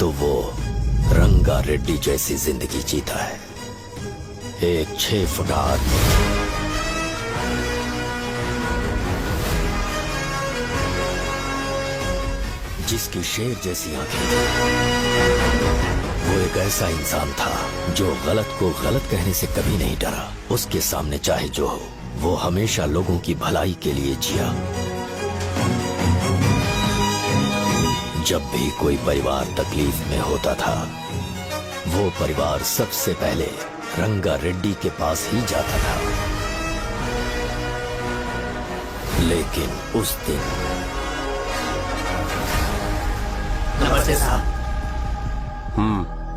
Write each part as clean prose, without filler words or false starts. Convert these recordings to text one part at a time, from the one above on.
तो वो रंगा रेड्डी जैसी जिंदगी जीता है। एक 6 फुट आदमी, जिसकी शेर जैसी आंखें थी। वो एक ऐसा इंसान था जो गलत को गलत कहने से कभी नहीं डरा। उसके सामने चाहे जो हो, वो हमेशा लोगों की भलाई के लिए जिया। जब भी कोई परिवार तकलीफ में होता था, वो परिवार सबसे पहले रंगा रेड्डी के पास ही जाता था। लेकिन उस दिन नमस्ते साहब।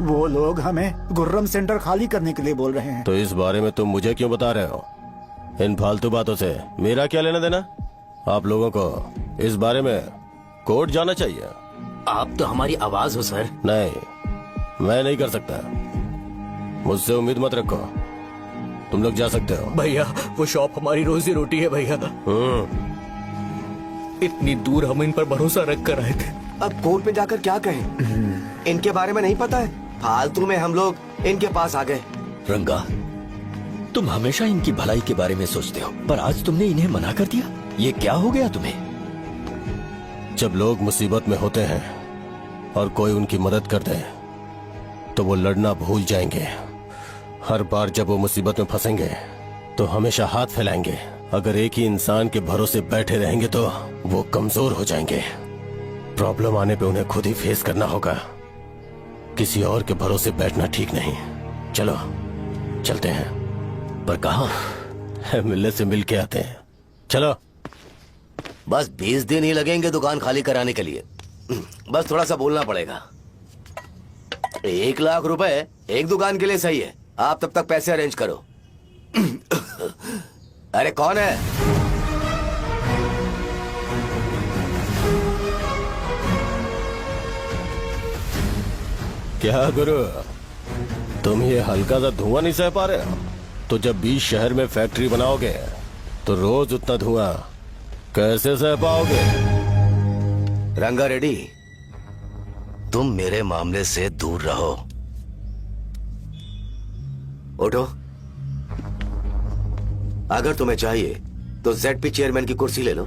वो लोग हमें गुर्रम सेंटर खाली करने के लिए बोल रहे हैं। तो इस बारे में तुम मुझे क्यों बता रहे हो? इन फालतू बातों से मेरा क्या लेना देना? आप लोगों को इस बारे में कोर्ट जाना चाहिए। आप तो हमारी आवाज हो सर। नहीं, मैं नहीं कर सकता। मुझसे उम्मीद मत रखो। तुम लोग जा सकते हो। भैया वो शॉप हमारी रोजी रोटी है भैया। इतनी दूर हम इन पर भरोसा रख कर आए थे। अब कोर्ट में जाकर क्या कहें? इनके बारे में नहीं पता है। फालतू में हम लोग इनके पास आ गए। रंगा, तुम हमेशा इनकी भलाई के बारे में सोचते हो, पर आज तुमने इन्हें मना कर दिया। ये क्या हो गया तुम्हें? जब लोग मुसीबत में होते हैं और कोई उनकी मदद कर दे तो वो लड़ना भूल जाएंगे। हर बार जब वो मुसीबत में फंसेंगे तो हमेशा हाथ फैलाएंगे। अगर एक ही इंसान के भरोसे बैठे रहेंगे तो वो कमजोर हो जाएंगे। प्रॉब्लम आने पे उन्हें खुद ही फेस करना होगा। किसी और के भरोसे बैठना ठीक नहीं। चलो चलते हैं। पर कहाँ? मिलने से मिल के आते हैं। चलो। बस 20 दिन ही लगेंगे दुकान खाली कराने के लिए। बस थोड़ा सा बोलना पड़ेगा। 1 लाख रुपए एक दुकान के लिए सही है। आप तब तक पैसे अरेंज करो। अरे कौन है? क्या गुरु, तुम ये हल्का सा धुआं नहीं सह पा रहे हो? तो जब 20 शहर में फैक्ट्री बनाओगे तो रोज उतना धुआं कैसे सह पाओगे? रंगा रेड्डी, तुम मेरे मामले से दूर रहो। उठो। अगर तुम्हें चाहिए तो जेडपी चेयरमैन की कुर्सी ले लो।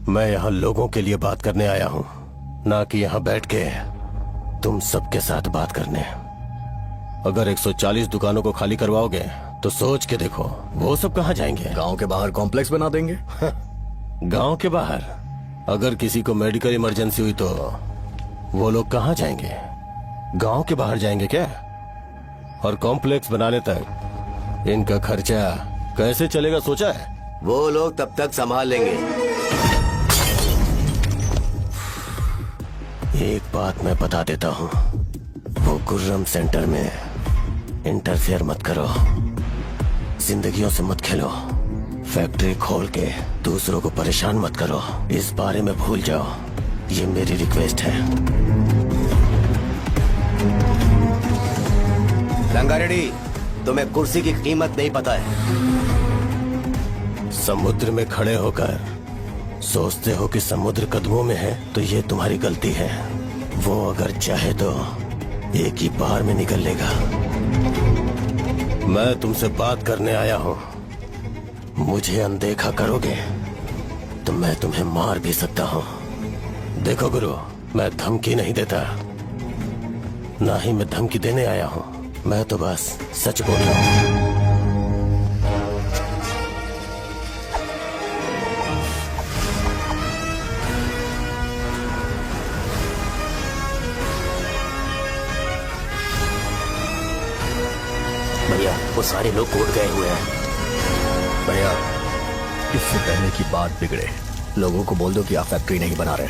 मैं यहाँ लोगों के लिए बात करने आया हूँ, ना कि यहाँ बैठ के तुम सबके साथ बात करने। अगर 140 दुकानों को खाली करवाओगे तो सोच के देखो वो सब कहाँ जाएंगे? गांव के बाहर कॉम्प्लेक्स बना देंगे। गांव के बाहर? अगर किसी को मेडिकल इमरजेंसी हुई तो वो लोग कहाँ जाएंगे? गांव के बाहर जाएंगे क्या? और कॉम्प्लेक्स बनाने तक इनका खर्चा कैसे चलेगा सोचा है? वो लोग तब तक संभाल लेंगे। एक बात मैं बता देता हूँ, वो गुर्रम सेंटर में इंटरफेयर मत करो। जिंदगियों से मत खेलो। फैक्ट्री खोल के दूसरों को परेशान मत करो। इस बारे में भूल जाओ। ये मेरी रिक्वेस्ट है। रंगा रेड्डी, तुम्हें कुर्सी की कीमत नहीं पता है। समुद्र में खड़े होकर सोचते हो कि समुद्र कदमों में है तो ये तुम्हारी गलती है। वो अगर चाहे तो एक ही बार में निकल लेगा। मैं तुमसे बात करने आया हूँ। मुझे अनदेखा करोगे तो मैं तुम्हें मार भी सकता हूँ। देखो गुरु, मैं धमकी नहीं देता, ना ही मैं धमकी देने आया हूँ। मैं तो बस सच बोल रहा हूँ। भैया वो सारे लोग कोर्ट गए हुए हैं। भैया इससे पहले की बात बिगड़े, लोगों को बोल दो कि आप फैक्ट्री नहीं बना रहे।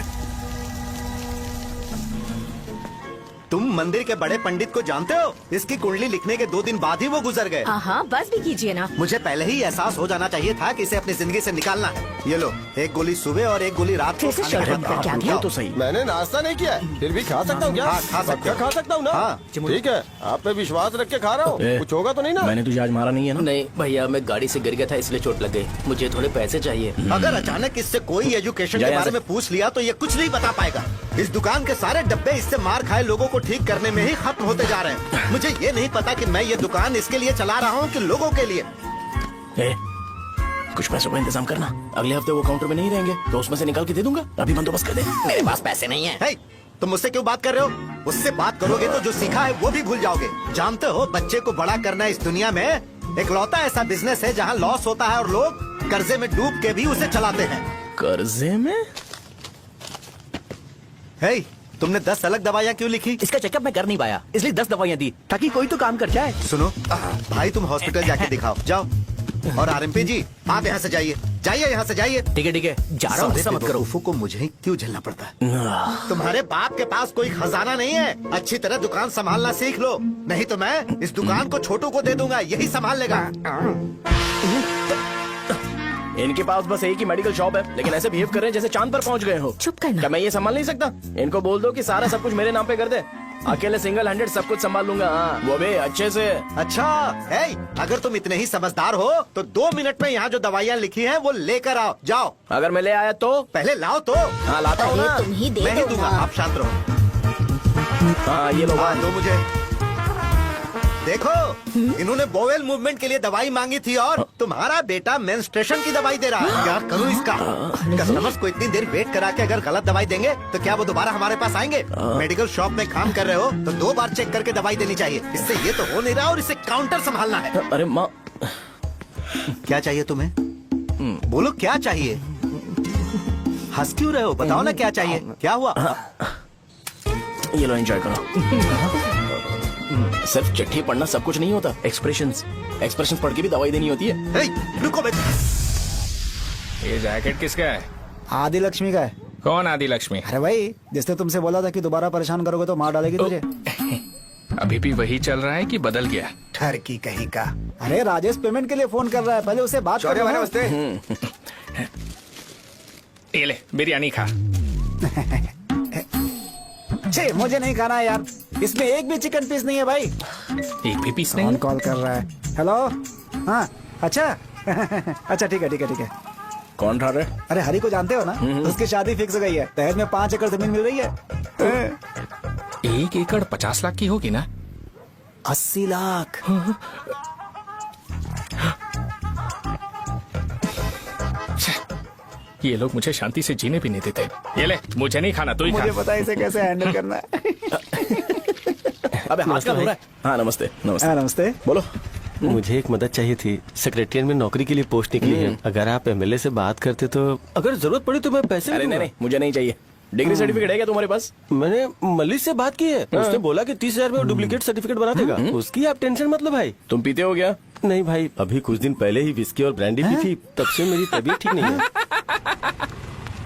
तुम मंदिर के बड़े पंडित को जानते हो? इसकी कुंडली लिखने के 2 दिन बाद ही वो गुजर गए। हाँ, बस भी कीजिए ना। मुझे पहले ही एहसास हो जाना चाहिए था कि इसे अपनी जिंदगी से निकालना है। ये लो, एक गोली सुबह और एक गोली रात को कैसे खाने के शर्ट बाद। करके आ गया? तो सही। मैंने नाश्ता नहीं किया है, फिर भी खा सकता हूँ क्या? हाँ, खा सकते पक्का हो। खा सकता हूँ ना? हाँ। ठीक है, आप पे विश्वास रख के खा रहा हूँ। ए, कुछ होगा तो नहीं ना? मैंने तुझे आज मारा नहीं है ना? नहीं भैया, मैं गाड़ी से गिर गया था इसलिए चोट लग गई। मुझे थोड़े पैसे चाहिए। अगर अचानक इससे कोई एजुकेशन जा के यहाँ बारे से। में पूछ लिया तो ये कुछ नहीं बता पाएगा। इस दुकान के सारे डब्बे इससे मार खाए लोगों को ठीक करने में ही खत्म होते जा रहे हैं। मुझे ये नहीं पता कि मैं ये दुकान इसके लिए चला रहा हूँ कि लोगों के लिए। ए, कुछ पैसों का इंतजाम करना। अगले हफ्ते वो काउंटर में नहीं रहेंगे तो उसमें से निकाल के दे दूंगा। अभी बंदोबस्त कर दे। मेरे पास पैसे नहीं है। हे, तुम मुझसे क्यों बात कर रहे हो? उससे बात करोगे तो जो सीखा है वो भी भूल जाओगे। जानते हो, बच्चे को बड़ा करना इस दुनिया में इकलौता ऐसा बिजनेस है जहाँ लॉस होता है और लोग कर्जे में डूब के भी उसे चलाते हैं। कर्जे में? हे, तुमने 10 अलग दवाइयाँ क्यों लिखी? इसका चेकअप मैं कर नहीं पाया, इसलिए 10 दवाइयाँ दी ताकि कोई तो काम कर जाए। सुनो भाई, तुम हॉस्पिटल जाके दिखाओ, जाओ। और आरएमपी जी, आप यहाँ से जाइए, जाइए यहाँ से जाइए। ठीक है जा रहा हूँ, गुस्सा मत करो। बेवकूफों को मुझे ही क्यों झेलना पड़ता है? तुम्हारे बाप के पास कोई खजाना नहीं है। अच्छी तरह दुकान संभालना सीख लो, नहीं तो मैं इस दुकान को छोटू को दे दूंगा, यही संभाल लेगा। इनके पास बस एक ही मेडिकल शॉप है, लेकिन ऐसे बिहेव कर रहे हैं जैसे चांद पर पहुंच गए हो। चुप करना। क्या मैं ये संभाल नहीं सकता? इनको बोल दो कि सारा सब कुछ मेरे नाम पे कर दे। अकेले सिंगल हैंडेड सब कुछ संभाल लूंगा। हाँ, वो भी अच्छे से। अच्छा, हे, अगर तुम इतने ही समझदार हो तो 2 मिनट में यहाँ जो दवाइयाँ लिखी हैं वो लेकर आओ, जाओ। अगर मैं ले आया तो? पहले लाओ तो। हाँ, लाता हूँ ना। अरे तुम ही दे मैं ही दो दूंगा, ना। आप शांत रहो। हाँ, ये लो। हाँ, दो मुझे। देखो, इन्होंने बोवेल मूवमेंट के लिए दवाई मांगी थी और तुम्हारा बेटा मेंस्ट्रुएशन की दवाई दे रहा है। क्या करूं इसका? कस्टमर्स को इतनी देर वेट करा के अगर गलत दवाई देंगे तो क्या वो दोबारा हमारे पास आएंगे? मेडिकल शॉप में काम कर रहे हो तो 2 बार चेक करके दवाई देनी चाहिए। इससे ये तो हो नहीं rहा और इसे काउंटर संभालना है। अरे माँ, क्या चाहिए तुम्हें? बोलो क्या चाहिए? हंस क्यों रहे हो? बताओ ना क्या चाहिए? क्या हुआ? ये लो, एंजॉय करो। सिर्फ चिट्ठी पढ़ना सब कुछ नहीं होता। एक्सप्रेशंस पढ़ के भी दवाई देनी होती है। हे, रुको बेटा। ये जैकेट किसका है? आदि लक्ष्मी का है। कौन आदि लक्ष्मी? अरे भाई, जिसने तुमसे बोला था कि दोबारा परेशान करोगे तो मार डालेगी तुझे। अभी भी वही चल रहा है कि बदल गया? ठरकी कहीं का। अरे राजेश पेमेंट के लिए फोन कर रहा है, पहले उसे बात करो। ये ले, बिरयानी खा। छे, मुझे नहीं खाना है यार, इसमें एक भी चिकन पीस नहीं है भाई। एक भी पीस कौन नहीं? कॉल कर रहा है? हेलो, हाँ, अच्छा। अच्छा, ठीक है ठीक है ठीक है। कौन ठा रहे? अरे हरी को जानते हो ना? उसकी शादी फिक्स हो गई है, दहेज में 5 एकड़ जमीन मिल रही है। 1 एकड़ 50 लाख की होगी ना? 80 लाख। ये लोग मुझे शांति से जीने भी नहीं देते। ये ले, मुझे नहीं खाना, तू ही मुझे खा। पता है इसे कैसे हैंडल करना है। अबे हाथ का हो रहा है। हाँ, नमस्ते। हाँ, नमस्ते। बोलो। मुझे एक मदद चाहिए थी। सेक्रेटरिएट में नौकरी के लिए पोस्ट निकली है। अगर आप एमएलए से बात करते तो अगर जरूरत पड़ी तो मैं पैसे अरे भी नहीं दूंगा। नहीं, मुझे नहीं चाहिए। डिग्री सर्टिफिकेट है क्या तुम्हारे पास? मैंने मलिक से बात की है, उसने बोला कि 30,000 में वो डुप्लीकेट सर्टिफिकेट बना देगा। उसकी आप टेंशन मत लो भाई। तुम पीते हो क्या? नहीं भाई, अभी कुछ दिन पहले ही विस्की और ब्रांडी पी थी, तब से मेरी तबीयत ठीक नहीं है।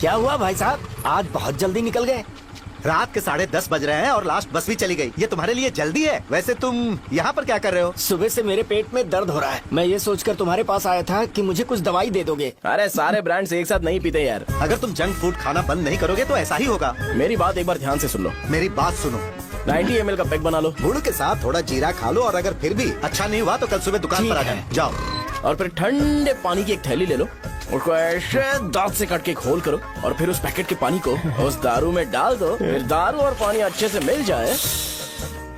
क्या हुआ भाई साहब, आज बहुत जल्दी निकल गए? रात के 10:30 बज रहे हैं और लास्ट बस भी चली गई। ये तुम्हारे लिए जल्दी है? वैसे तुम यहाँ पर क्या कर रहे हो? सुबह से मेरे पेट में दर्द हो रहा है, मैं ये सोचकर तुम्हारे पास आया था कि मुझे कुछ दवाई दे दोगे। अरे सारे ब्रांड्स एक साथ नहीं पीते यार। अगर तुम जंक फूड खाना बंद नहीं करोगे तो ऐसा ही होगा। मेरी बात एक बार ध्यान से सुन लो। मेरी बात सुनो, 90 ml का पैक बना लो गुड़ के साथ थोड़ा जीरा खा लो और अगर फिर भी अच्छा नहीं हुआ तो कल सुबह दुकान पर आ जाना। जाओ। और फिर ठंडे पानी की एक थैली ले लो, उसको ऐसे दांत से काट के घोल करो और फिर उस पैकेट के पानी को उस दारू में डाल दो। फिर दारू और पानी अच्छे से मिल जाए,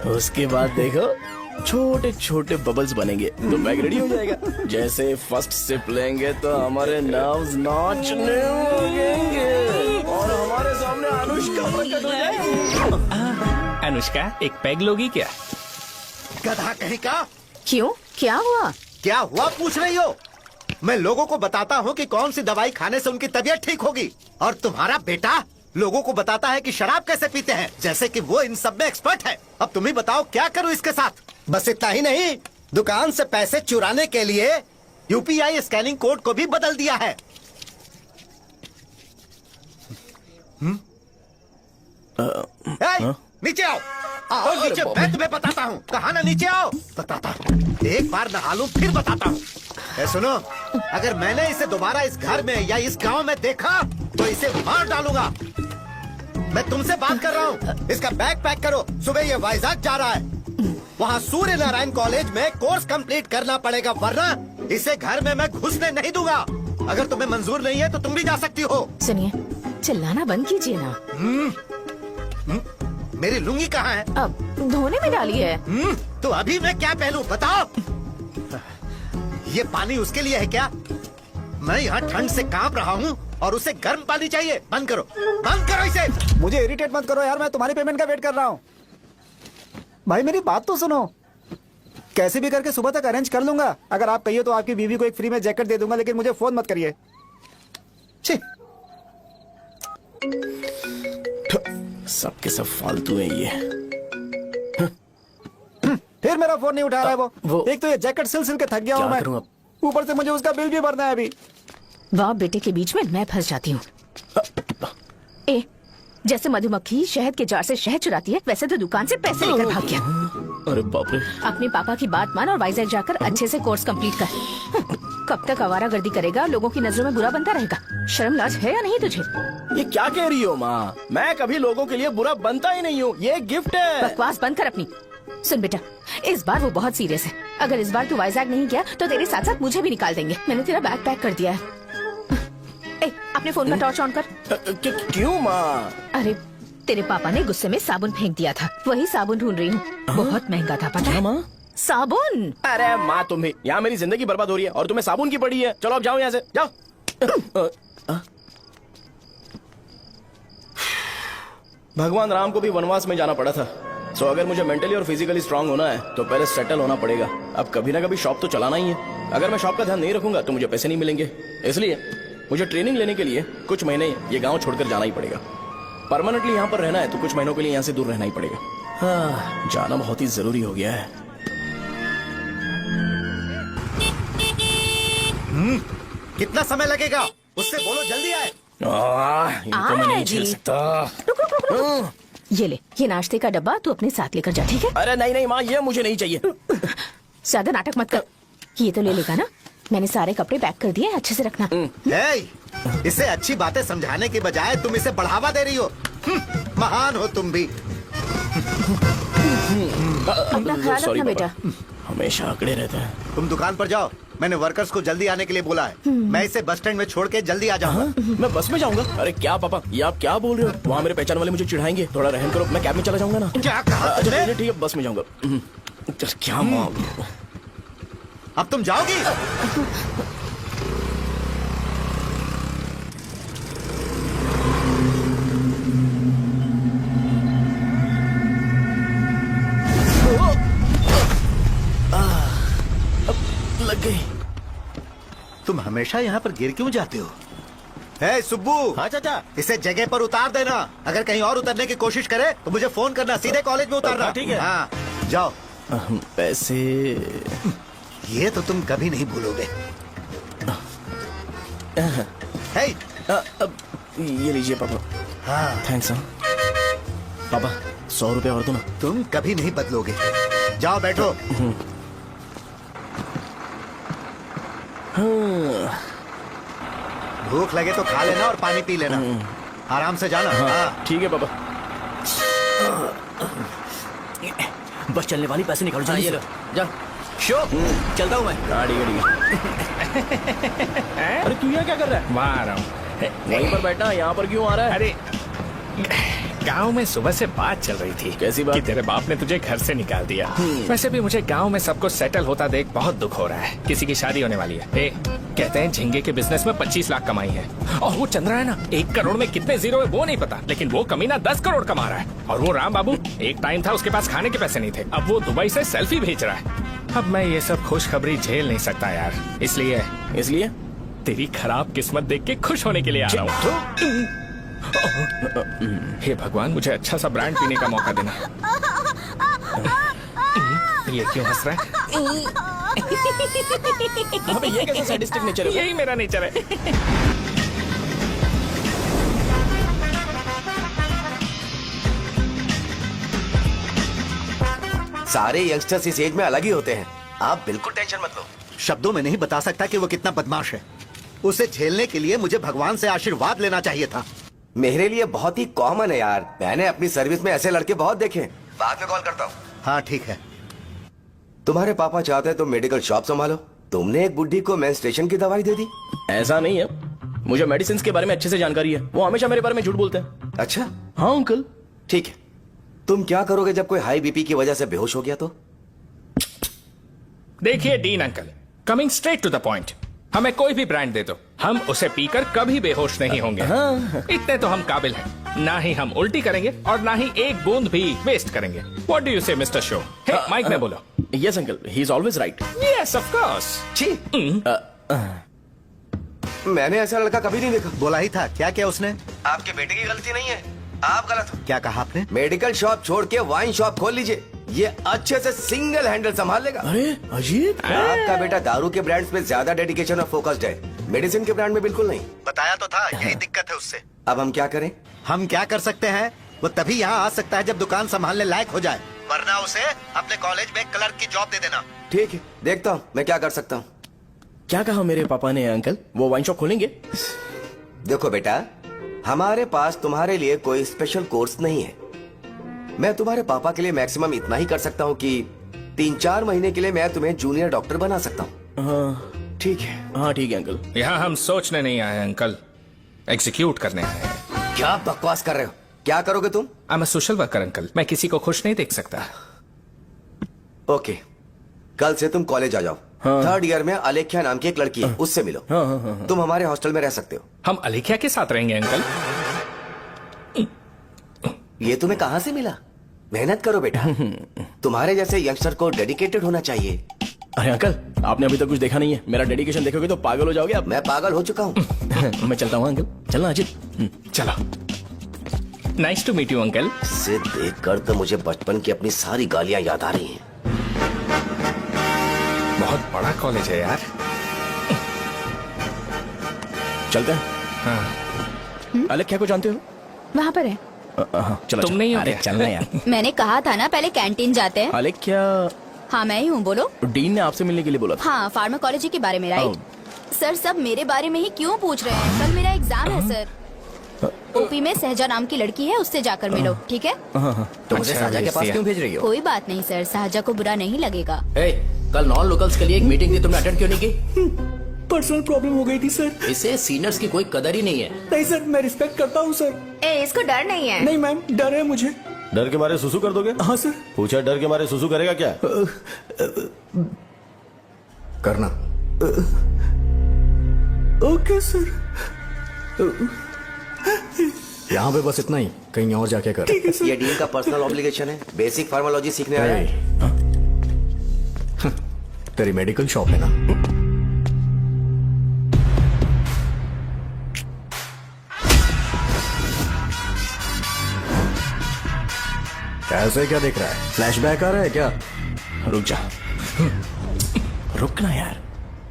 उसके बाद देखो छोटे छोटे बबल्स बनेंगे तो पैक रेडी हो जाएगा। जैसे फर्स्ट सिप लेंगे तो हमारे नर्व्स नाचने लगेंगे और हमारे सामने अनुष्का प्रकट हो जाएगी। अनुष्का, एक पैग लोगी क्या? गधा कहीं का। क्यों, क्या हुआ? क्या हुआ पूछ रही हो? मैं लोगों को बताता हूँ कि कौन सी दवाई खाने से उनकी तबीयत ठीक होगी और तुम्हारा बेटा लोगों को बताता है कि शराब कैसे पीते हैं, जैसे कि वो इन सब में एक्सपर्ट है। अब तुम ही बताओ क्या करूँ इसके साथ? बस इतना ही नहीं, दुकान से पैसे चुराने के लिए यूपीआई स्कैनिंग कोड को भी बदल दिया है। नीचे आओ, आओ नीचे, मैं तुम्हें बताता हूँ। कहा ना नीचे आओ, बताता हूँ। एक बार नहा लूं फिर बताता हूँ। सुनो, अगर मैंने इसे दोबारा इस घर में या इस गांव में देखा तो इसे मार डालूंगा। मैं तुमसे बात कर रहा हूँ। इसका बैग पैक करो, सुबह ये वाइजाग जा रहा है। वहाँ सूर्य नारायण कॉलेज में कोर्स कंप्लीट करना पड़ेगा, वरना इसे घर में मैं घुसने नहीं दूंगा। अगर तुम्हें मंजूर नहीं है तो तुम भी जा सकती हो। सुनिए, चिल्लाना बंद कीजिए ना। मेरी लुंगी कहाँ है? अब धोने में डाली है। तो अभी मैं क्या पहनूं बताओ? ये पानी उसके लिए है क्या? मैं यहाँ ठंड से कांप रहा हूँ और उसे गर्म पानी चाहिए। बंद करो, बंद करो इसे। मुझे इरिटेट मत करो यार, मैं तुम्हारी पेमेंट का वेट कर रहा हूँ। भाई मेरी बात तो सुनो, कैसे भी करके सुबह तक अरेंज कर लूंगा। अगर आप कहिए तो आपकी बीवी को एक फ्री में जैकेट दे दूंगा, लेकिन मुझे फोन मत करिए। छी। सबके सब फालतू है ये। फिर मेरा फोन नहीं उठा रहा है वो। एक तो ये जैकेट सिल सिल के थक गया हूँ क्या मैं, करूं अब? ऊपर से मुझे उसका बिल भी भरना है अभी। वाह, बेटे के बीच में मैं फंस जाती हूँ। ए, जैसे मधुमक्खी शहद के जार से शहद चुराती है, वैसे तो दुकान से पैसे लेकर भाग गया। अरे बाप रे। अपने पापा की बात मान और वाइजैक जाकर अच्छे से कोर्स कंप्लीट कर। कब तक आवारागर्दी करेगा, लोगों की नजरों में बुरा बनता रहेगा। शर्म लाज है या नहीं तुझे? ये क्या कह रही हो माँ? मैं कभी लोगों के लिए बुरा बनता ही नहीं हूँ। ये गिफ्ट है। बकवास बंद कर अपनी। सुन बेटा, इस बार वो बहुत सीरियस है। अगर इस बार तू वाइजैक नहीं गया तो तेरे साथ साथ मुझे भी निकाल देंगे। मैंने तेरा बैग पैक कर दिया है। ए, अपने फोन का टॉर्च ऑन कर। क्यों माँ? अरे, तेरे पापा ने गुस्से में साबुन फेंक दिया था, वही साबुन ढूंढ रही हूँ। बहुत महंगा था, पता है? माँ? साबुन। अरे माँ, तुम भी यहाँ मेरी जिंदगी बर्बाद हो रही है और तुम्हें साबुन की पड़ी है। चलो अब जाओ यहाँ से, जाओ। भगवान राम को भी वनवास में जाना पड़ा था। सो अगर मुझे मेंटली और फिजिकली स्ट्रांग होना है तो पहले सेटल होना पड़ेगा। अब कभी ना कभी शॉप तो चलाना ही है। अगर मैं शॉप का ध्यान नहीं रखूंगा तो मुझे पैसे नहीं मिलेंगे। इसलिए मुझे ट्रेनिंग लेने के लिए कुछ महीने ये गांव छोड़कर जाना ही पड़ेगा। परमानेंटली यहाँ पर रहना है तो कुछ महीनों के लिए यहाँ से दूर रहना ही पड़ेगा। हाँ, जाना बहुत ही जरूरी हो गया है। कितना समय लगेगा? उससे बोलो जल्दी आए। इनको मैं नहीं झेल सकता। रुक रुक रुक रुक। ये ले, ये नाश्ते का डब्बा तू अपने साथ लेकर जा, ठीक है? अरे नहीं नहीं माँ, ये मुझे नहीं चाहिए। ज्यादा नाटक मत कर। ये तो ले लेगा ना? मैंने सारे कपड़े पैक कर दिए, अच्छे से रखना। इसे अच्छी बातें समझाने के बजाय तुम इसे बढ़ावा दे रही हो। महान हो तुम भी। अपना ख्याल Sorry, रखना बेटा। हमेशा अकड़े रहते हैं। तुम दुकान पर जाओ, मैंने वर्कर्स को जल्दी आने के लिए बोला है। मैं इसे बस स्टैंड में छोड़ के जल्दी आ जाऊंगा। मैं बस में जाऊंगा? अरे क्या पापा, ये आप क्या बोल रहे हो? वहाँ मेरे पहचान वाले मुझे चिढ़ाएंगे। थोड़ा रहम करो, मैं कैब में चला जाऊंगा ना। क्या कहा अच्छा तुमने? ठीक है, बस में जाऊंगा। क्या माँ? अब तुम जाओगी? लग गई। तुम हमेशा यहाँ पर गिर क्यों जाते हो? हे सुब्बू। हाँ चाचा। इसे जगह पर उतार देना। अगर कहीं और उतरने की कोशिश करे तो मुझे फोन करना, सीधे कॉलेज में उतारना। ठीक है। हाँ, जाओ। पैसे? ये तो तुम कभी नहीं भूलोगे। हे, अब ये लीजिए पापा। हाँ, थैंक्स। पापा 100 रुपए और दो ना। तुम कभी नहीं बदलोगे। जाओ बैठो। भूख लगे तो खा लेना और पानी पी लेना। आराम से जाना। हाँ। ठीक है पापा। बस चलने वाली, पैसे निकालो जल्दी से। जा। शो, चलता हूँ मैं। गाड़ी गाड़ी। अरे तू यहाँ क्या कर रहा है? वहाँ आ रहा हूँ। वहीं पर बैठना, यहाँ पर क्यों आ रहा है? अरे गांव में सुबह से बात चल रही थी। कैसी बात? कि तेरे बाप ने तुझे घर से निकाल दिया। वैसे भी मुझे गांव में सबको सेटल होता देख बहुत दुख हो रहा है। किसी की शादी होने वाली है। कहते हैं झींगे के बिजनेस में 25 लाख कमाई है। और वो चंद्रा है ना, 1 करोड़ में कितने जीरो है वो नहीं पता, लेकिन वो कमीना 10 करोड़ कमा रहा है। और वो राम बाबू, एक टाइम था उसके पास खाने के पैसे नहीं थे, अब वो दुबई से सेल्फी भेज रहा है। अब मैं ये सब खुशखबरी झेल नहीं सकता यार, इसलिए तेरी खराब किस्मत देख के खुश होने के लिए आ रहा हूँ। हे भगवान, मुझे अच्छा सा ब्रांड पीने का मौका देना। ये क्यों हंस रहा है? अबे ये कैसा सैडिस्टिक नेचर है? यही मेरा नेचर है। सारे यंगस्टर्स इस एज में अलग ही होते हैं। आप बिल्कुल टेंशन मत लो। शब्दों में नहीं बता सकता कि वो कितना बदमाश है। उसे झेलने के लिए मुझे भगवान से आशीर्वाद लेना चाहिए था। मेरे लिए बहुत ही कॉमन है यार, मैंने अपनी सर्विस में ऐसे लड़के बहुत देखे। बाद में कॉल करता हूँ। हाँ ठीक है। तुम्हारे पापा चाहते हैं तुम मेडिकल शॉप संभालो। तुमने एक बुढ़ी को मेंस्ट्रुएशन की दवाई दे दी। ऐसा नहीं है, मुझे मेडिसिन के बारे में अच्छे से जानकारी है। वो हमेशा मेरे बारे में झूठ बोलते हैं। अच्छा हाँ अंकल। ठीक है, तुम क्या करोगे जब कोई हाई बीपी की वजह से बेहोश हो गया तो? देखिए Dean uncle, coming straight to the point, हमें कोई भी ब्रांड दे दो, हम उसे पीकर कभी बेहोश नहीं होंगे। इतने तो हम काबिल हैं। ना ही हम उल्टी करेंगे और ना ही एक बूंद भी वेस्ट करेंगे। व्हाट डू यू से मिस्टर शो? हे माइक में बोलो। Yes uncle, he is always right. Yes of course. छी, मैंने ऐसा लड़का कभी नहीं देखा। बोला ही था। क्या किया उसने? आपके बेटे की गलती नहीं है, आप गलत हो। क्या कहा आपने? मेडिकल शॉप छोड़ के वाइन शॉप खोल लीजिए, ये अच्छे से सिंगल हैंडल संभाल लेगा। अरे अजीब। आपका बेटा दारू के ब्रांड्स में ज्यादा डेडिकेशन और फोकस्ड है, मेडिसिन के ब्रांड में बिल्कुल नहीं। बताया तो था, यही दिक्कत है उससे। अब हम क्या करें? हम क्या कर सकते हैं? वो तभी यहाँ आ सकता है जब दुकान संभालने लायक हो जाए, वरना उसे अपने कॉलेज में क्लर्क की जॉब दे देना। ठीक है, देखता हूँ मैं क्या कर सकता हूँ। क्या कहा मेरे पापा ने अंकल? वो वाइन शॉप खोलेंगे? देखो बेटा, हमारे पास तुम्हारे लिए कोई स्पेशल कोर्स नहीं है। मैं तुम्हारे पापा के लिए मैक्सिमम इतना ही कर सकता हूँ कि 3-4 महीने के लिए मैं तुम्हें जूनियर डॉक्टर बना सकता हूँ। हाँ ठीक है? हाँ ठीक है अंकल। यहाँ हम सोचने नहीं आए अंकल, एग्जीक्यूट करने आए हैं। क्या बकवास कर रहे हो? क्या करोगे तुम? I am a social worker uncle, मैं किसी को खुश नहीं देख सकता। ओके, कल से तुम कॉलेज आ जाओ। थर्ड ईयर में अलेख्या नाम की एक लड़की है, उससे मिलो। तुम हमारे हॉस्टल में रह सकते हो। हम अलेख्या के साथ रहेंगे अंकल। ये तुम्हें कहाँ से मिला? मेहनत करो बेटा, तुम्हारे जैसे यंगस्टर को डेडिकेटेड होना चाहिए। अरे अंकल, आपने अभी तक कुछ देखा नहीं है। मेरा डेडिकेशन देखोगे तो पागल हो जाओगे आप। मैं पागल हो चुका हूँ। मैं चलता हूँ अंकल। चलना अजित। चलो, nice to meet you uncle. इसे देखकर तो मुझे बचपन की अपनी सारी गालियां याद आ रही हैं। बहुत बड़ा कॉलेज है यार। चलते हैं। हाँ। अलेख्या को जानते हो? वहाँ पर है। चलो तुम नहीं हो अरे क्या? चलना यार। मैंने कहा था ना पहले कैंटीन जाते हैं। अलेख्या, हाँ मैं ही हूँ, बोलो। डीन ने आपसे मिलने के लिए बोला था। हाँ, फार्माकोलॉजी के बारे में, राइट? सर सब मेरे बारे में ही क्यों पूछ रहे हैं? कल मेरा एग्जाम है सर। ओपी में सहजा नाम की लड़की है, उससे जाकर मिलो, ठीक है? तो मुझे साजा के पास क्यों भेज रही हो? कोई बात नहीं सर, सहजा को बुरा नहीं लगेगा। कल नॉन लोकल्स के लिए एक मीटिंग थी, तुमने अटेंड क्यों नहीं की? पर्सनल प्रॉब्लम हो गई थी सर। इसे सीनियर्स की कोई कदर ही नहीं है। नहीं सर, मैं रिस्पेक्ट करता हूँ सर। इसको डर नहीं है। नहीं मैम, डर है मुझे। डर के मारे सुसु कर दोगे? हाँ सर। पूछा, डर के मारे सुसु करेगा क्या? करना। Okay sir. यहाँ पे बस इतना ही, कहीं और जाके कर। ये डीन का पर्सनल ऑब्लिगेशन है, बेसिक फार्माकोलॉजी सीखने आया है। तेरी मेडिकल शॉप है ना? ऐसे क्या देख रहा है? फ्लैशबैक आ रहा है क्या? रुक जा। रुकना यार।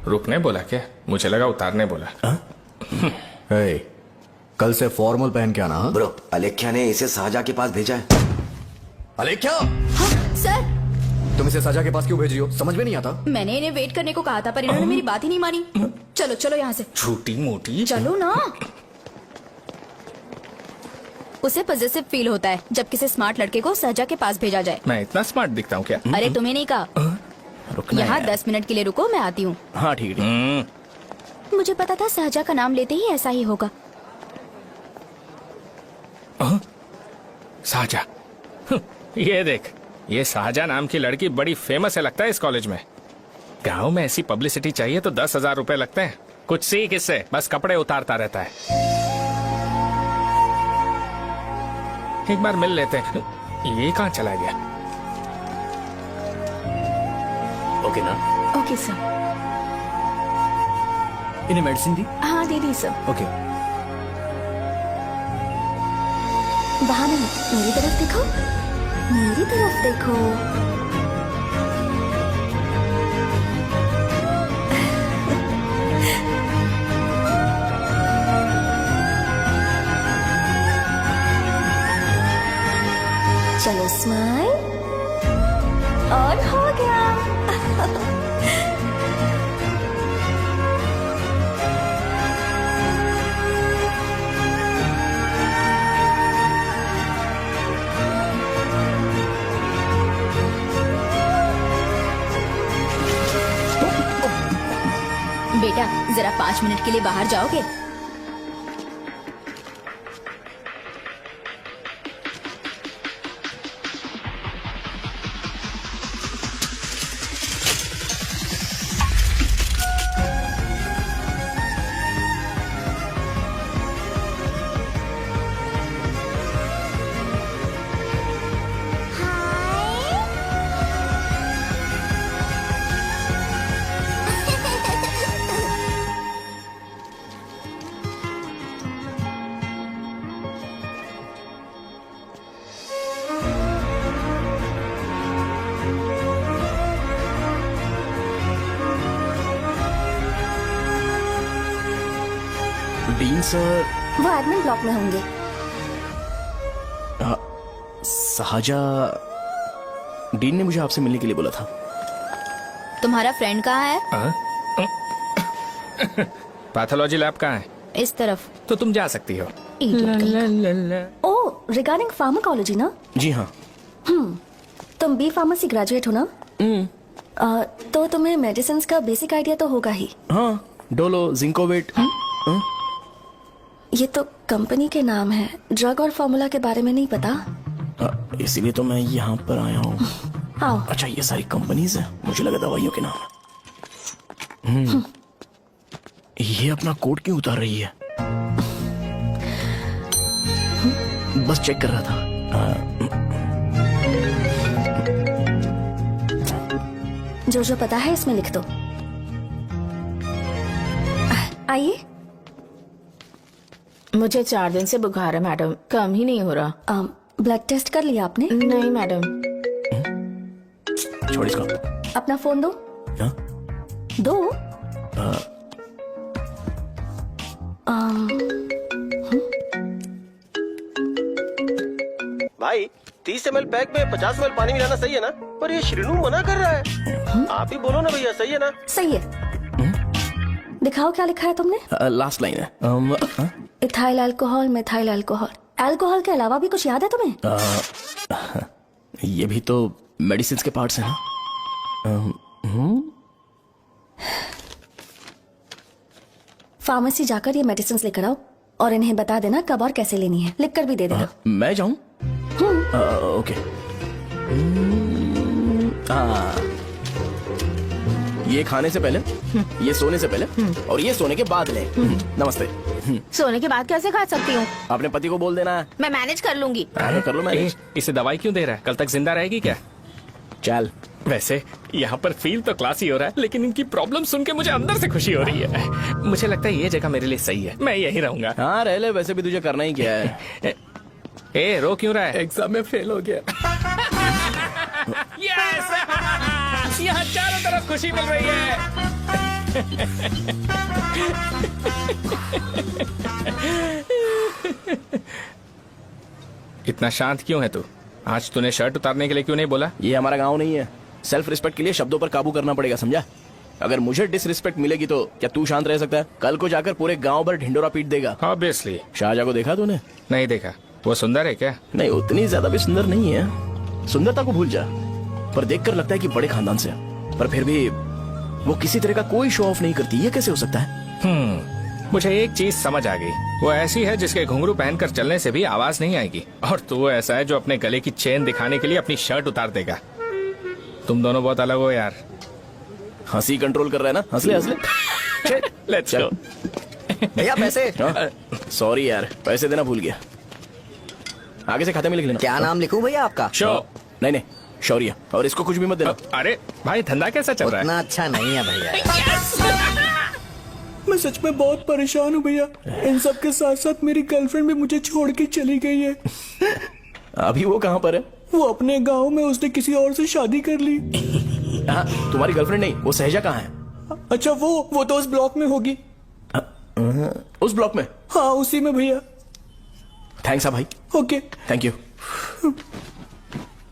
रुकने बोला क्या? मुझे लगा उतारने बोला। हे, कल से फॉर्मल पहन के आना। हाँ? ब्रो, अलेख्या ने इसे साजा के पास भेजा है। अलेख्या, हाँ, सर तुम इसे साजा के पास क्यों भेज रही हो? समझ में नहीं आता। मैंने इन्हें वेट करने को कहा था, पर इन्होंने मेरी बात ही नहीं मानी। चलो चलो यहाँ से, छोटी मोटी। चलो ना। उसे पॉजिटिव फील होता है जब किसी स्मार्ट लड़के को सहजा के पास भेजा जाए। मैं इतना स्मार्ट दिखता हूँ क्या? अरे तुम्हें नहीं कहा। रुकना यहाँ यार। 10 मिनट के लिए रुको, मैं आती हूँ। हाँ ठीक है। मुझे पता था सहजा का नाम लेते ही ऐसा ही होगा। साजा, ये देख, ये साजा नाम की लड़की बड़ी फेमस है लगता है इस कॉलेज में। गांव में ऐसी पब्लिसिटी चाहिए तो 10,000 रुपए लगते हैं। कुछ सीख इससे, बस कपड़े उतारता रहता है। एक बार मिल लेते हैं। ये कहाँ चला गया? ओके ना? Okay sir. इन्हें मेडिसिन दी? हाँ दे दी सर। ओके। वहाँ नहीं, मेरी तरफ देखो, मेरी तरफ देखो। चलो स्माइल। और हो गया। बेटा जरा 5 मिनट के लिए बाहर जाओगे? Dean sir. वो एडमिन ब्लॉक में होंगे। साजा, डीन ने मुझे आपसे मिलने के लिए बोला था। तुम्हारा फ्रेंड कहाँ है? पैथोलॉजी लैब कहाँ है? इस तरफ। तो तुम जा सकती हो। ओ, रिगार्डिंग फार्माकोलॉजी ना? जी हाँ। तुम बी फार्मेसी ग्रेजुएट हो ना? तो तुम्हें मेडिसिन का बेसिक आइडिया तो होगा ही। हाँ, डोलो, जिंकोवेट। ये तो कंपनी के नाम है, ड्रग और फॉर्मूला के बारे में नहीं पता। इसीलिए तो मैं यहाँ पर आया हूँ। आओ। अच्छा, ये सारी कंपनीज है, मुझे लगा दवाइयों के नाम है। ये अपना कोट क्यों उतार रही है? बस चेक कर रहा था। जो जो पता है इसमें लिख दो। आइए। मुझे 4 दिन से बुखार है मैडम, कम ही नहीं हो रहा। ब्लड टेस्ट कर लिया आपने? नहीं मैडम। छोड़ इसको। अपना फोन दो। हाँ? दो। भाई 30 ml पैक में 50 ml पानी मिलाना सही है ना? पर ये श्रीनू मना कर रहा है। आप ही बोलो ना भैया, सही है ना? सही है। दिखाओ क्या लिखा है तुमने? लास्ट लाइन है। Ethyl alcohol, methyl alcohol. Alcohol के अलावा भी कुछ याद है तुम्हें? ये भी तो मेडिसिन के पार्ट्स हैं ना? फार्मेसी जाकर ये मेडिसिन लेकर आओ और इन्हें बता देना कब और कैसे लेनी है। लिख कर भी दे देना। मैं जाऊं? ओके। ये खाने से पहले, ये सोने से पहले और ये सोने के बाद ले। नमस्ते। सोने के बाद कैसे खा सकती हूँ? अपने पति को बोल देना। मैं मैनेज कर लूंगी। कर लो मैनेज। इसे दवाई क्यों दे रहा है? कल तक जिंदा रहेगी क्या? चल। वैसे यहाँ पर फील तो क्लासी हो रहा है, लेकिन इनकी प्रॉब्लम सुन के मुझे अंदर से खुशी हो रही है। मुझे लगता है ये जगह मेरे लिए सही है, मैं यहीं रहूंगा। हाँ रह ले, वैसे भी तुझे करना ही क्या है। ए रो क्यों रहा है? एग्जाम में फेल हो गया। यस! यहाँ चारों तरफ खुशी मिल रही है। इतना शांत क्यों है तू? आज तूने शर्ट उतारने के लिए क्यों नहीं बोला? ये हमारा गांव नहीं है। सेल्फ रिस्पेक्ट के लिए शब्दों पर काबू करना पड़ेगा, समझा? अगर मुझे डिसरिस्पेक्ट मिलेगी तो क्या तू शांत रह सकता है? कल को जाकर पूरे गांव भर ढिंडोरा पीट देगा। ऑब्वियसली। शाहजहां को देखा तूने? नहीं देखा। वो सुंदर है क्या? नहीं, उतनी ज्यादा भी सुंदर नहीं है। सुंदरता को भूल जा, पर देखकर लगता है कि बड़े खानदान से है। पर फिर भी वो किसी तरह का कोई शो ऑफ नहीं करती। ये कैसे हो सकता है? मुझे एक चीज समझ आ गई। वो ऐसी है जिसके घुंघरू पहनकर चलने से भी आवाज नहीं आएगी, और तू ऐसा है जो अपने गले की चेन दिखाने के लिए अपनी शर्ट उतार देगा। तुम दोनों बहुत अलग हो यार। हंसी कंट्रोल कर रहा है ना? हंस ले, हंस ले। Let's go. भैया पैसे। सॉरी यार, पैसे देना भूल गया। आगे से खाते में लिख लेना। क्या नाम लिखूं भैया आपका? नहीं नहीं, शौर्य। और इसको कुछ भी मत देना। अरे भाई, धंधा कैसा चल रहा है? उतना अच्छा नहीं है भैया। मैं सच में बहुत परेशान हूँ भैया। इन सब के साथ साथ मेरी गर्लफ्रेंड भी मुझे छोड़ के चली गई है। अभी वो कहाँ पर है? वो अपने गांव में, उसने किसी और से शादी कर ली। हाँ, तुम्हारी गर्लफ्रेंड नहीं, वो सहजा कहाँ है? अच्छा वो तो उस ब्लॉक में होगी। उस ब्लॉक में? हाँ उसी में भैया। थैंक्स भाई। Okay thank you.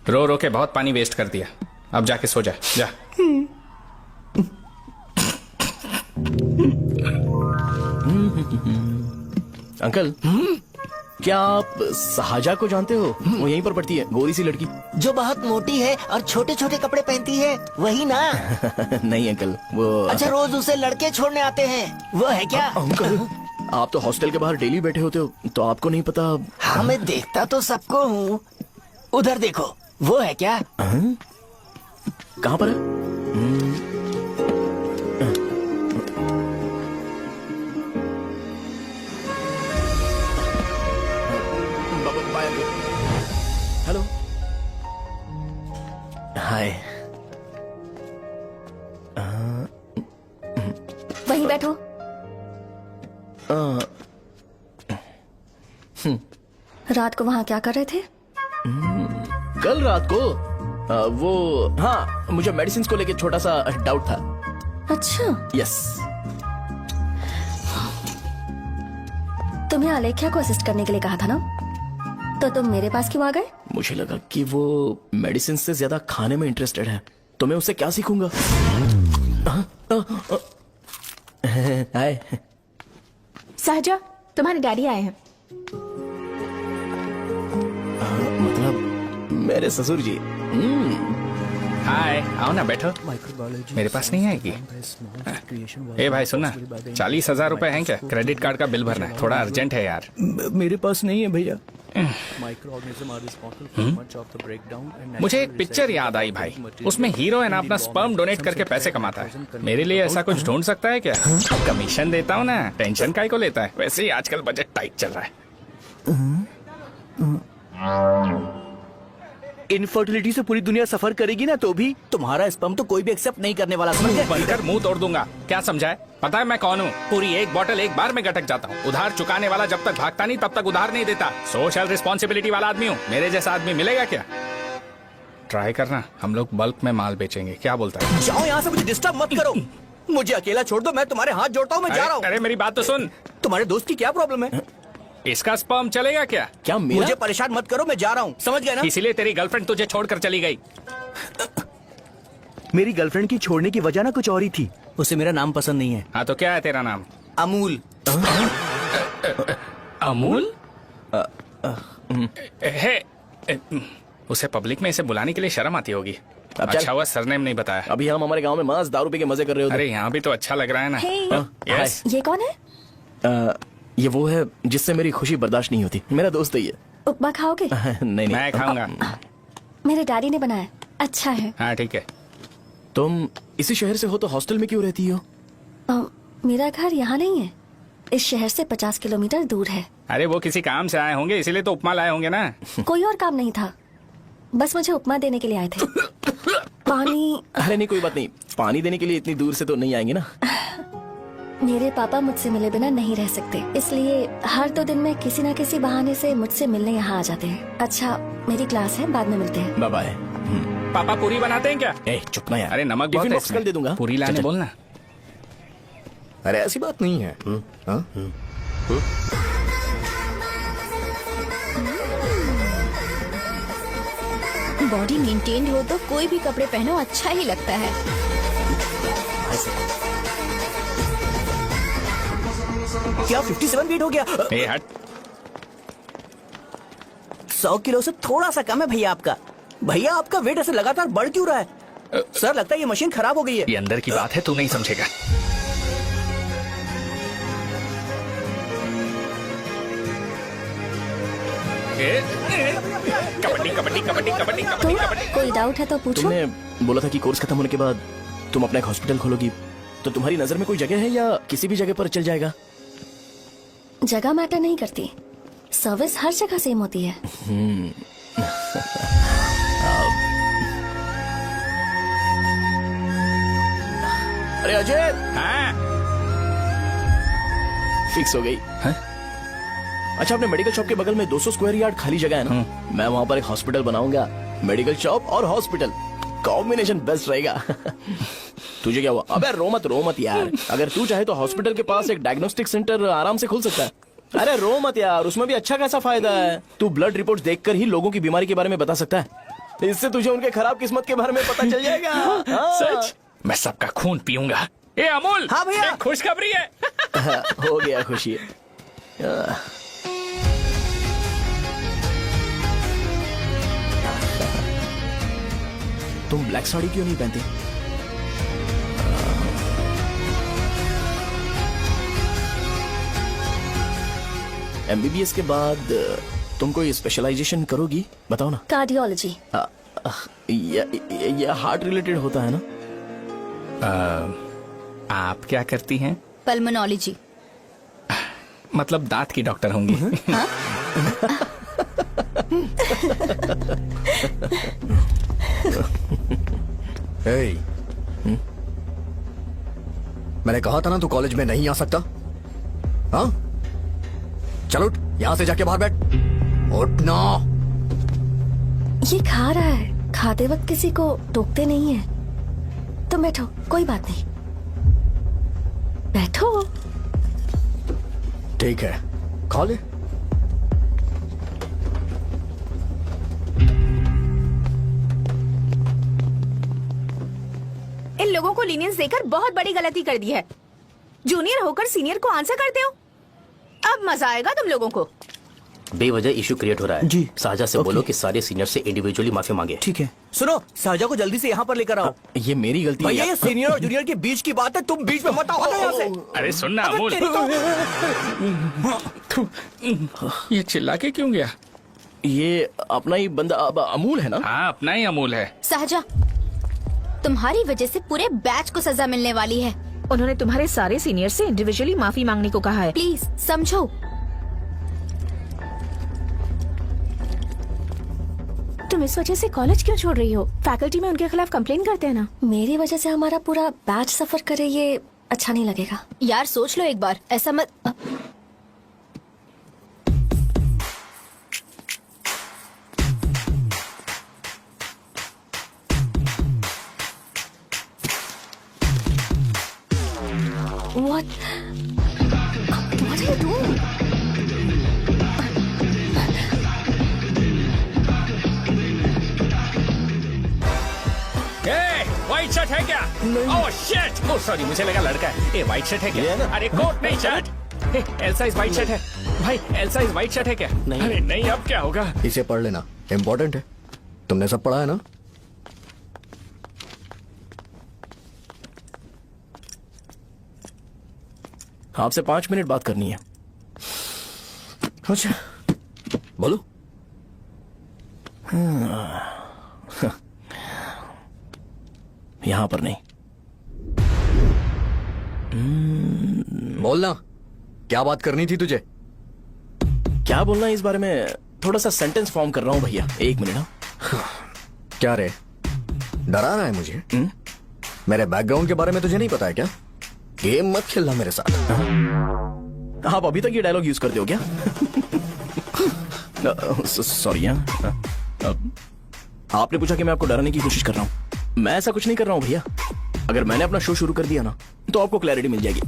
रो रो के बहुत पानी वेस्ट कर दिया। अब जाके सो जा जा। अंकल, क्या आप साहजा को जानते हो? वो यहीं पर पढ़ती है, गोरी सी लड़की। जो बहुत मोटी है और छोटे छोटे कपड़े पहनती है, वही ना? नहीं अंकल, वो अच्छा, रोज उसे लड़के छोड़ने आते हैं, वो है क्या? अंकल, आप तो हॉस्टल के बाहर डेली बैठे होते हो, तो आपको नहीं पता? हाँ, मैं देखता तो सबको हूँ। उधर देखो, वो है क्या? कहाँ पर है? हेलो, हाय। वहीं बैठो। रात को वहाँ क्या कर रहे थे? कल रात को वो, हाँ, मुझे मेडिसिन को लेके छोटा सा डाउट था। अच्छा, यस। तुम्हें आलेख्या को असिस्ट करने के लिए कहा था ना, तो तुम मेरे पास क्यों आ गए? मुझे लगा कि वो मेडिसिन से ज्यादा खाने में इंटरेस्टेड है, तो मैं उससे क्या सीखूंगा? हाय। सहजा, तुम्हारे डैडी आए हैं। मतलब मेरे ससुर जी। हाय, आओ ना, बैठो। मेरे पास नहीं आएगी? ए भाई सुनना, 40,000 रुपए हैं क्या? क्रेडिट कार्ड का बिल भरना है, थोड़ा अर्जेंट है यार। मेरे पास नहीं है भैया। मुझे एक पिक्चर याद आई भाई, उसमें हीरो है ना अपना स्पर्म डोनेट करके पैसे कमाता है। मेरे लिए ऐसा कुछ ढूंढ सकता है क्या? कमीशन देता हूँ ना, टेंशन काहे को लेता है? वैसे ही आजकल बजट टाइट चल रहा है। इनफर्टिलिटी से पूरी दुनिया सफर करेगी ना, तो भी तुम्हारा स्पर्म तो कोई भी एक्सेप्ट नहीं करने वाला, समझ गए? बनकर मुंह तोड़ दूंगा, क्या समझा है? पता है मैं कौन हूँ? पूरी एक बोतल एक बार में गटक जाता हूँ। उधार चुकाने वाला जब तक भागता नहीं तब तक उधार नहीं देता। सोशल रिस्पॉन्सिबिलिटी वाला आदमी हूँ। मेरे जैसा आदमी मिलेगा क्या? ट्राई करना, हम लोग बल्क में माल बेचेंगे, क्या बोलता है? जाओ यहाँ से, मुझे डिस्टर्ब मत करो। मुझे अकेला छोड़ दो, मैं तुम्हारे हाथ जोड़ता हूँ, मैं जा रहा हूँ। अरे मेरी बात तो सुन। तुम्हारे दोस्त की क्या प्रॉब्लम है? इसका स्पर्म चलेगा क्या? क्या मेरा? मुझे परेशान मत करो, मैं जा रहा हूँ, समझ गए ना? इसीलिए तेरी गर्लफ्रेंड तुझे छोड़कर चली गई। मेरी गर्लफ्रेंड की छोड़ने की वजह ना कुछ और ही थी। उसे मेरा नाम पसंद नहीं है। हाँ तो क्या है तेरा नाम? अमूल। अमूल? उसे पब्लिक में इसे बुलाने के लिए शर्म आती होगी। अच्छा हुआ सरनेम नहीं बताया। अभी हम हमारे गांव में मस्त दारू पी के मजे कर रहे होते। अरे यहाँ भी तो अच्छा लग रहा है ना। Hey, yes. ये कौन है? ये वो है जिससे मेरी खुशी बर्दाश्त नहीं होती, मेरा दोस्त ही है। उपमा खाओगे? नहीं मैं खाऊंगा। मेरे डैडी ने बनाया, अच्छा है। हाँ ठीक है। तुम इसी शहर से हो तो हॉस्टल में क्यों रहती हो? मेरा घर यहाँ नहीं है, इस शहर से 50 किलोमीटर दूर है। अरे वो किसी काम से आए होंगे, इसीलिए तो उपमा लाए होंगे ना। कोई और काम नहीं था, बस मुझे उपमा देने के लिए आए थे। पानी? अरे नहीं, कोई बात नहीं, पानी देने के लिए इतनी दूर से तो नहीं आएंगे ना। मेरे पापा मुझसे मिले बिना नहीं रह सकते, इसलिए हर 2 दिन में किसी न किसी बहाने से मुझसे मिलने यहाँ आ जाते हैं। अच्छा, मेरी क्लास है, बाद में मिलते हैं। Bye bye. पापा पूरी बनाते हैं क्या? ए चुप ना यार। अरे नमक बहुत टिफिन है बॉक्स इसमें। कल दे दूंगा। पूरी लाने चल, चल। बोलना। अरे ऐसी बात नहीं है। हाँ? बॉडी मेंटेन्ड हो तो कोई भी कपड़े पहनो अच्छा ही लगता है। क्या 57 वेट हो गया? ए हट। 100 किलो से थोड़ा सा कम है भैया आपका। भैया आपका वेट ऐसे लगातार बढ़ क्यों रहा है? सर लगता है ये मशीन खराब हो गई है। ये अंदर की बात है, तू नहीं समझेगा। कबड्डी कबड्डी कबड्डी कबड्डी तो कबड्डी कबड्डी। कोई डाउट है तो पूछो। तुमने बोला था कि कोर्स खत्म होने के बाद तुम अपना एक हॉस्पिटल खोलोगी, तो तुम्हारी नजर में कोई जगह है या किसी भी जगह पर चल जाएगा? जगह मैटर नहीं करती, सर्विस हर जगह सेम होती है। अरे अजय, हाँ फिक्स हो गई। अच्छा, अपने मेडिकल शॉप के बगल में 200 स्क्वायर यार्ड खाली जगह है ना, मैं वहाँ पर एक हॉस्पिटल बनाऊंगा। मेडिकल शॉप और हॉस्पिटल कॉम्बिनेशन बेस्ट रहेगा। तुझे क्या हुआ? अबे रो मत यार। अगर तू चाहे तो हॉस्पिटल के पास एक डायग्नोस्टिक सेंटर आराम से खुल सकता है। अरे रो मत यार, उसमें भी अच्छा खासा फायदा है। तू ब्लड रिपोर्ट्स देखकर ही लोगों की बीमारी के बारे में बता सकता है। इससे तुझे उनके खराब किस्मत के बारे में पता चल जाएगा। हाँ। सच? मैं सबका खून पीऊंगा। ए अमूल, हाँ भैया। एक खुशखबरी है। हो गया खुशी। तुम ब्लैक साड़ी क्यों नहीं पहनते? एमबीबीएस के बाद तुम कोई स्पेशलाइजेशन करोगी? बताओ ना। कार्डियोलॉजी। ये हार्ट रिलेटेड होता है ना? आप क्या करती हैं? पल्मोनोलॉजी। मतलब दांत की डॉक्टर होंगी। hey, मैंने कहा था ना तू कॉलेज में नहीं आ सकता। हाँ, चल उठ, यहां से जाके बाहर बैठ। उठ ना। ये खा रहा है, खाते वक्त किसी को टोकते नहीं है। तुम बैठो, कोई बात नहीं, बैठो। ठीक है, खा ले। इन लोगों को लीनियंस देकर बहुत बड़ी गलती कर दी है। जूनियर होकर सीनियर को आंसर करते हो। अब मजा आएगा तुम लोगों को। बेवजह इशू क्रिएट हो रहा है जी। साजा से बोलो कि सारे सीनियर से इंडिविजुअली माफी मांगे। ठीक है सुनो, साजा को जल्दी से यहाँ पर लेकर आओ। ये मेरी गलती भैया है। ये सीनियर और जूनियर के बीच की बात है, तुम बीच में मत आओ यहाँ से। अरे सुनना अबे अमूल, तेरी तो- ये चिल्ला के क्यों गया? ये अपना ही बंदा अब अमूल है ना? हाँ, अपना ही अमूल है। साजा, तुम्हारी वजह से पूरे बैच को सजा मिलने वाली है। उन्होंने तुम्हारे सारे सीनियर से इंडिविजुअली माफी मांगने को कहा है। प्लीज समझो। तुम इस वजह से कॉलेज क्यों छोड़ रही हो? फैकल्टी में उनके खिलाफ कंप्लेन करते हैं ना। मेरी वजह से हमारा पूरा बैच सफर करे, ये अच्छा नहीं लगेगा। यार सोच लो एक बार, ऐसा मत। What are you doing? White shirt है क्या? Oh shit! ओह सॉरी, मुझे लगा लड़का है। ये व्हाइट शर्ट है क्या? अरे कोट नहीं, shirt. L size white shirt है भाई। एल साइज व्हाइट शर्ट है क्या? अरे नहीं, अब क्या होगा? इसे पढ़ लेना, इम्पोर्टेंट है। तुमने सब पढ़ा है ना? आपसे 5 मिनट बात करनी है। अच्छा बोलो। यहाँ पर नहीं। बोलना, क्या बात करनी थी तुझे? क्या बोलना है इस बारे में? थोड़ा सा सेंटेंस फॉर्म कर रहा हूँ भैया, 1 मिनट ना। क्या रे, डरा रहा है मुझे? मेरे बैकग्राउंड के बारे में तुझे नहीं पता है क्या? गेम मत खेलना मेरे साथ। आप अभी तक ये डायलॉग यूज करते हो क्या? सॉरी। आपने पूछा कि मैं आपको डराने की कोशिश कर रहा हूँ। मैं ऐसा कुछ नहीं कर रहा हूँ भैया। अगर मैंने अपना शो शुरू कर दिया ना तो आपको क्लैरिटी मिल जाएगी।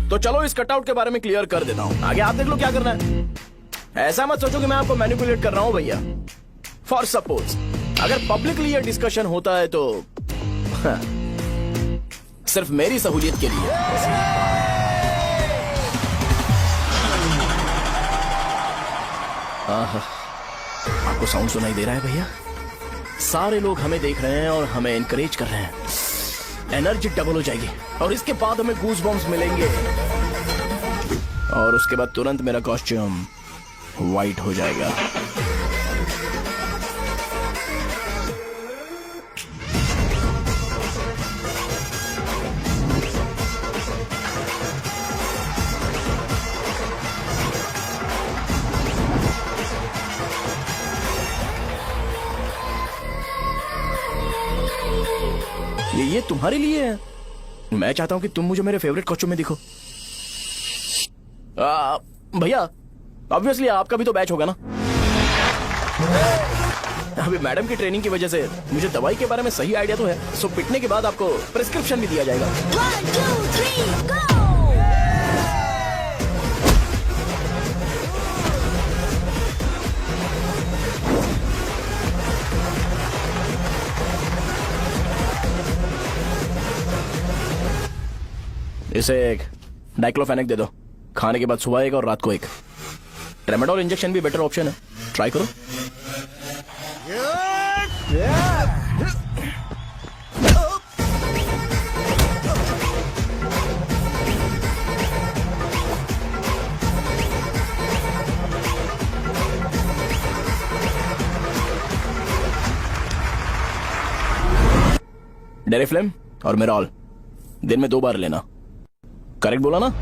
तो चलो इस कटआउट के बारे में क्लियर कर देता हूँ, आगे आप देख लो क्या करना है। ऐसा मत सोचो कि मैं आपको मैनिपुलेट कर रहा हूँ भैया। फॉर सपोज अगर पब्लिकली ये डिस्कशन होता है तो सिर्फ मेरी सहूलियत के लिए। आपको साउंड सुनाई दे रहा है भैया? सारे लोग हमें देख रहे हैं और हमें एनकरेज कर रहे हैं। एनर्जी डबल हो जाएगी और इसके बाद हमें गूज बम्स मिलेंगे और उसके बाद तुरंत मेरा कॉस्ट्यूम वाइट हो जाएगा। ये तुम्हारे लिए है। मैं चाहता हूं कि तुम मुझे मेरे फेवरेट कॉस्ट्यूम में दिखो। भैया ऑब्वियसली आपका भी तो बैच होगा ना। अभी मैडम की ट्रेनिंग की वजह से मुझे दवाई के बारे में सही आइडिया तो है। सो पिटने के बाद आपको प्रिस्क्रिप्शन भी दिया जाएगा। 1, 2, 3, go! इसे एक डाइक्लोफेनेक दे दो। खाने के बाद सुबह एक और रात को एक। ट्रेमाडोल इंजेक्शन भी बेटर ऑप्शन है, ट्राई करो। डेरिफ्लेम और मेरॉल दिन में 2 बार लेना। करेक्ट बोला ना?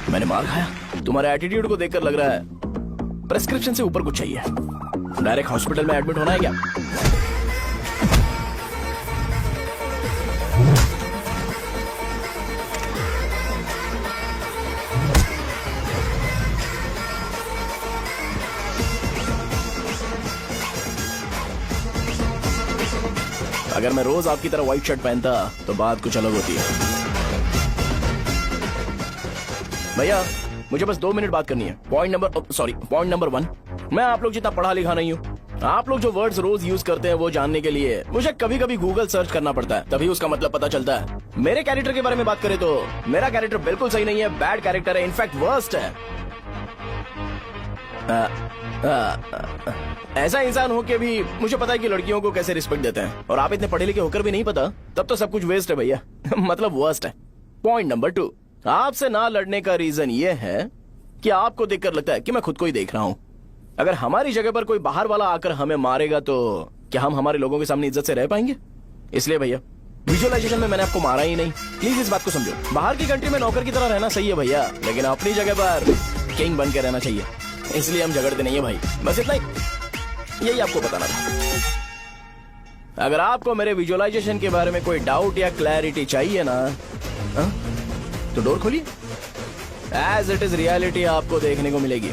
मैंने मार खाया? तुम्हारे एटीट्यूड को देखकर लग रहा है प्रेस्क्रिप्शन से ऊपर कुछ चाहिए। डायरेक्ट हॉस्पिटल में एडमिट होना है क्या? अगर मैं रोज आपकी तरह व्हाइट शर्ट पहनता तो बात कुछ अलग होती है। भैया मुझे बस 2 मिनट बात करनी है। पॉइंट नंबर 1, मैं आप लोग जितना पढ़ा लिखा नहीं हूँ। आप लोग जो वर्ड्स रोज यूज करते हैं वो जानने के लिए मुझे कभी कभी गूगल सर्च करना पड़ता है, तभी उसका मतलब पता चलता है। मेरे कैरेक्टर के बारे में बात करें तो मेरा कैरेक्टर बिल्कुल सही नहीं है, बैड कैरेक्टर है, इनफैक्ट वर्स्ट है। ऐसा इंसान हो के भी मुझे पता है कि लड़कियों को कैसे रिस्पेक्ट देते हैं, और आप इतने पढ़े लिखे होकर भी नहीं पता, तब तो सब कुछ वेस्ट है भैया। मतलब वर्स्ट है। पॉइंट नंबर 2, आपसे ना लड़ने का रीजन ये है कि आपको देखकर लगता है कि मैं खुद को ही देख रहा हूं। अगर हमारी जगह पर कोई बाहर वाला आकर हमें मारेगा तो क्या हम हमारे लोगों के सामने इज्जत से रह पाएंगे? इसलिए भैया विजुअलाइजेशन में मैंने आपको मारा ही नहीं, प्लीज इस बात को समझो। बाहर की कंट्री में नौकर की तरह रहना सही है भैया, लेकिन अपनी जगह पर किंग बन के रहना चाहिए। इसलिए हम झगड़ते नहीं है भाई, बस इतना ही, यही आपको बताना था। अगर आपको मेरे विजुअलाइजेशन के बारे में कोई डाउट या क्लैरिटी चाहिए ना, तो डोर खोलिए। एज इट इज रियलिटी आपको देखने को मिलेगी।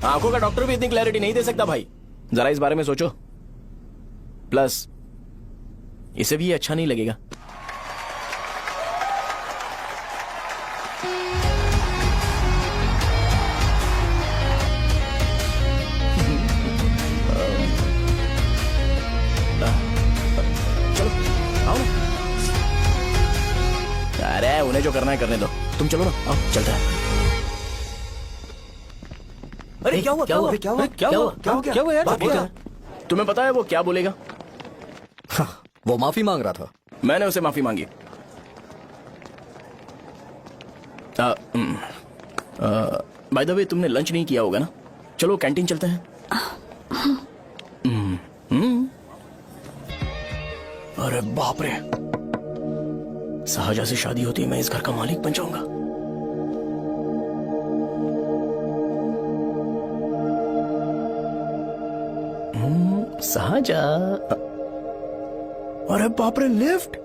आंखों का डॉक्टर भी इतनी क्लैरिटी नहीं दे सकता भाई, जरा इस बारे में सोचो। प्लस इसे भी अच्छा नहीं लगेगा। चलो आओ ना। अरे उन्हें जो करना है करने दो, तुम चलो ना, आओ चलता है। अरे क्या हुआ? यार? तुम्हें पता है वो क्या बोलेगा? वो माफी मांग रहा था। मैंने उसे माफी मांगी। बाय द वे तुमने लंच नहीं किया होगा ना? चलो कैंटीन चलते हैं। अरे बाप रे, शाहजहां से शादी होती है मैं इस घर का मालिक बन जाऊंगा। शाहजहां, अरे बाप रे लिफ्ट,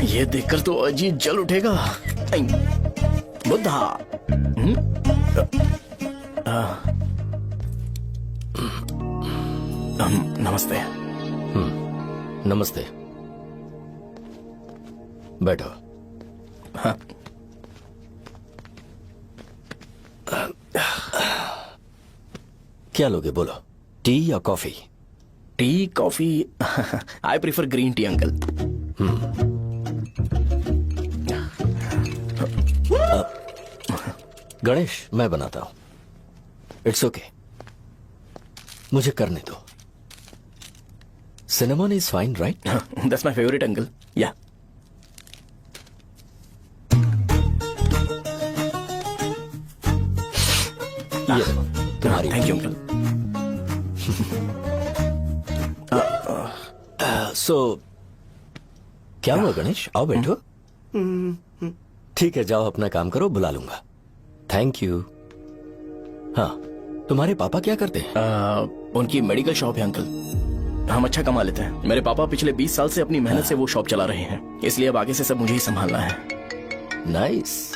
ये देखकर तो अजीब जल उठेगा। बुद्धा, नमस्ते। नमस्ते, बैठो। हाँ। क्या लोगे बोलो, टी या coffee? Tea coffee? I prefer green tea uncle. Ganesh, मैं बनाता हूं। इट्स ओके, मुझे करने दो। Cinnamon is fine, right? That's my favourite uncle. या ये लो, तुम्हारी। Thank you uncle. सो क्या हुआ गणेश? आओ बैठो। ठीक है, जाओ अपना काम करो, बुला लूंगा। Thank you. हाँ, तुम्हारे पापा क्या करते हैं? उनकी मेडिकल शॉप है अंकल। हम अच्छा कमा लेते हैं। मेरे पापा पिछले 20 साल से अपनी मेहनत से वो शॉप चला रहे हैं, इसलिए अब आगे से सब मुझे ही संभालना है। Nice.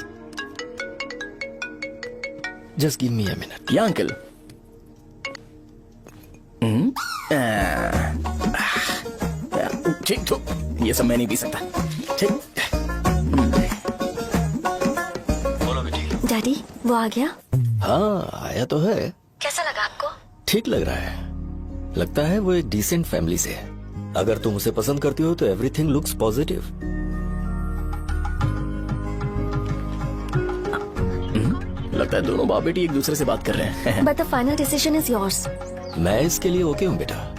Just give me a minute. या अंकल। ठीक तो ये सब मैं नहीं पी सकता। ठीक। डैडी, वो आ गया? हाँ, आया तो है। कैसा लगा आपको? ठीक लग रहा है। लगता है वो एक डिसेंट फैमिली से है। अगर तुम उसे पसंद करती हो तो एवरीथिंग लुक्स पॉजिटिव। लगता है दोनों बाप बेटी एक दूसरे से बात कर रहे हैं। But the final decision is yours. मैं इसके लिए ओके हूँ बेटा।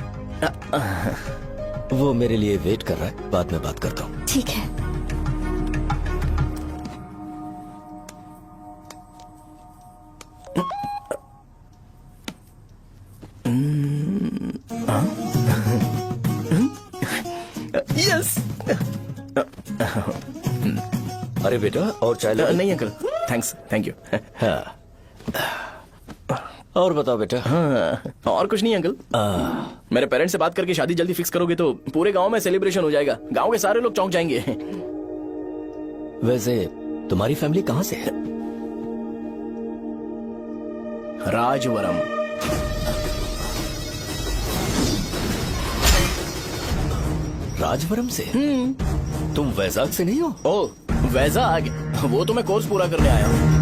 वो मेरे लिए वेट कर रहा है, बाद में बात करता हूँ। ठीक है। यस। अरे बेटा, और चाय लो। नहीं अंकल, थैंक्स, थैंक यू। हाँ। और बताओ बेटा। हाँ, और कुछ नहीं अंकल। मेरे पेरेंट्स से बात करके शादी जल्दी फिक्स करोगे तो पूरे गांव में सेलिब्रेशन हो जाएगा। गांव के सारे लोग चौंक जाएंगे। वैसे तुम्हारी फैमिली कहाँ से है? राजवरम। राजवरम से? तुम वैजाग से नहीं हो? ओ, वैजाग? वो तो मैं कोर्स पूरा करने आया हूँ।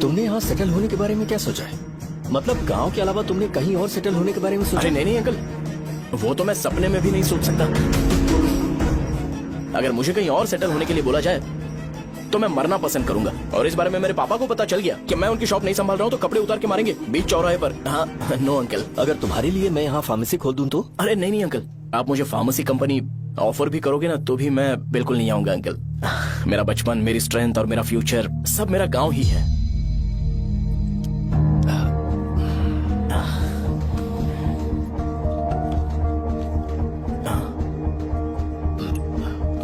तुमने यहाँ सेटल होने के बारे में क्या सोचा है? मतलब गांव के अलावा तुमने कहीं और सेटल होने के बारे में सोचा? अरे नहीं अंकल, वो तो मैं सपने में भी नहीं सोच सकता। अगर मुझे कहीं और सेटल होने के लिए बोला जाए तो मैं मरना पसंद करूंगा। और इस बारे में मेरे पापा को पता चल गया कि मैं उनकी शॉप नहीं संभाल रहा हूँ तो कपड़े उतार के मारेंगे बीच चौराहे पर। हाँ, नो अंकल। अगर तुम्हारे लिए मैं यहाँ फार्मेसी खोल दूं तो? अरे नहीं अंकल, आप मुझे फार्मेसी कंपनी ऑफर भी करोगे ना तो भी मैं बिल्कुल नहीं आऊंगा अंकल। मेरा बचपन, मेरी स्ट्रेंथ और मेरा फ्यूचर सब मेरा गांव ही है।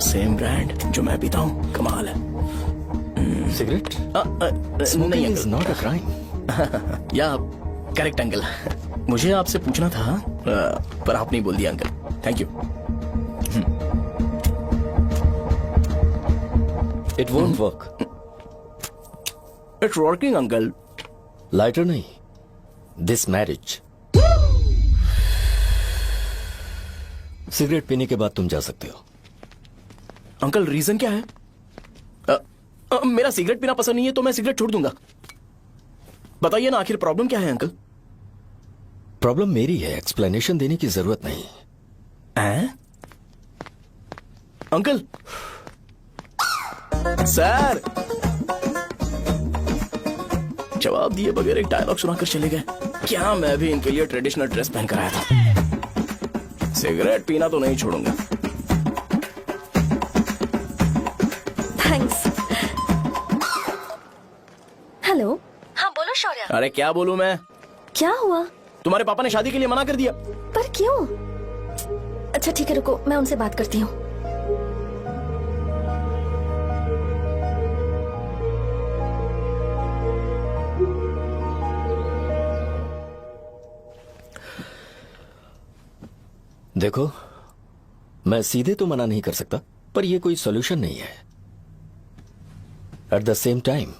सेम ब्रांड जो मैं पीता हूँ, कमाल है। सिगरेट? नहीं smoking is uncle. Not a crime. या करेक्ट अंकल। मुझे आपसे पूछना था पर आप नहीं बोल दिया uncle. Thank you. It won't work. It's working uncle. Lighter नहीं, दिस मैरिज। सिगरेट पीने के बाद तुम जा सकते हो। अंकल रीजन क्या है? मेरा सिगरेट पीना पसंद नहीं है तो मैं सिगरेट छोड़ दूंगा। बताइए ना, आखिर प्रॉब्लम क्या है अंकल? प्रॉब्लम मेरी है, एक्सप्लेनेशन देने की जरूरत नहीं। अंकल, सर जवाब दिए बगैर एक डायलॉग सुनाकर चले गए। क्या मैं भी इनके लिए ट्रेडिशनल ड्रेस पहन कर आया था। सिगरेट पीना तो नहीं छोड़ूंगा। थैंक्स। हेलो। हाँ बोलो शौर्य। अरे क्या बोलूं मैं? क्या हुआ? तुम्हारे पापा ने शादी के लिए मना कर दिया। पर क्यों? अच्छा ठीक है, रुको मैं उनसे बात करती हूँ। देखो, मैं सीधे तो मना नहीं कर सकता, पर यह कोई सॉल्यूशन नहीं है। एट द सेम टाइम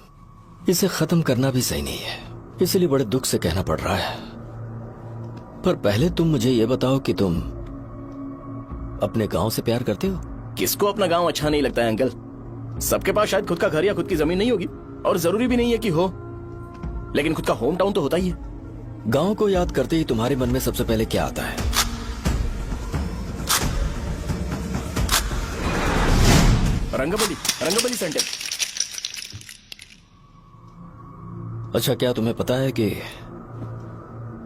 इसे खत्म करना भी सही नहीं है, इसलिए बड़े दुख से कहना पड़ रहा है। पर पहले तुम मुझे यह बताओ कि तुम अपने गांव से प्यार करते हो? किसको अपना गांव अच्छा नहीं लगता है अंकल? सबके पास शायद खुद का घर या खुद की जमीन नहीं होगी, और जरूरी भी नहीं है कि हो, लेकिन खुद का होम टाउन तो होता ही है। गांव को याद करते ही तुम्हारे मन में सबसे पहले क्या आता है? रंगबली सेंटर। अच्छा, क्या तुम्हें पता है कि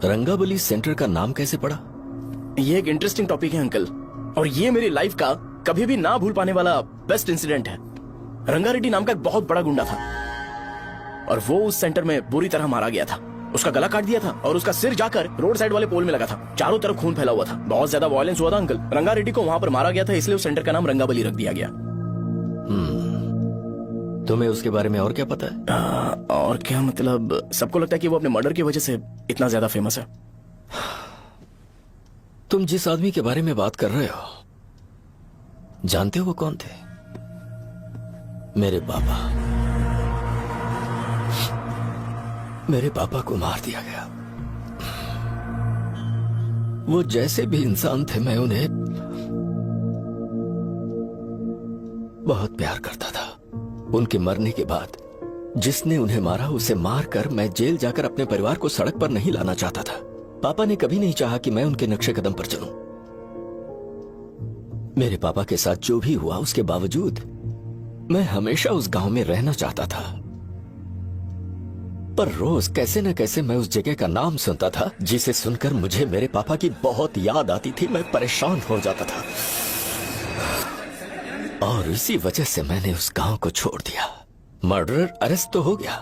रंगाबली सेंटर का नाम कैसे पड़ा? ये एक इंटरेस्टिंग टॉपिक है अंकल, और ये मेरी लाइफ का कभी भी ना भूल पाने वाला बेस्ट इंसिडेंट है। रंगारेड्डी नाम का एक बहुत बड़ा गुंडा था और वो उस सेंटर में बुरी तरह मारा गया था। उसका गला काट दिया था और उसका सिर जाकर रोड साइड वाले पोल में लगा था। चारों तरफ खून फैला हुआ था, बहुत ज्यादा वायलेंस हुआ था अंकल। रंगारेड्डी को वहां पर मारा गया था, इसलिए उस सेंटर का नाम रंगाबली रख दिया गया। तुम्हें उसके बारे में और क्या पता है? और क्या मतलब, सबको लगता है कि वो अपने मर्डर की वजह से इतना ज्यादा फेमस है। तुम जिस आदमी के बारे में बात कर रहे हो, जानते हो वो कौन थे? मेरे पापा। मेरे पापा को मार दिया गया। वो जैसे भी इंसान थे, मैं उन्हें बहुत प्यार करता था। उनके मरने के बाद जिसने उन्हें मारा उसे मारकर मैं जेल जाकर अपने परिवार को सड़क पर नहीं लाना चाहता था। पापा ने कभी नहीं चाहा कि मैं उनके नक्शे कदम पर चलूं। मेरे पापा के साथ जो भी हुआ, उसके बावजूद मैं हमेशा उस गांव में रहना चाहता था। पर रोज कैसे न कैसे मैं उस जगह का नाम सुनता था, जिसे सुनकर मुझे मेरे पापा की बहुत याद आती थी। मैं परेशान हो जाता था और इसी वजह से मैंने उस गांव को छोड़ दिया। मर्डरर अरेस्ट तो हो गया,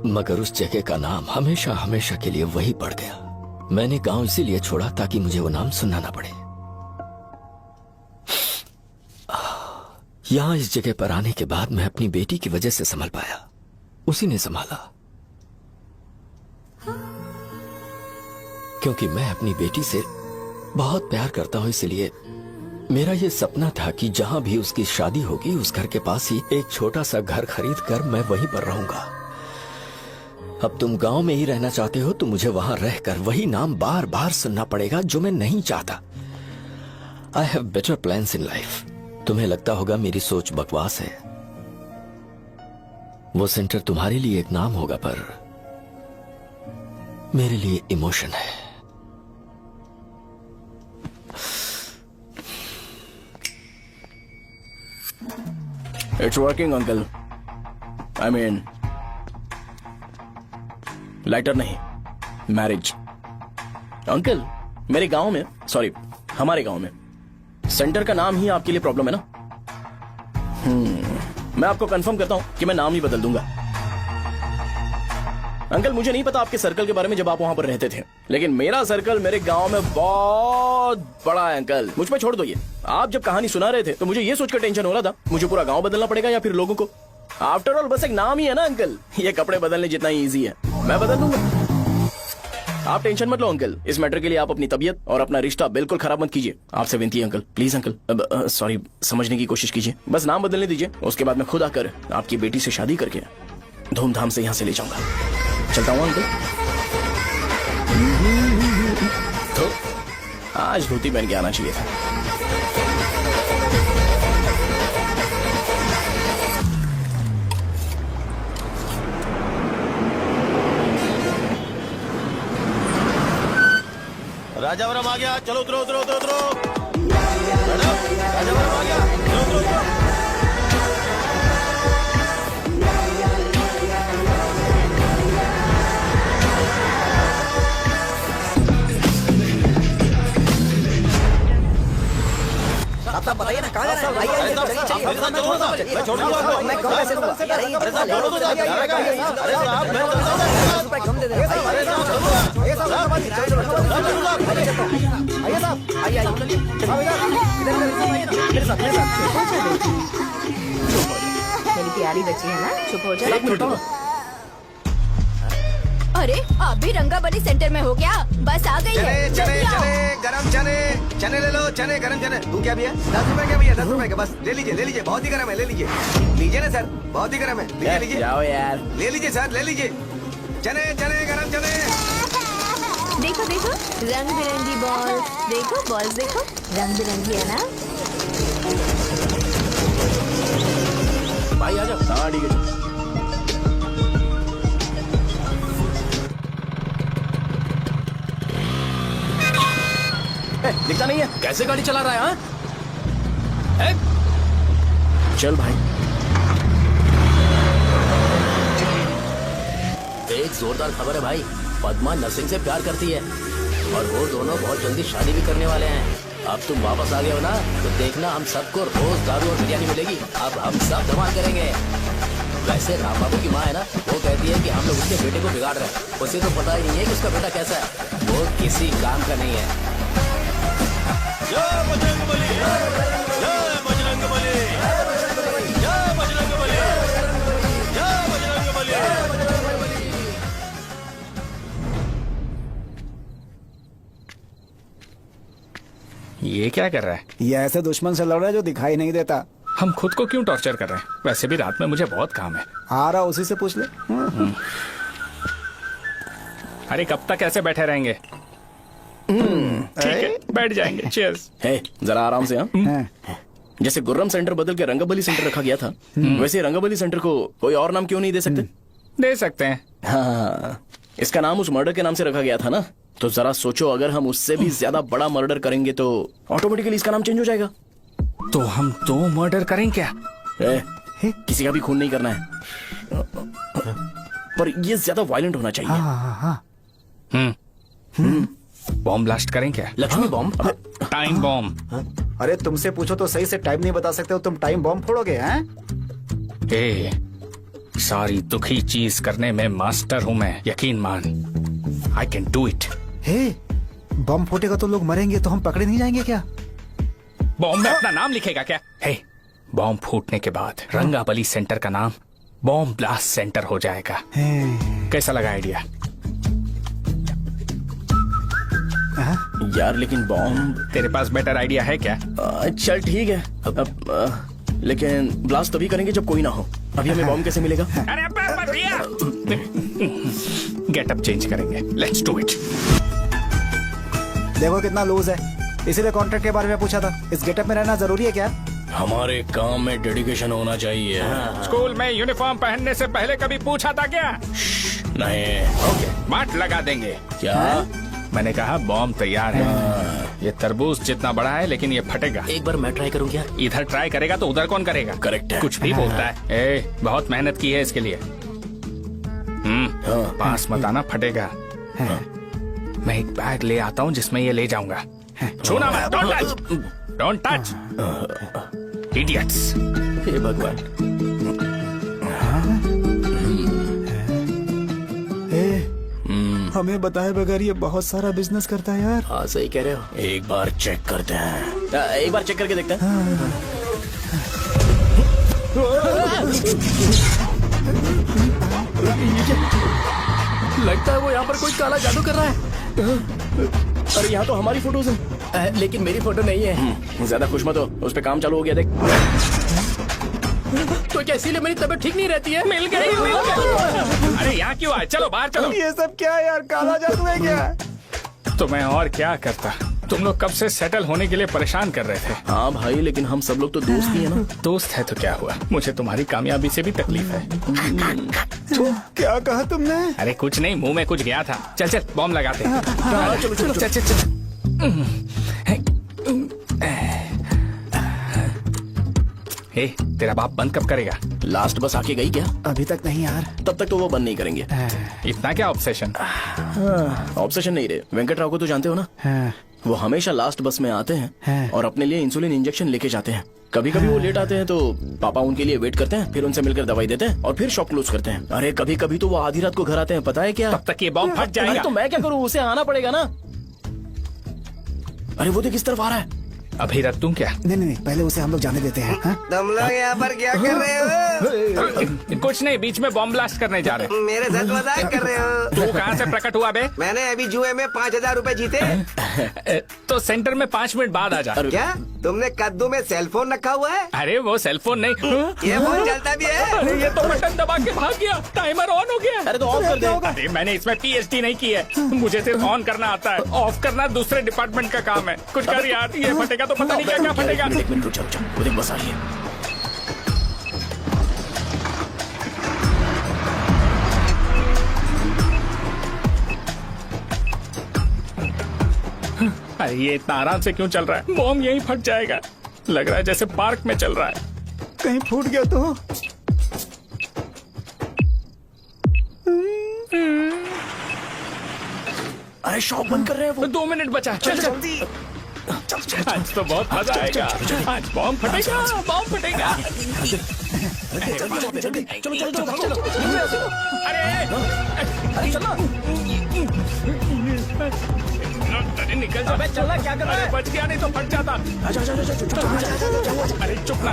मगर उस जगह का नाम हमेशा हमेशा के लिए वही पड़ गया। मैंने गांव इसीलिए छोड़ा ताकि मुझे वो नाम सुनना ना पड़े। यहां इस जगह पर आने के बाद मैं अपनी बेटी की वजह से संभल पाया, उसी ने संभाला। क्योंकि मैं अपनी बेटी से बहुत प्यार करता हूं, इसलिए मेरा ये सपना था कि जहां भी उसकी शादी होगी, उस घर के पास ही एक छोटा सा घर खरीद कर मैं वहीं पर रहूंगा। अब तुम गांव में ही रहना चाहते हो तो मुझे वहां रहकर वही नाम बार बार सुनना पड़ेगा, जो मैं नहीं चाहता। I have better plans in life. तुम्हें लगता होगा मेरी सोच बकवास है। वो सेंटर तुम्हारे लिए एक नाम होगा, पर मेरे लिए इमोशन है। It's working uncle. I mean, lighter नहीं, मैरिज। अंकल, मेरे गांव में, सॉरी हमारे गांव में सेंटर का नाम ही आपके लिए प्रॉब्लम है ना? मैं आपको कंफर्म करता हूं कि मैं नाम ही बदल दूंगा। अंकल, मुझे नहीं पता आपके सर्कल के बारे में जब आप वहां पर रहते थे, लेकिन मेरा सर्कल मेरे गांव में बहुत बड़ा है अंकल। मुझ पे छोड़ दो ये। आप जब कहानी सुना रहे थे तो मुझे ये सोचकर टेंशन हो रहा था, मुझे पूरा गांव बदलना पड़ेगा या फिर लोगों को। आफ्टर ऑल बस एक नाम ही है ना अंकल, ये कपड़े बदलने जितना ही ईजी है। मैं बदल दूंगा, आप टेंशन मत लो अंकल। इस मैटर के लिए आप अपनी तबीयत और अपना रिश्ता बिल्कुल खराब मत कीजिए। आपसे विनती है अंकल, प्लीज अंकल। सॉरी, समझने की कोशिश कीजिए। बस नाम बदलने दीजिए, उसके बाद मैं खुद आकर आपकी बेटी से शादी करके धूमधाम से यहाँ से ले जाऊंगा। चलता हूँ अंकल। तो आज धोती पहन के आना चाहिए था। राजावरम आ गया, चलो उतरो उतरो उतरो उतरो। राजावरम आ गया, चलो उतरो उतरो। आप बताइए ना, कहाँ जा रहे हैं? मैं छोड़ दूंगा आपको। मैं कम पैसे दूंगा। अरे साहब, छोड़ो तो साहब। अरे साहब, मैं रुपए कम दे दे। मेरी प्यारी बच्ची है ना, चुप हो जा। एक मिनट रुको। अरे आप भी रंगाबली सेंटर में हो क्या? बस आ गई है। चने गरम चने ले लो। चने गरम चने। तू क्या भैया? 10 रुपए के भैया, 10 रुपए के। बस ले लीजिए। बहुत ही गरम है, ले लीजिए ना सर, बहुत ही गरम है। लीजिए जाओ यार। ले लीजिए सर, ले लीजिए। चने गरम चने। देखो रंग बिरंगी बॉल। देखो बॉल्स, देखो रंग बिरंगी है ना। भाई आ जाओ। हाँ ठीक है। दिखता नहीं है, कैसे गाड़ी चला रहा है? हाँ? चल भाई। एक जोरदार खबर है भाई, पद्मा नसीम से प्यार करती है और वो दोनों बहुत जल्दी शादी भी करने वाले हैं। अब तुम वापस आ गए हो ना, तो देखना हम सबको रोज दारू और बिरयानी मिलेगी। अब हम सब धमाल करेंगे। वैसे राम बाबू की माँ है ना, वो कहती है कि हम लोग उसके बेटे को बिगाड़ रहे हैं। उसे तो पता ही नहीं है कि उसका बेटा कैसा है, वो किसी काम का नहीं है। ये क्या कर रहा है? ये ऐसे दुश्मन से लड़ रहा है जो दिखाई नहीं देता। हम खुद को क्यों टॉर्चर कर रहे हैं? वैसे भी रात में मुझे बहुत काम है। आ रहा उसी से पूछ ले। अरे कब तक ऐसे बैठे रहेंगे? ठीक है, बैठ जाएंगे। चीयर्स। है जरा आराम से। हाँ, हाँ। जैसे गुर्रम सेंटर बदल के रंगबली सेंटर रखा गया था, वैसे रंगबली सेंटर को कोई और नाम क्यों नहीं दे सकते? दे सकते हैं। हाँ, इसका नाम उस मर्डर के नाम से रखा गया था ना, तो जरा सोचो अगर हम उससे भी ज्यादा बड़ा मर्डर करेंगे तो ऑटोमेटिकली इसका नाम चेंज हो जाएगा। तो हम 2 मर्डर करें क्या? किसी का भी खून नहीं करना है, पर ये ज्यादा वायलेंट होना चाहिए। बॉम्ब ब्लास्ट करें क्या? लक्ष्मी बॉम्ब? Time bomb. अरे तुमसे पूछो तो सही से टाइम नहीं बता सकते हो, तुम टाइम बॉम्ब फोड़ोगे? हैं? ए, सारी दुखी चीज करने में मास्टर हूँ मैं, यकीन मान। I can do it. Hey, bomb फूटेगा तो लोग मरेंगे, तो हम पकड़े नहीं जाएंगे क्या? बॉम्ब में अपना नाम लिखेगा क्या? हे, बॉम्ब फूटने के बाद रंगाबली सेंटर का नाम बॉम्ब ब्लास्ट सेंटर हो जाएगा। कैसा लगा आइडिया? यार लेकिन बॉम्ब। तेरे पास बेटर आइडिया है क्या? चल ठीक है, लेकिन ब्लास्ट तभी करेंगे जब कोई ना हो। अभी हमें बॉम्ब कैसे मिलेगा? अरे भैया, गेटअप चेंज करेंगे। Let's do it. देखो कितना लूज है, इसीलिए कॉन्ट्रैक्ट के बारे में पूछा था। इस गेटअप में रहना जरूरी है क्या? हमारे काम में डेडिकेशन होना चाहिए। स्कूल में यूनिफॉर्म पहनने से पहले कभी पूछा था क्या? नहीं। ओके, बांट लगा देंगे। क्या? मैंने कहा बॉम्ब तैयार है। ये तरबूज जितना बड़ा है, लेकिन ये फटेगा। एक बार मैं ट्राई करूं क्या? इधर ट्राई करेगा तो उधर कौन करेगा? करेक्ट है। कुछ भी बोलता है। ए, बहुत मेहनत की है इसके लिए। पास मत आना, फटेगा। मैं एक बैग ले आता हूँ जिसमें ये ले जाऊंगा। छूना मत, don't touch, don't touch, idiots. हे भगवान। हमें बताए बगैर ये बहुत सारा बिजनेस करता है यार। हाँ सही कह रहे हो। एक बार चेक करते हैं। एक बार चेक करके देखते हैं। लगता है वो यहाँ पर कोई काला जादू कर रहा है। अरे यहाँ तो हमारी फोटोज हैं, लेकिन मेरी फोटो नहीं है। ज्यादा खुश मत हो, उस पे काम चालू हो गया। देख तो क्या इसीलिए मेरी तबीयत ठीक नहीं रहती है? मिल गई, मिल गई। अरे यहाँ क्यों आए? चलो बाहर चलो। ये सब क्या है यार, काला जादू है क्या? तो मैं और क्या करता? तुम लोग कब से सेटल होने के लिए परेशान कर रहे थे। हाँ भाई, लेकिन हम सब लोग तो दोस्त ही है ना। दोस्त है तो क्या हुआ? मुझे तुम्हारी कामयाबी से भी तकलीफ है। तो क्या कहा तुमने? अरे कुछ नहीं, मुंह में कुछ गया था। चल चल बॉम्ब लगाते हैं। चलो चलो चल चल चल। हे, तेरा बाप बंद कब करेगा? लास्ट बस आके गई क्या? अभी तक नहीं यार। तब तक तो वो बंद नहीं करेंगे। इतना क्या ऑब्सेशन? ऑब्सेशन नहीं रे, वेंकट राव को तो जानते हो ना। वो हमेशा लास्ट बस में आते हैं और अपने लिए इंसुलिन इंजेक्शन लेके जाते हैं। कभी कभी वो लेट आते हैं तो पापा उनके लिए वेट करते हैं, फिर उनसे मिलकर दवाई देते हैं और फिर शॉप क्लोज करते हैं। अरे कभी कभी तो वो आधी रात को घर आते हैं, पता है क्या? तब तक ये बॉम्ब फट जाएगा। अरे तो मैं क्या करूँ, उसे आना पड़ेगा ना। अरे वो देख किस तरफ आ रहा है। अभी रख दूं क्या? नहीं, पहले उसे हम लोग जाने देते हैं। तुम लोग यहाँ पर क्या कर रहे हो? कुछ नहीं, बीच में बॉम्ब ब्लास्ट करने जा रहे हैं। मेरे साथ मजाक कर रहे हो? तू कहाँ से प्रकट हुआ बे? मैंने अभी जुए में 5,000 रुपए जीते। तो सेंटर में 5 मिनट बाद आ जा। क्या तुमने कद्दू में सेलफोन रखा हुआ है? अरे वो सेलफोन नहीं, ये फोन चलता भी है? अरे ये तो बटन दबा के भाग गया, टाइमर ऑन हो गया। अरे तो ऑफ कर दे। अरे मैंने इसमें PhD नहीं की है, मुझे सिर्फ ऑन करना आता है। ऑफ करना दूसरे डिपार्टमेंट का काम है। कुछ कर यार, ये फटेगा तो पता नहीं क्या क्या फटेगा। एक मिनट रुक जाओ, वो देख बस आ रही है। अरे ये इतना आराम से क्यों चल रहा है? बॉम्ब यहीं फट जाएगा। लग रहा है जैसे पार्क में चल रहा है। कहीं फूट गया तो। अरे शॉप बंद कर रहे हैं वो। 2 मिनट बचा, चल जल्दी। आज तो बहुत मजा आएगा। आज बॉम्ब फटेगा, बॉम्ब फटेगा। अरे चलो। अरे निकल जा। चलना क्या कर रहा है? बच गया, नहीं तो फट जाता। अरे चुप ना।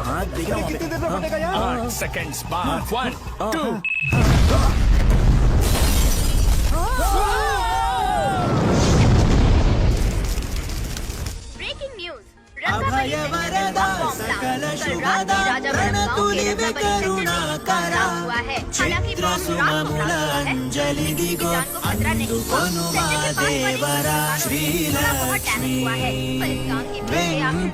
हाँ देख रहा हूँ। कितनी देर में फटेगा यार? 8 सेकंड्स बाद 1 2। ब्रेकिंग न्यूज रंगाबली सेंटर में बम ब्लास्ट। कल रात में राजावरण गांव के रंगाबली सेंटर में पथराव हुआ है। हालांकि बम रात को ब्लास्ट हुआ है। किसी की जान को खतरा नहीं हुआ। सेंटर के पास वाली थोड़ा बहुत डैमेज हुआ है। पर इस गांव के पीछे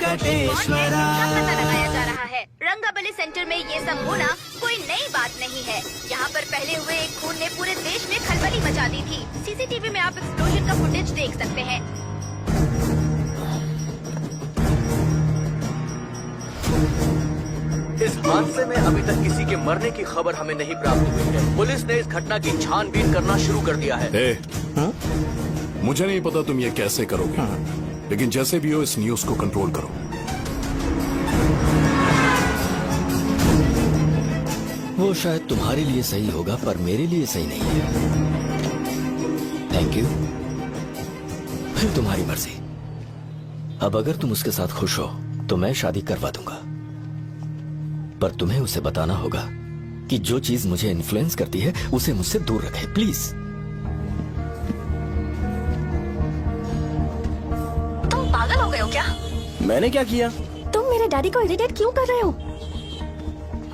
कौन है इसका पता लगाया जा रहा है। रंगाबली सेंटर में ये सब होना कोई नई बात नहीं है। यहाँ पर पहले हुए एक खून ने पूरे देश में खलबली मचा दी थी। सीसीटीवी में आप एक्सप्लोजन का फुटेज देख सकते हैं। इस हादसे में अभी तक किसी के मरने की खबर हमें नहीं प्राप्त हुई है। पुलिस ने इस घटना की छानबीन करना शुरू कर दिया है। मुझे नहीं पता तुम ये कैसे करोगे, लेकिन जैसे भी हो इस न्यूज को कंट्रोल करो। वो शायद तुम्हारे लिए सही होगा पर मेरे लिए सही नहीं है। Thank you. फिर तुम्हारी मर्जी। अब अगर तुम उसके साथ खुश हो तो मैं शादी करवा दूंगा, पर तुम्हें उसे बताना होगा कि जो चीज मुझे इन्फ्लुएंस करती है उसे मुझसे दूर रखे, प्लीज। तुम पागल हो गए हो क्या? मैंने क्या किया? तुम मेरे डैडी को इरिटेट क्यों कर रहे हो?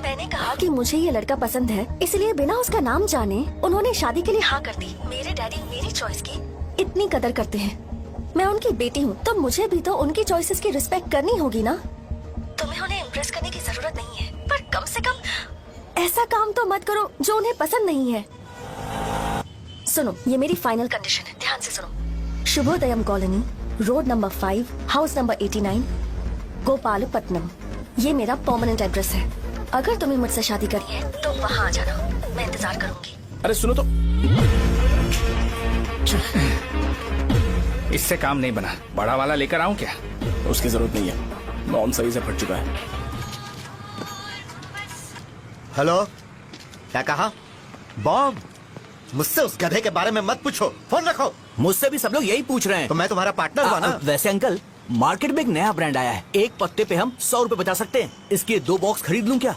मैंने कहा कि मुझे ये लड़का पसंद है, इसलिए बिना उसका नाम जाने उन्होंने शादी के लिए हाँ कर दी। मेरे डैडी मेरी चॉइस की इतनी कदर करते हैं। मैं उनकी बेटी हूँ, तो मुझे भी तो उनकी चॉइसेस की रिस्पेक्ट करनी होगी ना। तुम्हें उन्हें इम्प्रेस करने की जरूरत नहीं है, पर कम से कम ऐसा काम तो मत करो जो उन्हें पसंद नहीं है। सुनो, ये मेरी फाइनल कंडीशन है, ध्यान से सुनो। Shubhodayam colony, road number 5, house number 89, Gopalapatnam. ये मेरा परमानेंट एड्रेस है। अगर तुम्हें मुझसे शादी करनी है तो वहाँ आ जाना, मैं इंतजार करूंगी। अरे सुनो तो। इससे काम नहीं बना। बड़ा वाला लेकर आऊं क्या? उसकी जरूरत नहीं है, बॉम्ब सही से फट चुका है। हेलो, क्या कहा? बॉम्ब? मुझसे उस गधे के बारे में मत पूछो, फोन रखो। मुझसे भी सब लोग यही पूछ रहे हैं। तो मैं तुम्हारा पार्टनर हुआ ना। वैसे अंकल, मार्केट में एक नया ब्रांड आया है। एक पत्ते पे हम 100 रुपए बचा सकते हैं। इसके 2 बॉक्स खरीद लूं क्या?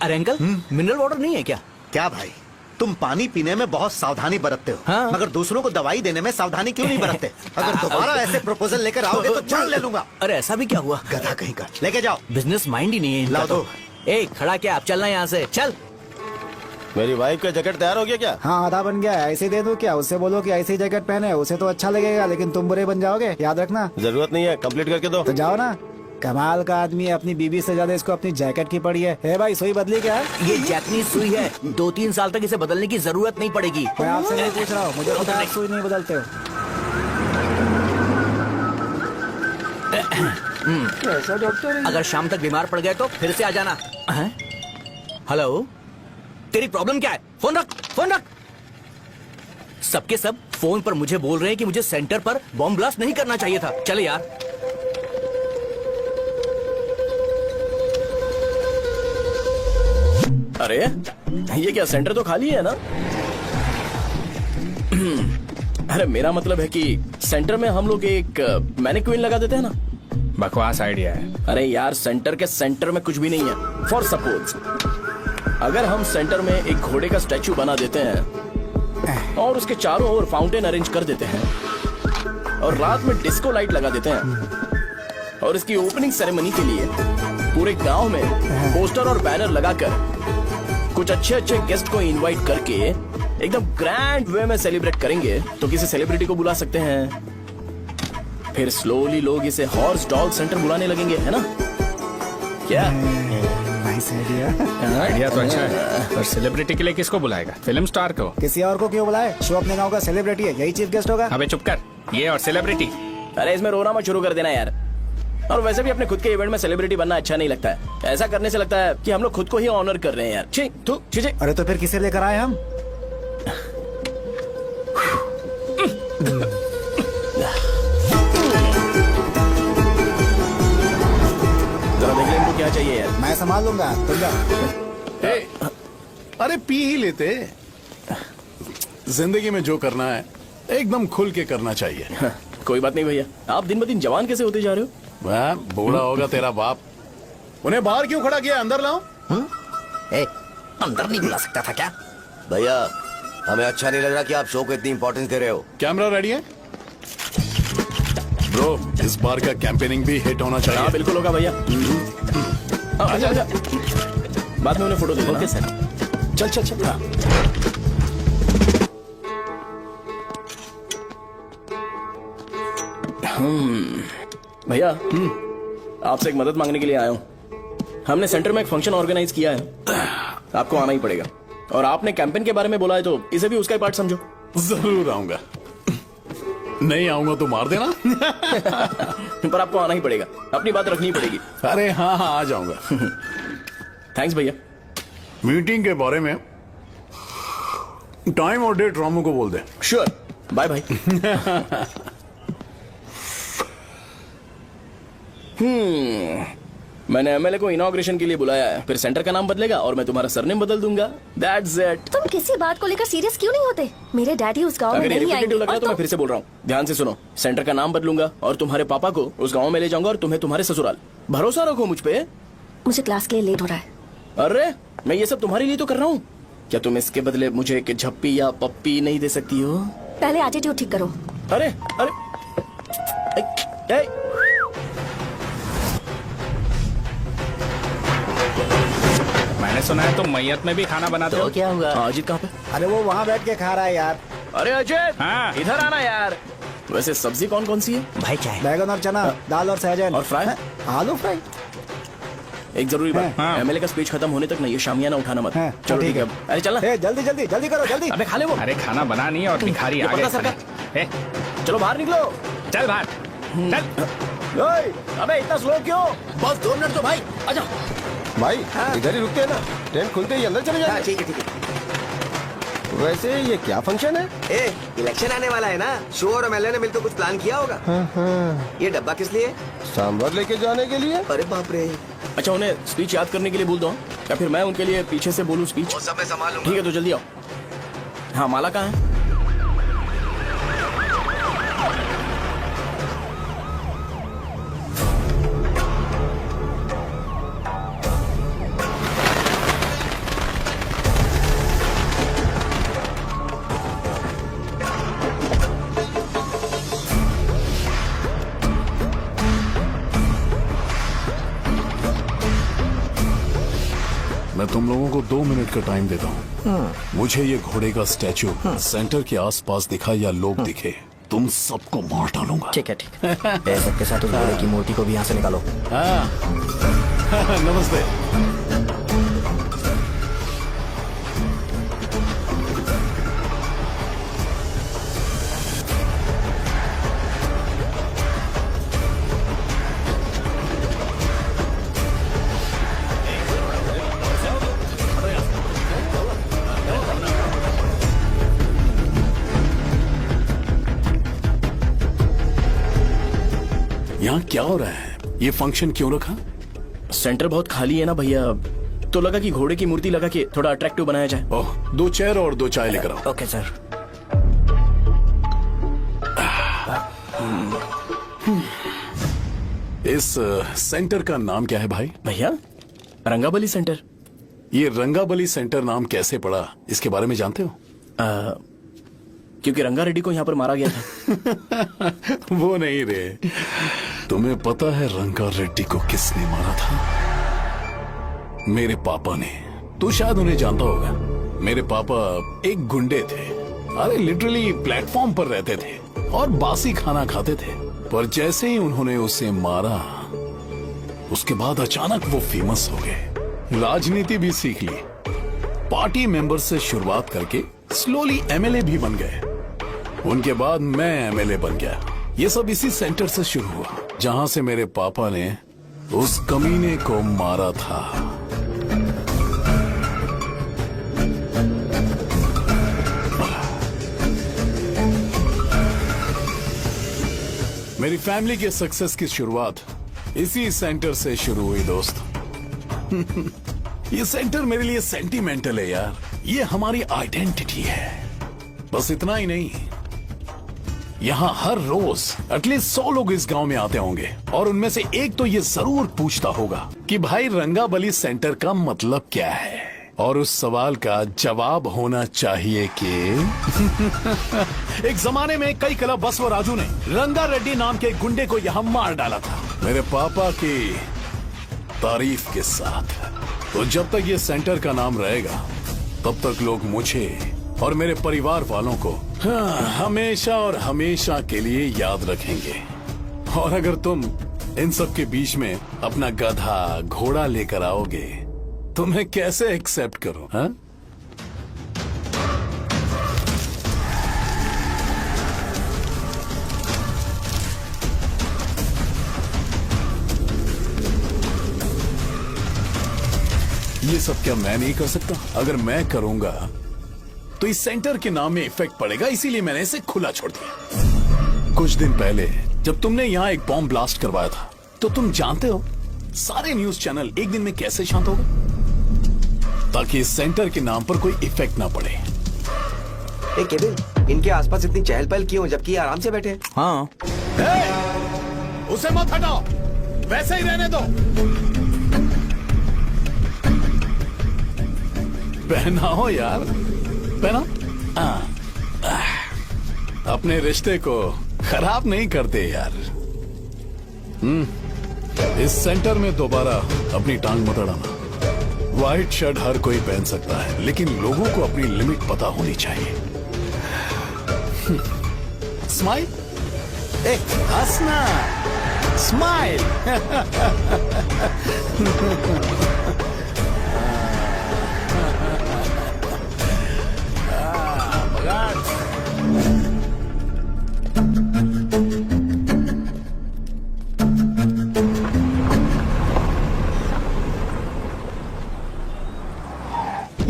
अरे अंकल, मिनरल वाटर नहीं है क्या? क्या भाई, तुम पानी पीने में बहुत सावधानी बरतते हो, हाँ। मगर दूसरों को दवाई देने में सावधानी क्यों नहीं बरतते? अगर दोबारा ऐसे प्रपोजल लेकर आओगे तो जान ले लूंगा। अरे ऐसा भी क्या हुआ? गधा कहीं का, लेके जाओ। बिजनेस माइंड ही नहीं है इनका लाओ तो। दो। ए, खड़ा क्या? आप चलना यहाँ से, चल। मेरी वाइफ का जैकेट तैयार हो गया क्या? हाँ, आधा बन गया है। ऐसे दे दो क्या? उससे बोलो कि ऐसी जैकेट पहने, उसे तो अच्छा लगेगा, लेकिन तुम बुरे बन जाओगे, याद रखना। जरूरत नहीं है, कंप्लीट करके दो। तो जाओ ना। कमाल का आदमी है, अपनी बीबी से ज्यादा इसको अपनी जैकेट की पड़ी है। हे भाई, सुई बदली क्या है? ये जैपनीज सुई है, 2-3 साल तक इसे बदलने की जरूरत नहीं पड़ेगी। मैं आपसे नहीं पूछ रहा हूँ, मुझे पता है आप सुई नहीं बदलते हो। कैसा डॉक्टर है? अगर शाम तक बीमार पड़ गए तो फिर से आ जाना। हैं? हेलो, तेरी प्रॉब्लम क्या है? फोन रख, फोन रख। सबके सब फोन पर मुझे बोल रहे हैं कि मुझे सेंटर पर बॉम्ब ब्लास्ट नहीं करना चाहिए था। चले यार। अरे ये क्या, सेंटर तो खाली है ना? अरे मेरा मतलब है कि सेंटर में हम लोग एक मैनिक्विन लगा देते हैं ना। बकवास आइडिया है। अरे यार, सेंटर के सेंटर में कुछ भी नहीं है। फॉर सपोज अगर हम सेंटर में एक घोड़े का स्टैचू बना देते हैं और उसके चारों ओर फाउंटेन अरेंज कर देते हैं और रात में डिस्को लाइट लगा देते हैं और इसकी ओपनिंग सेरेमनी के लिए पूरे गांव में पोस्टर और बैनर लगाकर कुछ अच्छे अच्छे गेस्ट को इनवाइट करके एकदम ग्रैंड वे में सेलिब्रेट करेंगे, तो किसी सेलिब्रिटी को बुला सकते हैं। फिर स्लोली लोग इसे हॉर्स डॉग सेंटर बुलाने लगेंगे, है ना? क्या? Nice idea. आइडिया तो अच्छा है, पर सेलिब्रिटी के लिए किसको बुलाएगा? फिल्म स्टार को। किसी और को क्यों बुलाए? शो अपने गांव का सेलिब्रिटी है, यही चीफ गेस्ट होगा। अबे चुप कर। ये और सेलिब्रिटी अरे इसमें रोना मत शुरू कर देना यार। और वैसे भी अपने खुद के इवेंट में सेलिब्रिटी बनना अच्छा नहीं लगता है। ऐसा करने से लगता है कि हम लोग खुद को ही ऑनर कर रहे हैं यार। छी तू छी। अरे तो फिर किसे लेकर आए हम? जरा देख ले इनको क्या चाहिए यार। मैं संभाल लूंगा, तुम जाओ। ए, अरे पी ही लेते। जिंदगी में जो करना है एकदम खुल के करना चाहिए। कोई बात नहीं भैया, आप दिन ब दिन जवान कैसे होते जा रहे हो? वह बूढ़ा होगा तेरा बाप। उन्हें बाहर क्यों खड़ा किया, अंदर लाओ। अंदर नहीं बुला सकता था क्या? भैया हमें अच्छा नहीं लग रहा कि आप शो को इतनी इंपॉर्टेंस दे रहे हो। कैमरा रेडी है ब्रो? इस बार का कैंपेनिंग भी हिट होना चाहिए। हाँ बिल्कुल होगा भैया। अच्छा अच्छा, बाद में उन्हें फोटो दे। Okay sir. चल चल चल। हाँ। भैया आपसे एक मदद मांगने के लिए आया हूँ। हमने सेंटर में एक फंक्शन ऑर्गेनाइज किया है, आपको आना ही पड़ेगा। और आपने कैंपेन के बारे में बोला है तो इसे भी उसका ही पार्ट समझो। जरूर आऊंगा। नहीं आऊंगा तो मार देना। पर आपको आना ही पड़ेगा, अपनी बात रखनी पड़ेगी। अरे हाँ हाँ आ जाऊंगा। थैंक्स भैया। मीटिंग के बारे में टाइम और डेट रामू को बोल दे। Sure, bye bye. मैंने एमएलए को इनॉग्रेशन के लिए बुलाया है, फिर सेंटर का नाम बदलेगा और मैं तुम्हारा सरनेम बदल दूंगा। That's it. तुम किसी बात को लेकर सीरियस क्यों नहीं होते? मेरे डैडी उस गांव में अगर नहीं रिपीटेटिव आएंगे। लग रहा है तो मैं फिर से बोल रहा हूँ, ध्यान से सुनो। सेंटर का नाम बदलूंगा और तुम्हारे पापा को उस गाँव में ले जाऊंगा और तुम्हें तुम्हारे ससुराल। भरोसा रखो मुझ पे। मुझे क्लास के लिए लेट हो रहा है। अरे मैं ये सब तुम्हारे लिए तो कर रहा हूँ। क्या तुम इसके बदले मुझे एक झप्पी या पप्पी नहीं दे सकती हो? पहले एटीट्यूड ठीक करो। अरे अरे ए, ए, मैंने सुना है तुम मैयत में भी खाना बनाते हो। क्या हुआ? अजीत कहाँ पे? अरे वो वहाँ बैठ के खा रहा है यार। अरे अजय हाँ। इधर आना यार। वैसे सब्जी कौन कौन सी है? भाई चाय। बैगन और चना, दाल और सहजन और फ्राई? आलू फ्राई। एक जरूरी बात, हाँ। एमएलए का स्पीच खत्म होने तक ना ये शामियाना उठाना मत। हाँ, चलो ठीक ठीक है। है। अरे चलना। ए, जल्दी जल्दी जल्दी करो, जल्दी। अबे खा ले वो। अरे खाना बना नहीं और भिखारी ये आ गए पर्दा सरका। खाने। ए, चलो बाहर निकलो। चल बाहर चल। ओए, अबे इतना स्लो क्यों? बस 2 मिनट तो भाई। आजा। भाई इधर ही रुकते हैं ना, ट्रेन खुलते ही अंदर चले जाएंगे। ठीक है ठीक है। वैसे ये क्या फंक्शन है? ए, इलेक्शन आने वाला है ना, शो और एमएलए ने मिलकर कुछ प्लान किया होगा। ये डब्बा किस लिए? सांभर लेके जाने के लिए। अरे बाप रे। अच्छा उन्हें स्पीच याद करने के लिए बोल दो या फिर मैं उनके लिए पीछे से बोलूं स्पीच? वो सब मैं संभाल लूंगा। ठीक है तो जल्दी आओ। हाँ माला कहाँ है? मैं तुम लोगों को 2 मिनट का टाइम देता हूँ। मुझे ये घोड़े का स्टैचू सेंटर के आसपास दिखा या लोग दिखे, तुम सबको मार डालूंगा। ठीक है ठीक है। सबके साथ उस घोड़े की मूर्ति को भी यहाँ से निकालो। हाँ। नमस्ते। यहाँ क्या हो रहा है? ये फंक्शन क्यों रखा? सेंटर बहुत खाली है ना भैया, तो लगा कि घोड़े की मूर्ति लगा के थोड़ा अट्रैक्टिव बनाया जाए। ओह, 2 चेयर और 2 चाय लेकर आओ। Okay sir. इस सेंटर का नाम क्या है भाई? भैया रंगाबली सेंटर। ये रंगाबली सेंटर नाम कैसे पड़ा, इसके बारे में जानते हो? क्योंकि रंगा रेड्डी को यहाँ पर मारा गया था। वो नहीं रे, तुम्हें पता है रंगा रेड्डी को किसने मारा था? मेरे पापा ने। तू शायद उन्हें जानता होगा। मेरे पापा एक गुंडे थे। अरे लिटरली प्लेटफॉर्म पर रहते थे और बासी खाना खाते थे। पर जैसे ही उन्होंने उसे मारा, उसके बाद अचानक वो फेमस हो गए। राजनीति भी सीख ली, पार्टी मेंबर से शुरुआत करके स्लोली एमएलए भी बन गए। उनके बाद मैं एमएलए बन गया ये सब इसी सेंटर से शुरू हुआ जहां से मेरे पापा ने उस कमीने को मारा था। मेरी फैमिली के सक्सेस की शुरुआत इसी सेंटर से शुरू हुई दोस्त। ये सेंटर मेरे लिए सेंटिमेंटल है यार, ये हमारी आइडेंटिटी है। बस इतना ही नहीं, यहाँ हर रोज एटलीस्ट 100 लोग इस गांव में आते होंगे और उनमें से एक तो ये जरूर पूछता होगा कि भाई रंगाबली सेंटर का मतलब क्या है, और उस सवाल का जवाब होना चाहिए कि एक जमाने में कई कला बसव राजू ने रंगा रेड्डी नाम के गुंडे को यहाँ मार डाला था मेरे पापा की तारीफ के साथ। तो जब तक ये सेंटर का नाम रहेगा तब तक लोग मुझे और मेरे परिवार वालों को हमेशा और हमेशा के लिए याद रखेंगे। और अगर तुम इन सब के बीच में अपना गधा घोड़ा लेकर आओगे तो मैं कैसे एक्सेप्ट करूं? हाँ? ये सब क्या मैं नहीं कर सकता? अगर मैं करूंगा तो इस सेंटर के नाम में इफेक्ट पड़ेगा, इसीलिए मैंने इसे खुला छोड़ दिया। कुछ दिन पहले जब तुमने यहाँ एक बॉम्ब ब्लास्ट करवाया था तो तुम जानते हो सारे न्यूज चैनल एक दिन में कैसे शांत हो गए? ताकि इस सेंटर के नाम पर कोई इफेक्ट ना पड़े। केविन, इनके आसपास इतनी चहल पहल क्यों जबकि आराम से बैठे? हाँ, उसे मत हटाओ, वैसे ही रहने दो। पहनाओ यार, पहनाओ। अपने रिश्ते को खराब नहीं करते यार। इस सेंटर में दोबारा अपनी टांग मत अड़ाना। व्हाइट शर्ट हर कोई पहन सकता है, लेकिन लोगों को अपनी लिमिट पता होनी चाहिए। स्माइल, हंसना, स्माइल।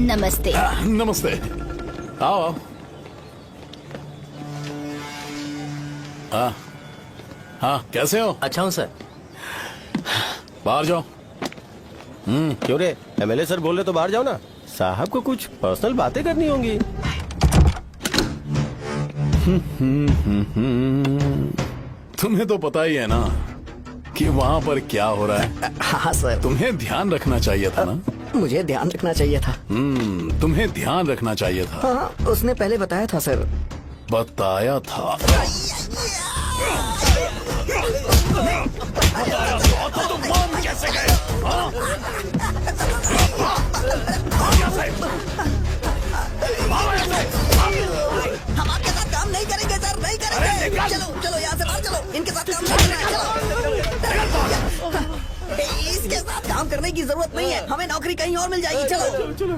नमस्ते। नमस्ते, आओ। हाँ हाँ, कैसे हो? अच्छा हूँ सर। बाहर जाओ। क्यों रे, एमएलए सर बोल रहे तो बाहर जाओ ना, साहब को कुछ पर्सनल बातें करनी होंगी। तुम्हें तो पता ही है ना कि वहाँ पर क्या हो रहा है। हाँ सर, तुम्हें ध्यान रखना चाहिए था ना। मुझे ध्यान रखना चाहिए था। तुम्हें ध्यान रखना चाहिए था। हाँ, उसने पहले बताया था सर। बताया था? तो तुम कैसे गए? हम आपके साथ काम नहीं करेंगे सर, नहीं करेंगे। चलो चलो यहाँ से बाहर चलो, इनके साथ काम नहीं करना है। चलो, इसके साथ काम करने की जरूरत नहीं है, हमें नौकरी कहीं और मिल जाएगी। चलो चलो।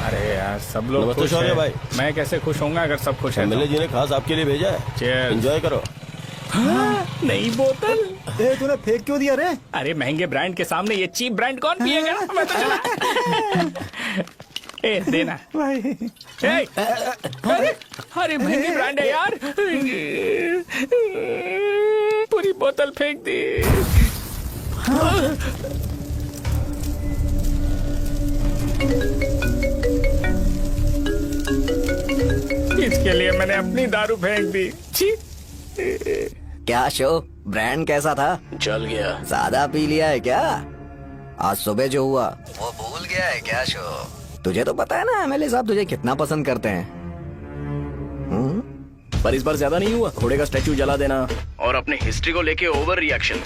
अरे यार, सब लोग नमस्ते खुश शौर्य हैं। भाई। मैं कैसे खुश होऊंगा अगर सब खुश हैं तो? एमएलए जी ने खास आपके लिए भेजा है, Cheers। एंजॉय करो। नई बोतल। तूने फेंक क्यों दिया रे? अरे महंगे ब्रांड के सामने ये चीप ब्रांड कौन पिएगा? मैं तो चला। ए देना भाई। ए, अरे महंगी ब्रांड है यार, पूरी बोतल फेंक दी। इसके लिए मैंने अपनी दारू फेंक दी। छी। क्या शो, ब्रांड कैसा था? चल गया। ज्यादा पी लिया है क्या? आज सुबह जो हुआ वो भूल गया है क्या शो? तुझे तो पता है ना एमएलए साहब तुझे कितना पसंद करते हैं। पर इस बार ज्यादा नहीं हुआ। घोड़े का स्टैचू जला देना और अपने हिस्ट्री को लेके ओवर रिएक्शन,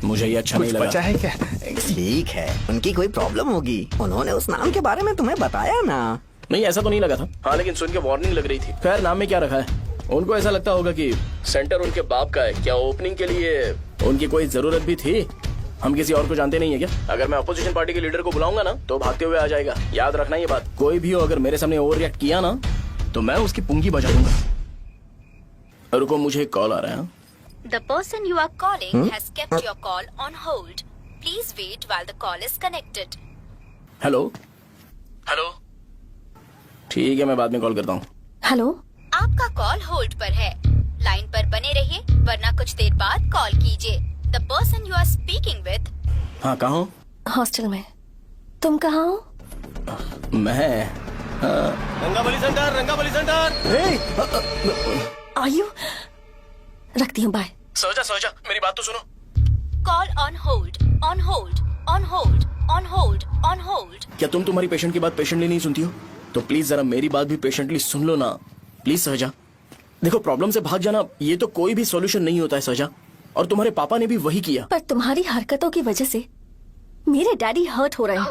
मुझे ये अच्छा नहीं लगा। बचा है क्या? ठीक है, उनकी कोई प्रॉब्लम होगी, उन्होंने उस नाम के बारे में तुम्हें बताया ना। नहीं, ऐसा तो नहीं लगा था। हाँ, लेकिन सुन के वार्निंग लग रही थी। खैर, नाम में क्या रखा है? उनको ऐसा लगता होगा कि सेंटर उनके बाप का है। क्या ओपनिंग के लिए उनकी कोई जरूरत भी थी? हम किसी और को जानते नहीं है क्या? अगर मैं अपोजिशन पार्टी के लीडर को बुलाऊंगा ना तो भागते हुए आ जाएगा। याद रखना ये बात। कोई भी हो अगर मेरे सामने ओवर रिएक्ट किया ना तो मैं उसकी पुंगी बजा दूंगा। रुको, मुझे एक कॉल आ रहा है। The person you are calling has kept your call on hold. Please wait while the call is connected. Hello hello, ठीक है मैं बाद में कॉल करता हूँ। हेलो, आपका कॉल होल्ड पर है। लाइन पर बने रहिए वरना कुछ देर बाद कॉल कीजिए। The person you are speaking with. हाँ, कहाँ हो? हॉस्टल में। तुम कहाँ हो? मैं रंगाबली सेंटर। आयु, रखती हूँ, बाय। सोचा मेरी बात तो सुनो। Call on hold, on hold, on hold, on hold, on hold. क्या तुम तुम्हारी पेशेंट की बात पेशेंटली नहीं सुनती हो? तो प्लीज जरा मेरी बात भी पेशेंटली सुन लो ना। प्लीज सहजा, देखो प्रॉब्लम से भाग जाना ये तो कोई भी सॉल्यूशन नहीं होता है सहजा, और तुम्हारे पापा ने भी वही किया। पर तुम्हारी हरकतों की वजह से मेरे डैडी हर्ट हो रहे हैं।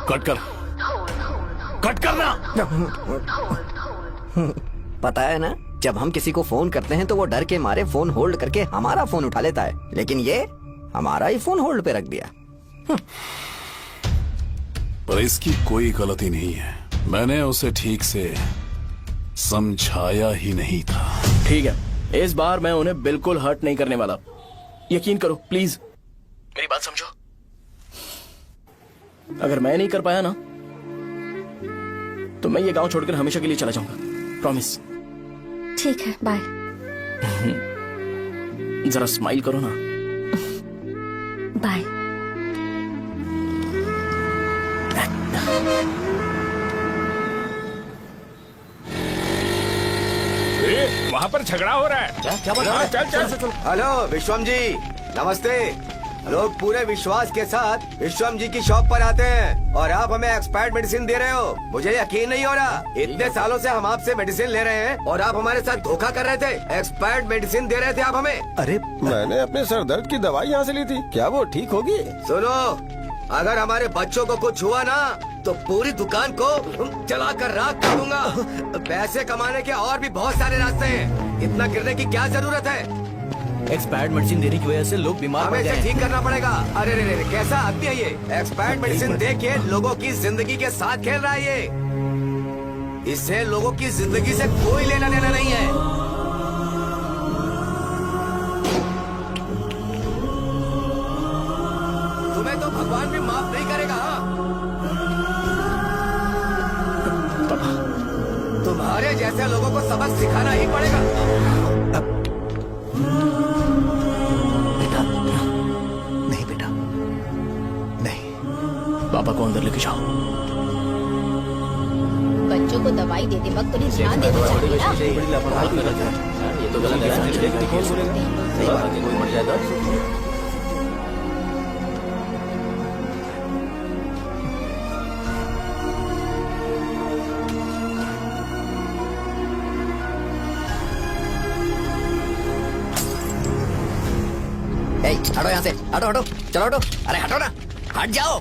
कट करना। पता है ना, जब हम किसी को फोन करते हैं तो वो डर के मारे फोन होल्ड करके हमारा फोन उठा लेता है, लेकिन ये हमारा ही फोन होल्ड पे रख दिया। पर इसकी कोई गलती नहीं है, मैंने उसे ठीक से समझाया ही नहीं था। ठीक है, इस बार मैं उन्हें बिल्कुल हर्ट नहीं करने वाला। यकीन करो प्लीज, मेरी बात समझो। अगर मैं नहीं कर पाया ना तो मैं ये गांव छोड़कर हमेशा के लिए चला जाऊंगा। प्रॉमिस। ठीक है, बाय। जरा स्माइल करो ना। बाय। वहाँ पर झगड़ा हो रहा है। क्या बात है? चल। हेलो विश्वम जी, नमस्ते। लोग पूरे विश्वास के साथ विश्वम जी की शॉप पर आते हैं और आप हमें एक्सपायर्ड मेडिसिन दे रहे हो। मुझे यकीन नहीं हो रहा, इतने सालों से हम आपसे मेडिसिन ले रहे हैं और आप हमारे साथ धोखा कर रहे थे। एक्सपायर्ड मेडिसिन दे रहे थे आप हमें। अरे मैंने अपने सर दर्द की दवाई यहाँ से ली थी, क्या वो ठीक होगी? सुनो, अगर हमारे बच्चों को कुछ हुआ ना तो पूरी दुकान को जला कर राख कर दूंगा। पैसे कमाने के और भी बहुत सारे रास्ते हैं, इतना गिरने की क्या जरूरत है? एक्सपायर्ड मेडिसिन देने की वजह से लोग बीमार पड़ हमें गए इसे हैं। ठीक करना पड़ेगा। अरे रे रे, कैसा आदमी है ये? एक्सपायर्ड मेडिसिन दे के लोगों की जिंदगी के साथ खेल रहा है ये। इससे लोगों की जिंदगी से कोई लेना देना नहीं है। तुम्हें तो भगवान भी माफ नहीं करेगा। तुम्हारे जैसे लोगों को सबक सिखाना ही पड़ेगा। नहीं बेटा, नहीं। पापा को अंदर लेके जाओ। बच्चों को दवाई देते वक्त उन्हें ध्यान देना चाहिए ना। ये तो गलत है। हटो यहाँ से, हटो हटो, चलो हटो। अरे हटो ना, हट जाओ।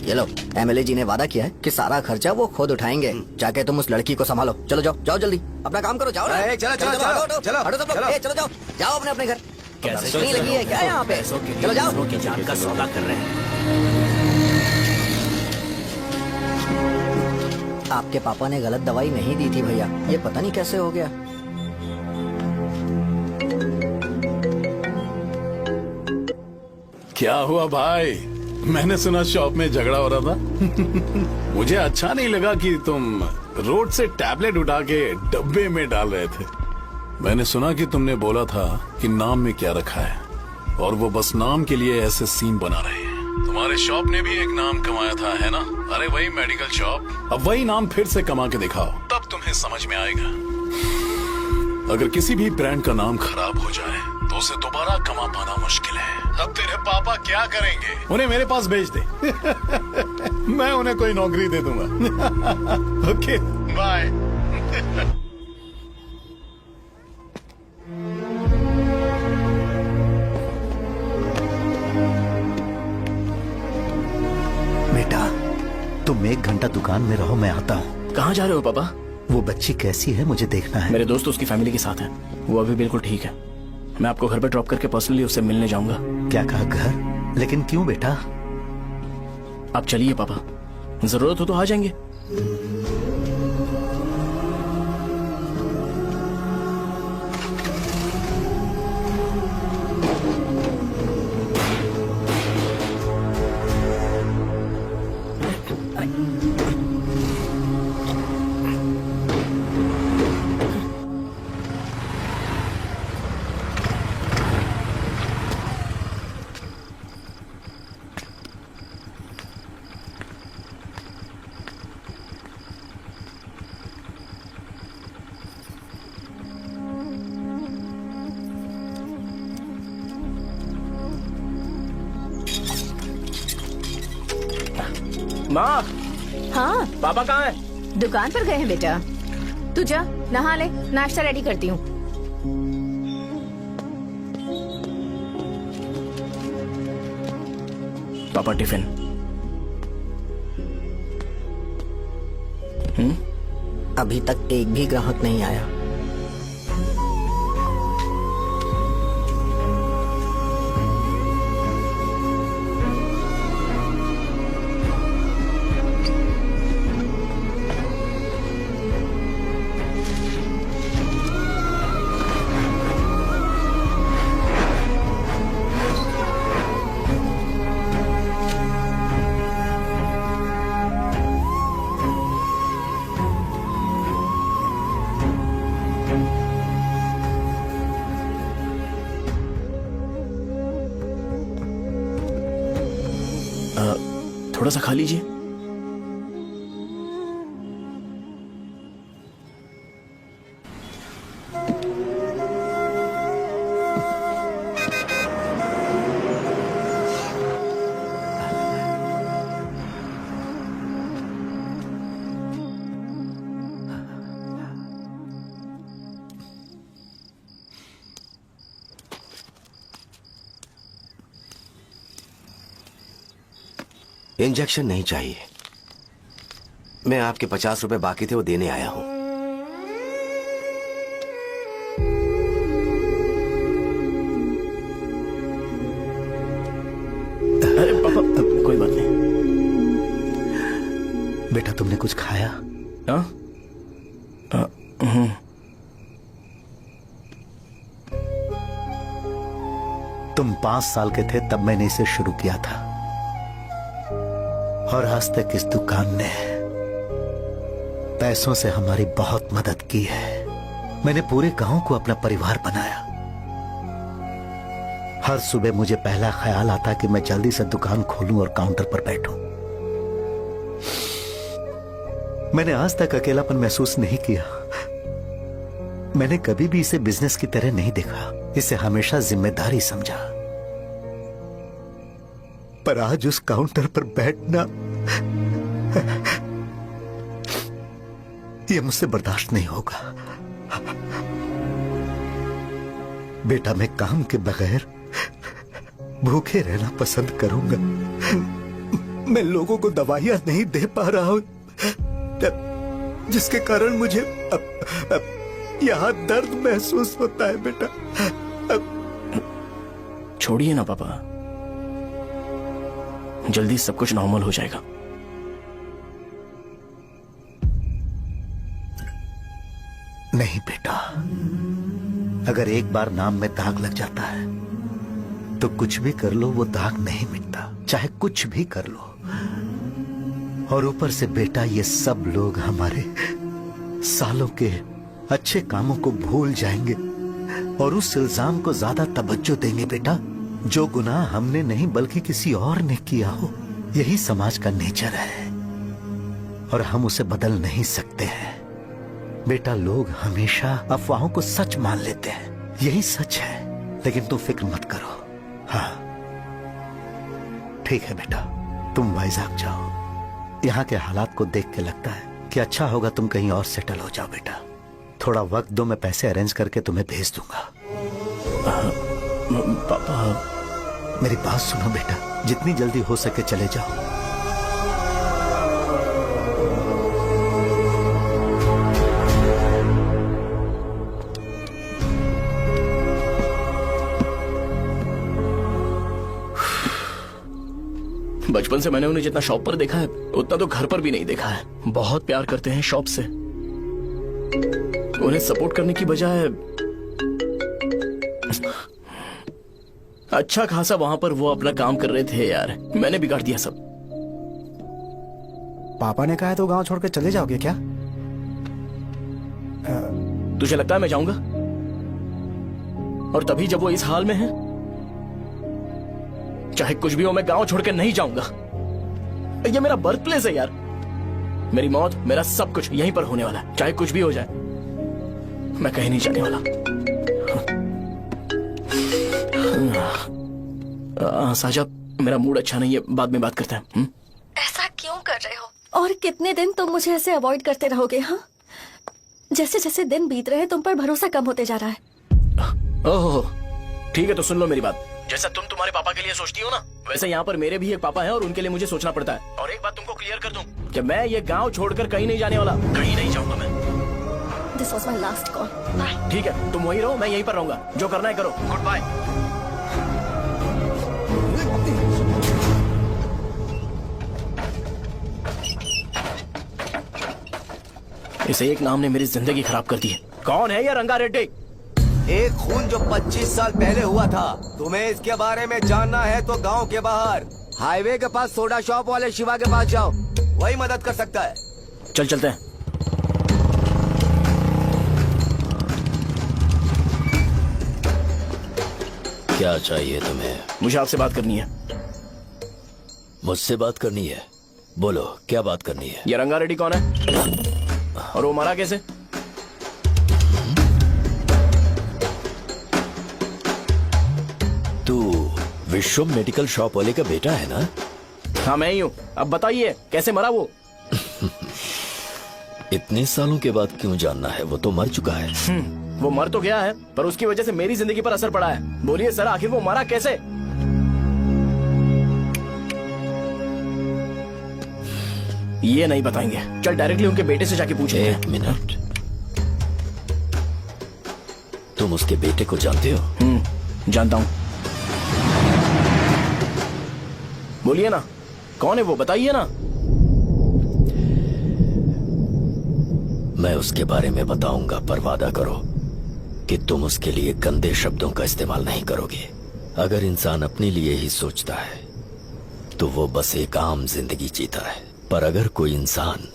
ये लो, एमएलए जी ने वादा किया है कि सारा खर्चा वो खुद उठाएंगे। जाके तुम उस लड़की को संभालो। चलो जाओ, जाओ जल्दी, अपना काम करो। जाओ ना। चलो, चलो, हटो, चलो, हटो, चलो, हटो सब लोग। चलो। चलो जाओ, जाओ अपने अपने घर। कैसे नहीं लगी है क्या यहाँ पे? चलो जाओ। की जान का सौदा कर रहे हैं। आपके पापा ने गलत दवाई नहीं दी थी भैया, ये पता नहीं कैसे हो गया। क्या हुआ भाई? मैंने सुना शॉप में झगड़ा हो रहा था। मुझे अच्छा नहीं लगा कि तुम रोड से टैबलेट उठा के डब्बे में डाल रहे थे। मैंने सुना कि तुमने बोला था कि नाम में क्या रखा है, और वो बस नाम के लिए ऐसे सीन बना रहे हैं। तुम्हारे शॉप ने भी एक नाम कमाया था, है ना? अरे वही मेडिकल शॉप। अब वही नाम फिर से कमा के दिखाओ, तब तुम्हें समझ में आएगा। अगर किसी भी ब्रांड का नाम खराब हो जाए तो उसे दोबारा कमा पाना मुश्किल है। अब तेरे पापा क्या करेंगे? उन्हें मेरे पास भेज दे। मैं उन्हें कोई नौकरी दे दूंगा। Okay, bye. बेटा, तुम 1 घंटा दुकान में रहो, मैं आता हूँ। कहाँ जा रहे हो पापा? वो बच्ची कैसी है मुझे देखना है। मेरे दोस्त उसकी फैमिली के साथ है, वो अभी बिल्कुल ठीक है। मैं आपको घर पे ड्रॉप करके पर्सनली उससे मिलने जाऊंगा। क्या कहा घर? लेकिन क्यों बेटा? आप चलिए पापा, जरूरत हो तो आ जाएंगे। माँ, हाँ पापा कहाँ हैं? दुकान पर गए हैं बेटा। तू जा नहा ले, नाश्ता रेडी करती हूँ। पापा टिफिन। अभी तक एक भी ग्राहक नहीं आया। थोड़ा सा खा लीजिए। इंजेक्शन नहीं चाहिए। मैं आपके 50 रुपए बाकी थे, वो देने आया हूं। अरे पापा, कोई बात नहीं। बेटा तुमने कुछ खाया? हाँ? तुम 5 साल के थे तब मैंने इसे शुरू किया था, और आज तक इस दुकान ने पैसों से हमारी बहुत मदद की है। मैंने पूरे गांव को अपना परिवार बनाया। हर सुबह मुझे पहला ख्याल आता कि मैं जल्दी से दुकान खोलूं और काउंटर पर बैठूं। मैंने आज तक अकेलापन महसूस नहीं किया। मैंने कभी भी इसे बिजनेस की तरह नहीं देखा, इसे हमेशा जिम्मेदारी समझा। पर आज उस काउंटर पर बैठना यह मुझसे बर्दाश्त नहीं होगा। बेटा मैं काम के बगैर भूखे रहना पसंद करूंगा। मैं लोगों को दवाइयां नहीं दे पा रहा हूं, जिसके कारण मुझे यहां दर्द महसूस होता है। बेटा छोड़िए ना पापा, जल्दी सब कुछ नॉर्मल हो जाएगा। नहीं बेटा, अगर एक बार नाम में दाग लग जाता है तो कुछ भी कर लो वो दाग नहीं मिटता, चाहे कुछ भी कर लो। और ऊपर से बेटा ये सब लोग हमारे सालों के अच्छे कामों को भूल जाएंगे और उस इल्जाम को ज्यादा तवज्जो देंगे बेटा, जो गुनाह हमने नहीं बल्कि किसी और ने किया हो। यही समाज का नेचर है और हम उसे बदल नहीं सकते हैं। बेटा लोग हमेशा अफवाहों को सच मान लेते हैं, यही सच है। लेकिन तुम फिक्र मत करो। हाँ ठीक है बेटा, तुम वाइजाग जाओ। यहाँ के हालात को देख के लगता है कि अच्छा होगा तुम कहीं और सेटल हो जाओ। बेटा थोड़ा वक्त दो, मैं पैसे अरेंज करके तुम्हें भेज दूंगा। पापा मेरी बात सुनो बेटा, जितनी जल्दी हो सके चले जाओ। बचपन से मैंने उन्हें जितना शॉप पर देखा है उतना तो घर पर भी नहीं देखा है। बहुत प्यार करते हैं शॉप से। उन्हें सपोर्ट करने की बजाय अच्छा खासा वहां पर वो अपना काम कर रहे थे यार। मैंने बिगाड़ दिया सब। पापा ने कहा है तो गांव छोड़कर चले जाओगे क्या? तुझे लगता है मैं जाऊंगा? और तभी जब वो इस हाल में है, चाहे कुछ भी हो मैं गांव छोड़कर नहीं जाऊंगा। ये मेरा बर्थ प्लेस है यार। मेरी मौत, मेरा सब कुछ यहीं पर होने वाला है। चाहे कुछ भी हो जाए मैं कहीं नहीं जाने वाला। साजा, मेरा मूड अच्छा नहीं है, बाद में बात करते हैं। ऐसा क्यों कर रहे हो? और कितने दिन तुम मुझे ऐसे अवॉइड करते रहोगे? हाँ, जैसे जैसे दिन बीत रहे हैं तुम पर भरोसा कम होते जा रहा है। ओह ठीक है, तो सुन लो मेरी बात। जैसा तुम तुम्हारे पापा के लिए सोचती हो ना, वैसे यहाँ पर मेरे भी एक पापा हैं और उनके लिए मुझे सोचना पड़ता है। और एक बात तुमको क्लियर कर दूं कि मैं ये गांव छोड़कर कहीं नहीं जाने वाला। कहीं नहीं जाऊंगा मैं। This was my last call. Bye. ठीक है, तुम वहीं रहो, मैं यहीं पर रहूंगा। जो करना है करो। Good bye. इस एक नाम ने मेरी जिंदगी खराब कर दी है। कौन है ये रंगा रेड्डी? एक खून जो 25 साल पहले हुआ था। तुम्हें इसके बारे में जानना है तो गांव के बाहर हाईवे के पास सोडा शॉप वाले शिवा के पास जाओ, वही मदद कर सकता है। चल चलते हैं। क्या चाहिए तुम्हें? मुझे आपसे बात करनी है। मुझसे बात करनी है? बोलो, क्या बात करनी है? ये रंगा रेड्डी कौन है और वो मरा कैसे? तू विश्व मेडिकल शॉप वाले का बेटा है ना? हाँ मैं ही हूँ। अब बताइए कैसे मरा वो? इतने सालों के बाद क्यों जानना है? वो तो मर चुका है। वो मर तो गया है पर उसकी वजह से मेरी जिंदगी पर असर पड़ा है। बोलिए सर, आखिर वो मरा कैसे? ये नहीं बताएंगे। चल डायरेक्टली उनके बेटे से जाके पूछेंगे। एक मिनट, तुम उसके बेटे को जानते हो? जानता हूँ। बोलिए ना, कौन है वो? बताइए ना। मैं उसके बारे में बताऊंगा, पर वादा करो कि तुम उसके लिए गंदे शब्दों का इस्तेमाल नहीं करोगे। अगर इंसान अपने लिए ही सोचता है तो वो बस एक आम जिंदगी जीता है, पर अगर कोई इंसान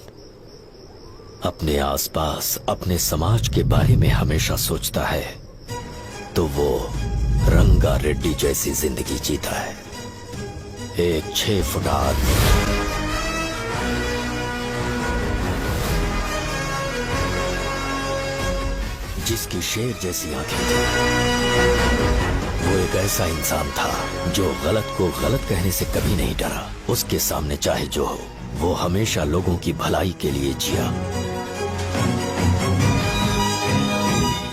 अपने आसपास, अपने समाज के बारे में हमेशा सोचता है तो वो रंगा रेड्डी जैसी जिंदगी जीता है। एक 6 फुट आदमी, जिसकी शेर जैसी आंखें थी। वो एक ऐसा इंसान था जो गलत को गलत कहने से कभी नहीं डरा। उसके सामने चाहे जो हो, वो हमेशा लोगों की भलाई के लिए जिया।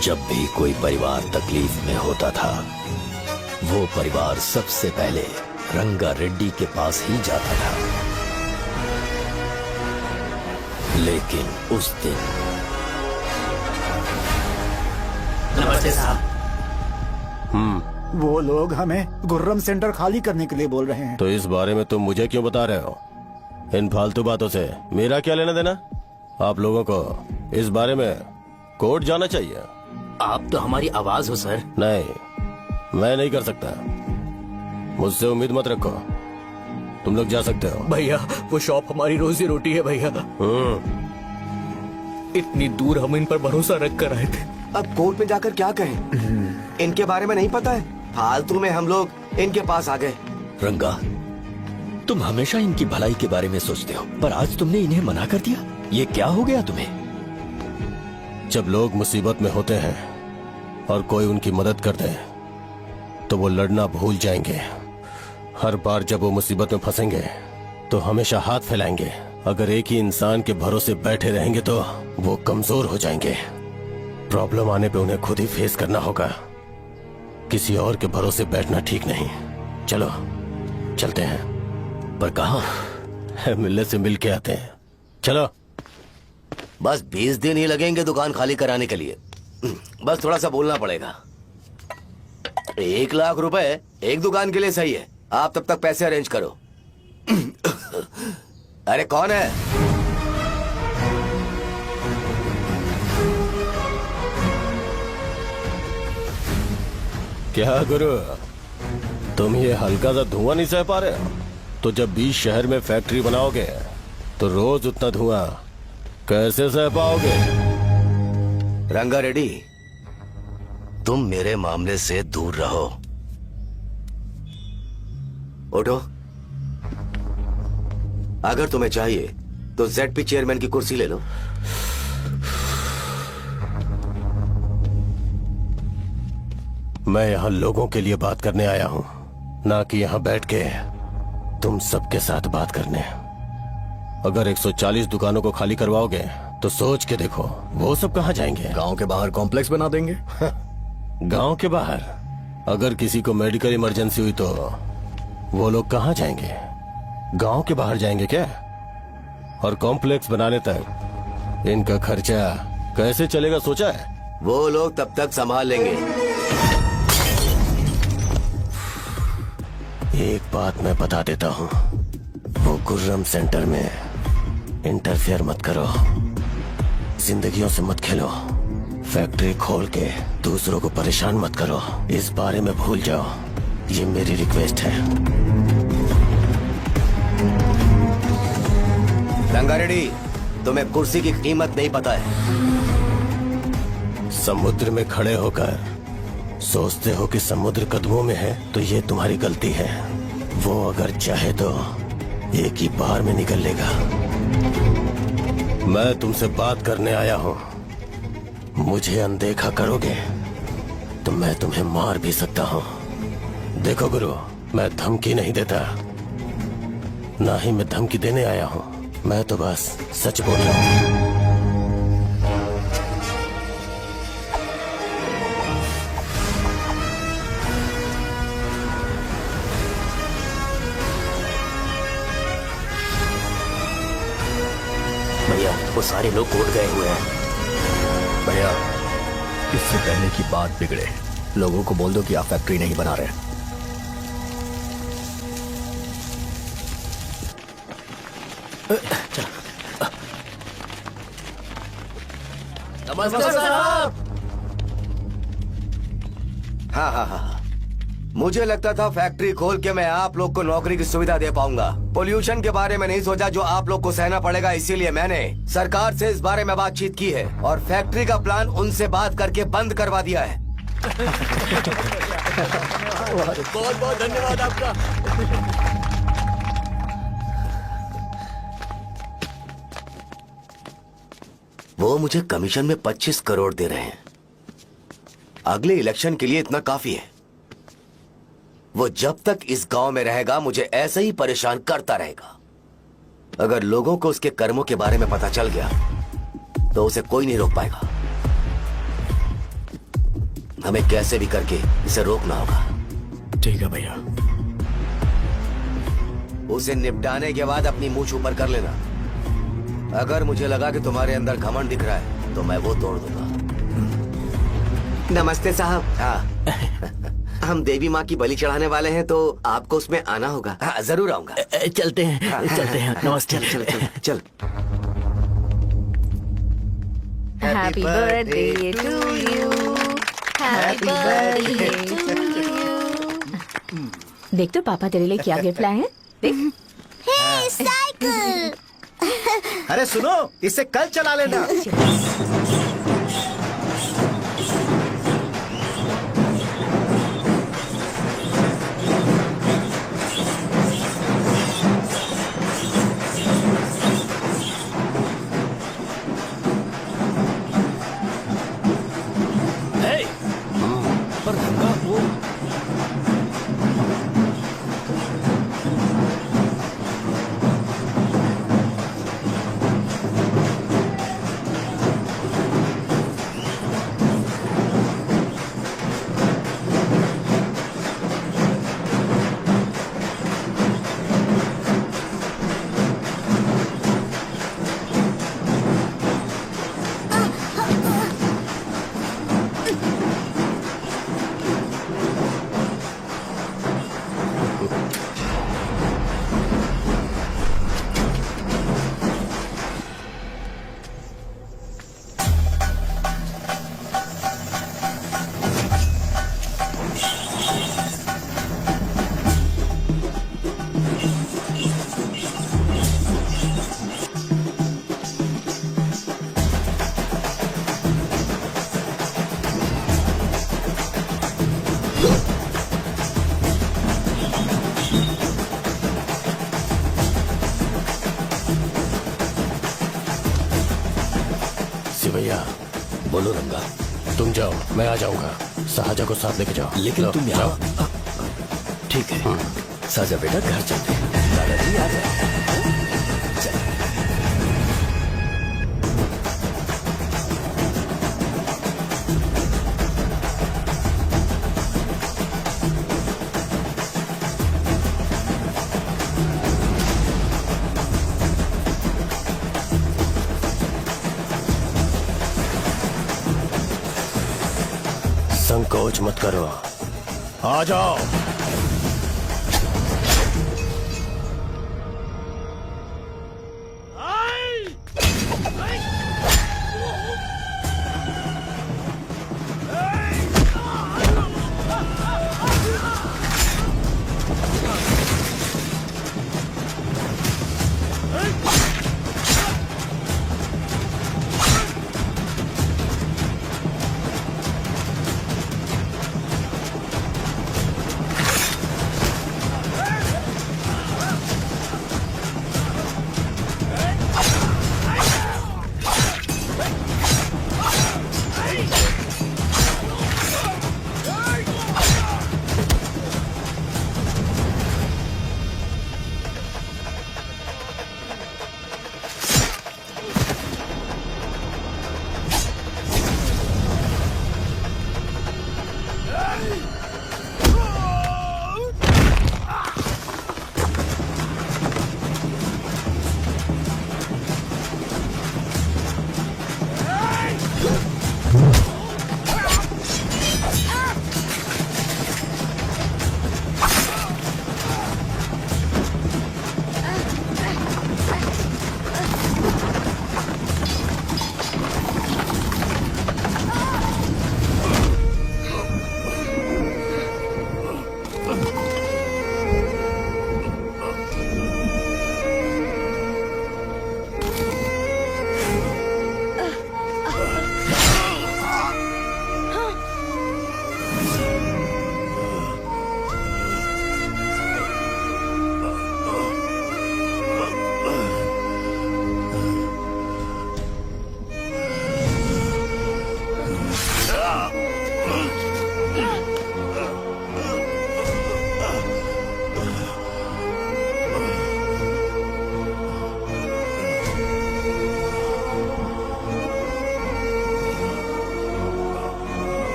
जब भी कोई परिवार तकलीफ में होता था, वो परिवार सबसे पहले रंगा रेड्डी के पास ही जाता था। लेकिन उस दिन नमस्ते साहब। वो लोग हमें गुर्रम सेंटर खाली करने के लिए बोल रहे हैं। तो इस बारे में तुम मुझे क्यों बता रहे हो? इन फालतू बातों से मेरा क्या लेना देना? आप लोगों को इस बारे में कोर्ट जाना चाहिए। आप तो हमारी आवाज हो सर। नहीं, मैं नहीं कर सकता। मुझसे उम्मीद मत रखो। तुम लोग जा सकते हो। भैया वो शॉप हमारी रोजी रोटी है भैया। इतनी दूर हम इन पर भरोसा रख कर आए थे। अब कोर्ट में जाकर क्या कहें? इनके बारे में नहीं पता है। फालतू में हम लोग इनके पास आ गए। रंगा, तुम हमेशा इनकी भलाई के बारे में सोचते हो, पर आज तुमने इन्हें मना कर दिया। ये क्या हो गया तुम्हें? जब लोग मुसीबत में होते हैं और कोई उनकी मदद कर दे तो वो लड़ना भूल जाएंगे। हर बार जब वो मुसीबत में फंसेंगे तो हमेशा हाथ फैलाएंगे। अगर एक ही इंसान के भरोसे बैठे रहेंगे तो वो कमजोर हो जाएंगे। प्रॉब्लम आने पे उन्हें खुद ही फेस करना होगा। किसी और के भरोसे बैठना ठीक नहीं। चलो चलते हैं। पर कहाँ? मिलने से मिल के आते हैं। चलो। बस 20 दिन ही लगेंगे दुकान खाली कराने के लिए। बस थोड़ा सा बोलना पड़ेगा। 1 लाख रुपए एक दुकान के लिए सही है। आप तब तक पैसे अरेंज करो। अरे कौन है? क्या गुरु, तुम ये हल्का सा धुआं नहीं सह पा रहे हो? तो जब 20 शहर में फैक्ट्री बनाओगे तो रोज उतना धुआं कैसे सह पाओगे? रंगा रेड्डी, तुम मेरे मामले से दूर रहो। उठो। अगर तुम्हें चाहिए तो जेडपी चेयरमैन की कुर्सी ले लो। मैं यहाँ लोगों के लिए बात करने आया हूँ, ना कि यहाँ बैठ के तुम सबके साथ बात करने। अगर 140 दुकानों को खाली करवाओगे तो सोच के देखो वो सब कहाँ जाएंगे? गांव के बाहर कॉम्प्लेक्स बना देंगे। गांव के बाहर अगर किसी को मेडिकल इमरजेंसी हुई तो वो लोग कहाँ जाएंगे? गांव के बाहर जाएंगे क्या? और कॉम्प्लेक्स बनाने तक इनका खर्चा कैसे चलेगा सोचा है? वो लोग तब तक संभाल लेंगे। एक बात मैं बता देता हूँ, वो गुर्रम सेंटर में इंटरफेयर मत करो, जिंदगियों से मत खेलो, फैक्ट्री खोल के दूसरों को परेशान मत करो। इस बारे में भूल जाओ, ये मेरी रिक्वेस्ट है। रंगा रेड्डी, तुम्हें कुर्सी की कीमत नहीं पता है। समुद्र में खड़े होकर सोचते हो कि समुद्र कदमों में है तो ये तुम्हारी गलती है। वो अगर चाहे तो एक ही बार में निकल लेगा। मैं तुमसे बात करने आया हूँ, मुझे अनदेखा करोगे तो मैं तुम्हें मार भी सकता हूँ। देखो गुरु, मैं धमकी नहीं देता, ना ही मैं धमकी देने आया हूँ, मैं तो बस सच बोल रहा हूँ। भैया, वो सारे लोग कोर्ट गए हुए हैं। भैया, इससे पहले की बात बिगड़े, लोगों को बोल दो कि आप फैक्ट्री नहीं बना रहे। नमस्ते साहब। हाँ हाँ हाँ, मुझे लगता था फैक्ट्री खोल के मैं आप लोग को नौकरी की सुविधा दे पाऊंगा। पोल्यूशन के बारे में नहीं सोचा जो आप लोग को सहना पड़ेगा, इसीलिए मैंने सरकार से इस बारे में बातचीत की है और फैक्ट्री का प्लान उनसे बात करके बंद करवा दिया है। बहुत बहुत धन्यवाद आपका। वो मुझे कमीशन में 25 करोड़ दे रहे हैं। अगले इलेक्शन के लिए इतना काफी है। वो जब तक इस गांव में रहेगा मुझे ऐसे ही परेशान करता रहेगा। अगर लोगों को उसके कर्मों के बारे में पता चल गया तो उसे कोई नहीं रोक पाएगा। हमें कैसे भी करके इसे रोकना होगा। ठीक है भैया। उसे निपटाने के बाद अपनी मूंछ ऊपर कर लेना। अगर मुझे लगा कि तुम्हारे अंदर घमंड दिख रहा है तो मैं वो तोड़ दूंगा। नमस्ते साहब। हाँ हम देवी माँ की बलि चढ़ाने वाले हैं तो आपको उसमें आना होगा। हाँ, जरूर आऊंगा। चलते हैं चलते हैं। नमस्ते। चल चल चल। Happy birthday to you, happy birthday to you. देख तो पापा तेरे लिए क्या गिफ्ट लाए हैं, देख। हे साइकिल। अरे सुनो, इसे कल चला लेना। पर रंगा वो सिवैया, बोलो रंगा। तुम जाओ, मैं आ जाऊंगा। साजा को साथ लेके जाओ। लेकिन लो, तुम जाओ। यहाँ ठीक है। साजा बेटा घर चलते हैं। दादाजी आ जाओ। चल। संकोच मत करो, आ जाओ।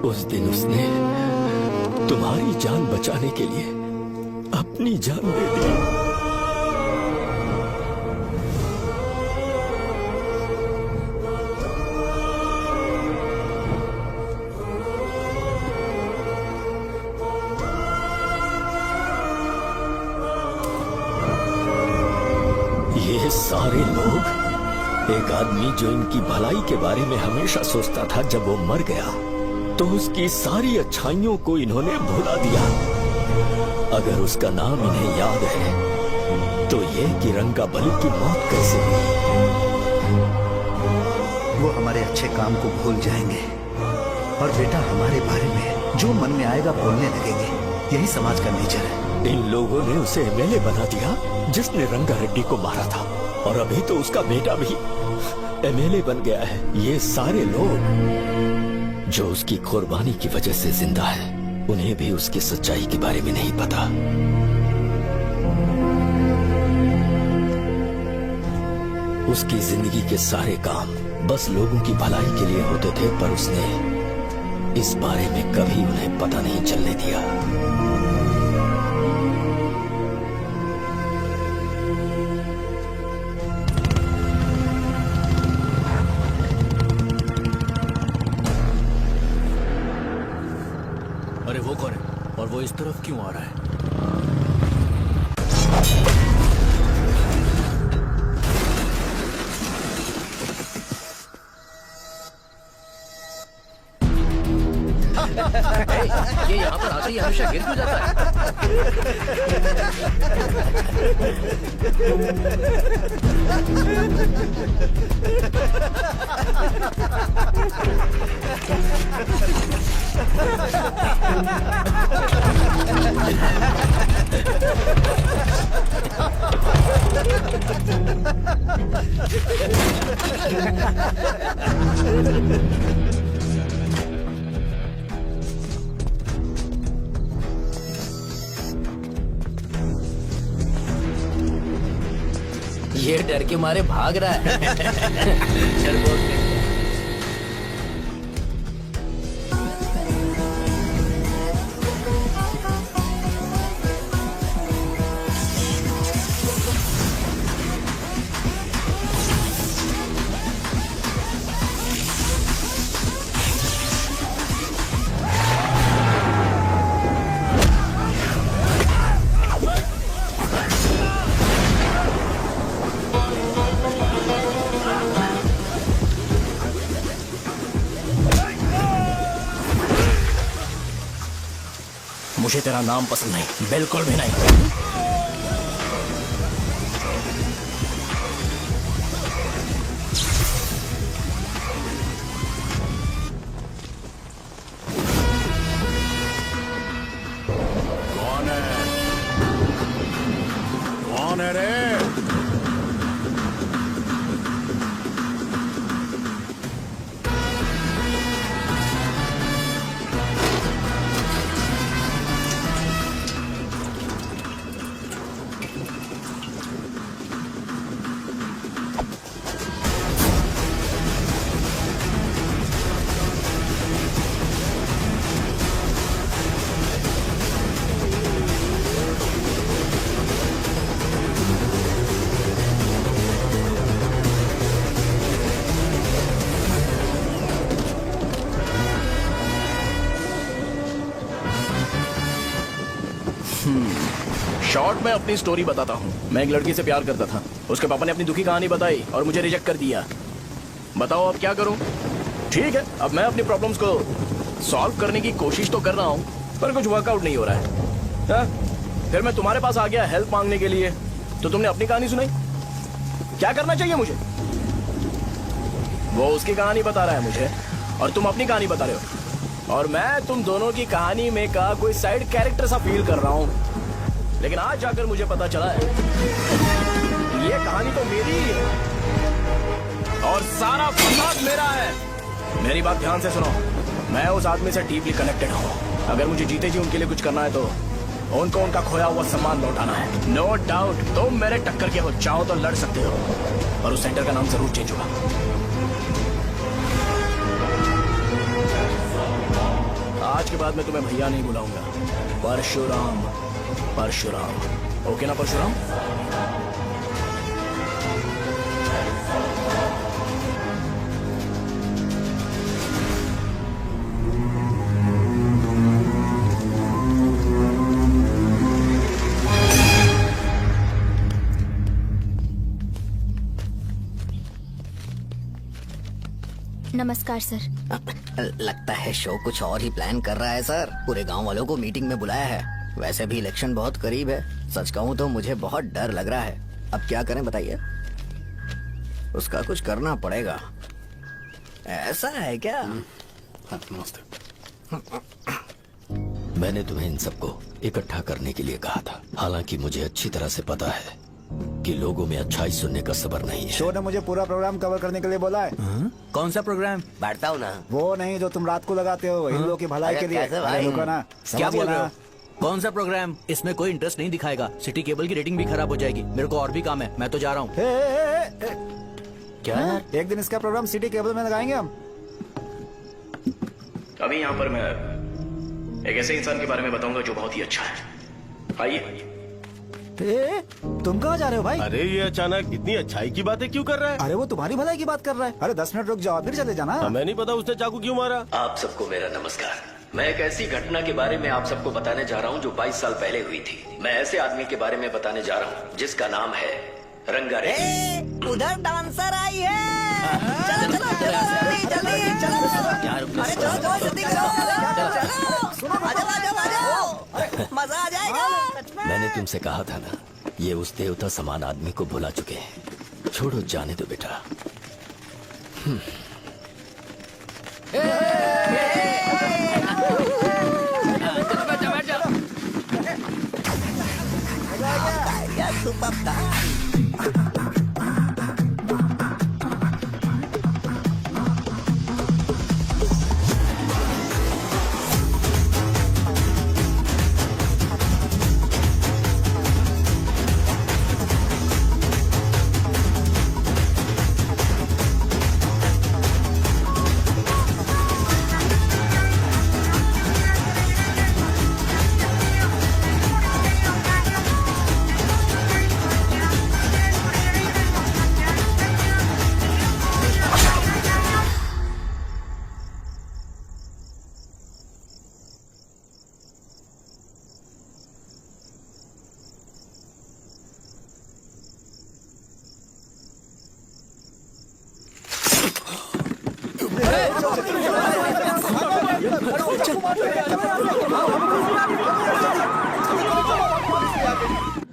उस दिन उसने तुम्हारी जान बचाने के लिए अपनी जान दे दी। ये सारे लोग, एक आदमी जो इनकी भलाई के बारे में हमेशा सोचता था, जब वो मर गया तो उसकी सारी अच्छाइयों को इन्होंने भुला दिया। अगर उसका नाम इन्हें याद है तो ये कि रंगाबली की मौत कैसे हुई। वो हमारे अच्छे काम को भूल जाएंगे और बेटा हमारे बारे में जो मन में आएगा बोलने लगेंगे। यही समाज का नेचर है। इन लोगों ने उसे एमएलए बना दिया जिसने रंगा रेड्डी को मारा था, और अभी तो उसका बेटा भी एमएलए बन गया है। ये सारे लोग जो उसकी कुर्बानी की वजह से जिंदा है, उन्हें भी उसकी सच्चाई के बारे में नहीं पता। उसकी जिंदगी के सारे काम बस लोगों की भलाई के लिए होते थे, पर उसने इस बारे में कभी उन्हें पता नहीं चलने दिया। अरे वो कौन है और वो इस तरफ क्यों आ रहा है? ये डर के मारे भाग रहा है। डरपोक नहीं। मुझे तेरा नाम पसंद नहीं, बिल्कुल भी नहीं। कौन है? कौन है रे? शॉर्ट में अपनी स्टोरी बताता हूँ। मैं एक लड़की से प्यार करता था। उसके पापा ने अपनी दुखी कहानी बताई और मुझे रिजेक्ट कर दिया। बताओ अब क्या करूँ? ठीक है, अब मैं अपनी प्रॉब्लम्स को सॉल्व करने की कोशिश तो कर रहा हूँ, पर कुछ वर्कआउट नहीं हो रहा है। फिर मैं तुम्हारे पास आ गया हेल्प मांगने के लिए, तो तुमने अपनी कहानी सुनाई। क्या करना चाहिए मुझे? वो उसकी कहानी बता रहा है मुझे, और तुम अपनी कहानी बता रहे हो, और मैं तुम दोनों की कहानी में का कोई साइड कैरेक्टर सा फील कर रहा हूँ। लेकिन आज जाकर मुझे पता चला है ये कहानी तो मेरी ही है और सारा फसाद मेरा है। मेरी बात ध्यान से सुनो, मैं उस आदमी से डीपली कनेक्टेड हूँ। अगर मुझे जीते जी उनके लिए कुछ करना है तो उनको उनका खोया हुआ सम्मान लौटाना है। नो डाउट तुम मेरे टक्कर के हो, चाहो तो लड़ सकते हो, और उस सेंटर का नाम जरूर चेंज होगा। आज के बाद मैं तुम्हें भैया नहीं बुलाऊंगा, परशुराम। परशुराम, ओके ना परशुराम? नमस्कार सर। लगता है शो कुछ और ही प्लान कर रहा है सर। पूरे गांव वालों को मीटिंग में बुलाया है। वैसे भी इलेक्शन बहुत करीब है। सच कहूँ तो मुझे बहुत डर लग रहा है। अब क्या करें बताइए? उसका कुछ करना पड़ेगा। ऐसा है क्या? नमस्ते। मैंने तुम्हें इन सबको इकट्ठा करने के लिए कहा था। हालांकि मुझे अच्छी तरह से पता है कि लोगों में अच्छाई सुनने का सब्र नहीं है। शो ने मुझे पूरा प्रोग्राम कवर करने के लिए बोला है। कौन सा प्रोग्राम? बैठता हूँ ना। वो नहीं जो तुम रात को लगाते हो इन लोगों की भलाई के लिए। कैसे भाई? रुको ना, क्या समझ बोल गया रहे ना? हो? कौन सा प्रोग्राम? इसमें कोई इंटरेस्ट नहीं दिखाएगा। सिटी केबल की रेटिंग भी खराब हो जाएगी। मेरे को और भी काम है, मैं तो जा रहा हूँ। क्या यार? एक दिन इसका प्रोग्राम सिटी केबल में लगाएंगे हम। अभी यहाँ पर मैं एक ऐसे इंसान के बारे में बताऊंगा जो बहुत ही अच्छा है। आइए। तुम कहाँ जा रहे हो भाई? अरे ये अचानक इतनी अच्छाई की बातें क्यों कर रहा है? अरे वो तुम्हारी भलाई की बात कर रहा है। अरे 10 मिनट रुक जाओ फिर चले जाना। हमें नहीं पता उसने चाकू क्यों मारा। आप सबको मेरा नमस्कार। मैं एक ऐसी घटना के बारे में आप सबको बताने जा रहा हूँ जो 22 साल पहले हुई थी। मैं ऐसे आदमी के बारे में बताने जा रहा हूँ जिसका नाम है रंगारेड्डी। उधर डांसर आई है। चलो चलो जल्दी जल्दी चलो। अरे चलो जल्दी करो। चलो आ जाओ आ जाओ आ जाओ। मजा आ जाए। मैंने तुमसे कहा था ना, ये उस देवता समान आदमी को भुला चुके हैं। छोड़ो, जाने दो बेटा।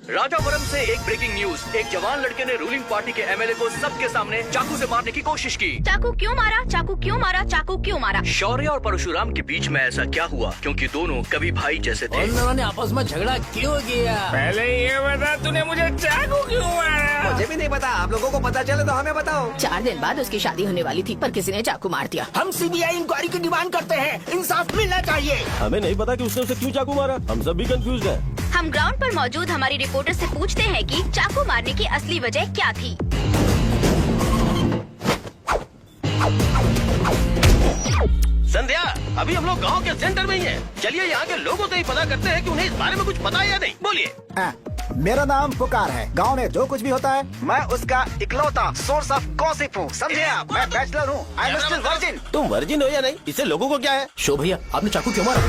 राजापुरम से एक ब्रेकिंग न्यूज। एक जवान लड़के ने रूलिंग पार्टी के एमएलए को सबके सामने चाकू से मारने की कोशिश की। चाकू क्यों मारा? चाकू क्यों मारा? चाकू क्यों मारा? शौर्य और परशुराम के बीच में ऐसा क्या हुआ? क्योंकि दोनों कभी भाई जैसे थे। उन्होंने आपस में झगड़ा क्यों किया? पहले ये बता, तूने मुझे चाकू क्यों मारा? मुझे भी नहीं पता, आप लोगों को पता चले तो हमें बताओ। 4 दिन बाद उसकी शादी होने वाली थी, पर किसी ने चाकू मार दिया। हम सीबीआई इंक्वायरी की डिमांड करते हैं। इंसाफ मिलना चाहिए। हमें नहीं पता कि उसने उसे क्यों चाकू मारा। हम सब भी कंफ्यूज हैं। हम ग्राउंड पर मौजूद हमारी रिपोर्टर से पूछते हैं कि चाकू मारने की असली वजह क्या थी। संध्या, अभी हम लोग गांव के सेंटर में ही हैं। चलिए यहाँ के लोगों से ही पता करते हैं कि उन्हें इस बारे में कुछ पता है या नहीं। बोलिए। मेरा नाम पुकार है। गांव में जो कुछ भी होता है, मैं उसका इकलौता सोर्स ऑफ गॉसिप हूँ, समझे आप? मैं बैचलर हूँ। I am still virgin. तुम वर्जिन हो या नहीं, इससे लोगों को क्या है? शो भैया, आपने चाकू क्यों मारा?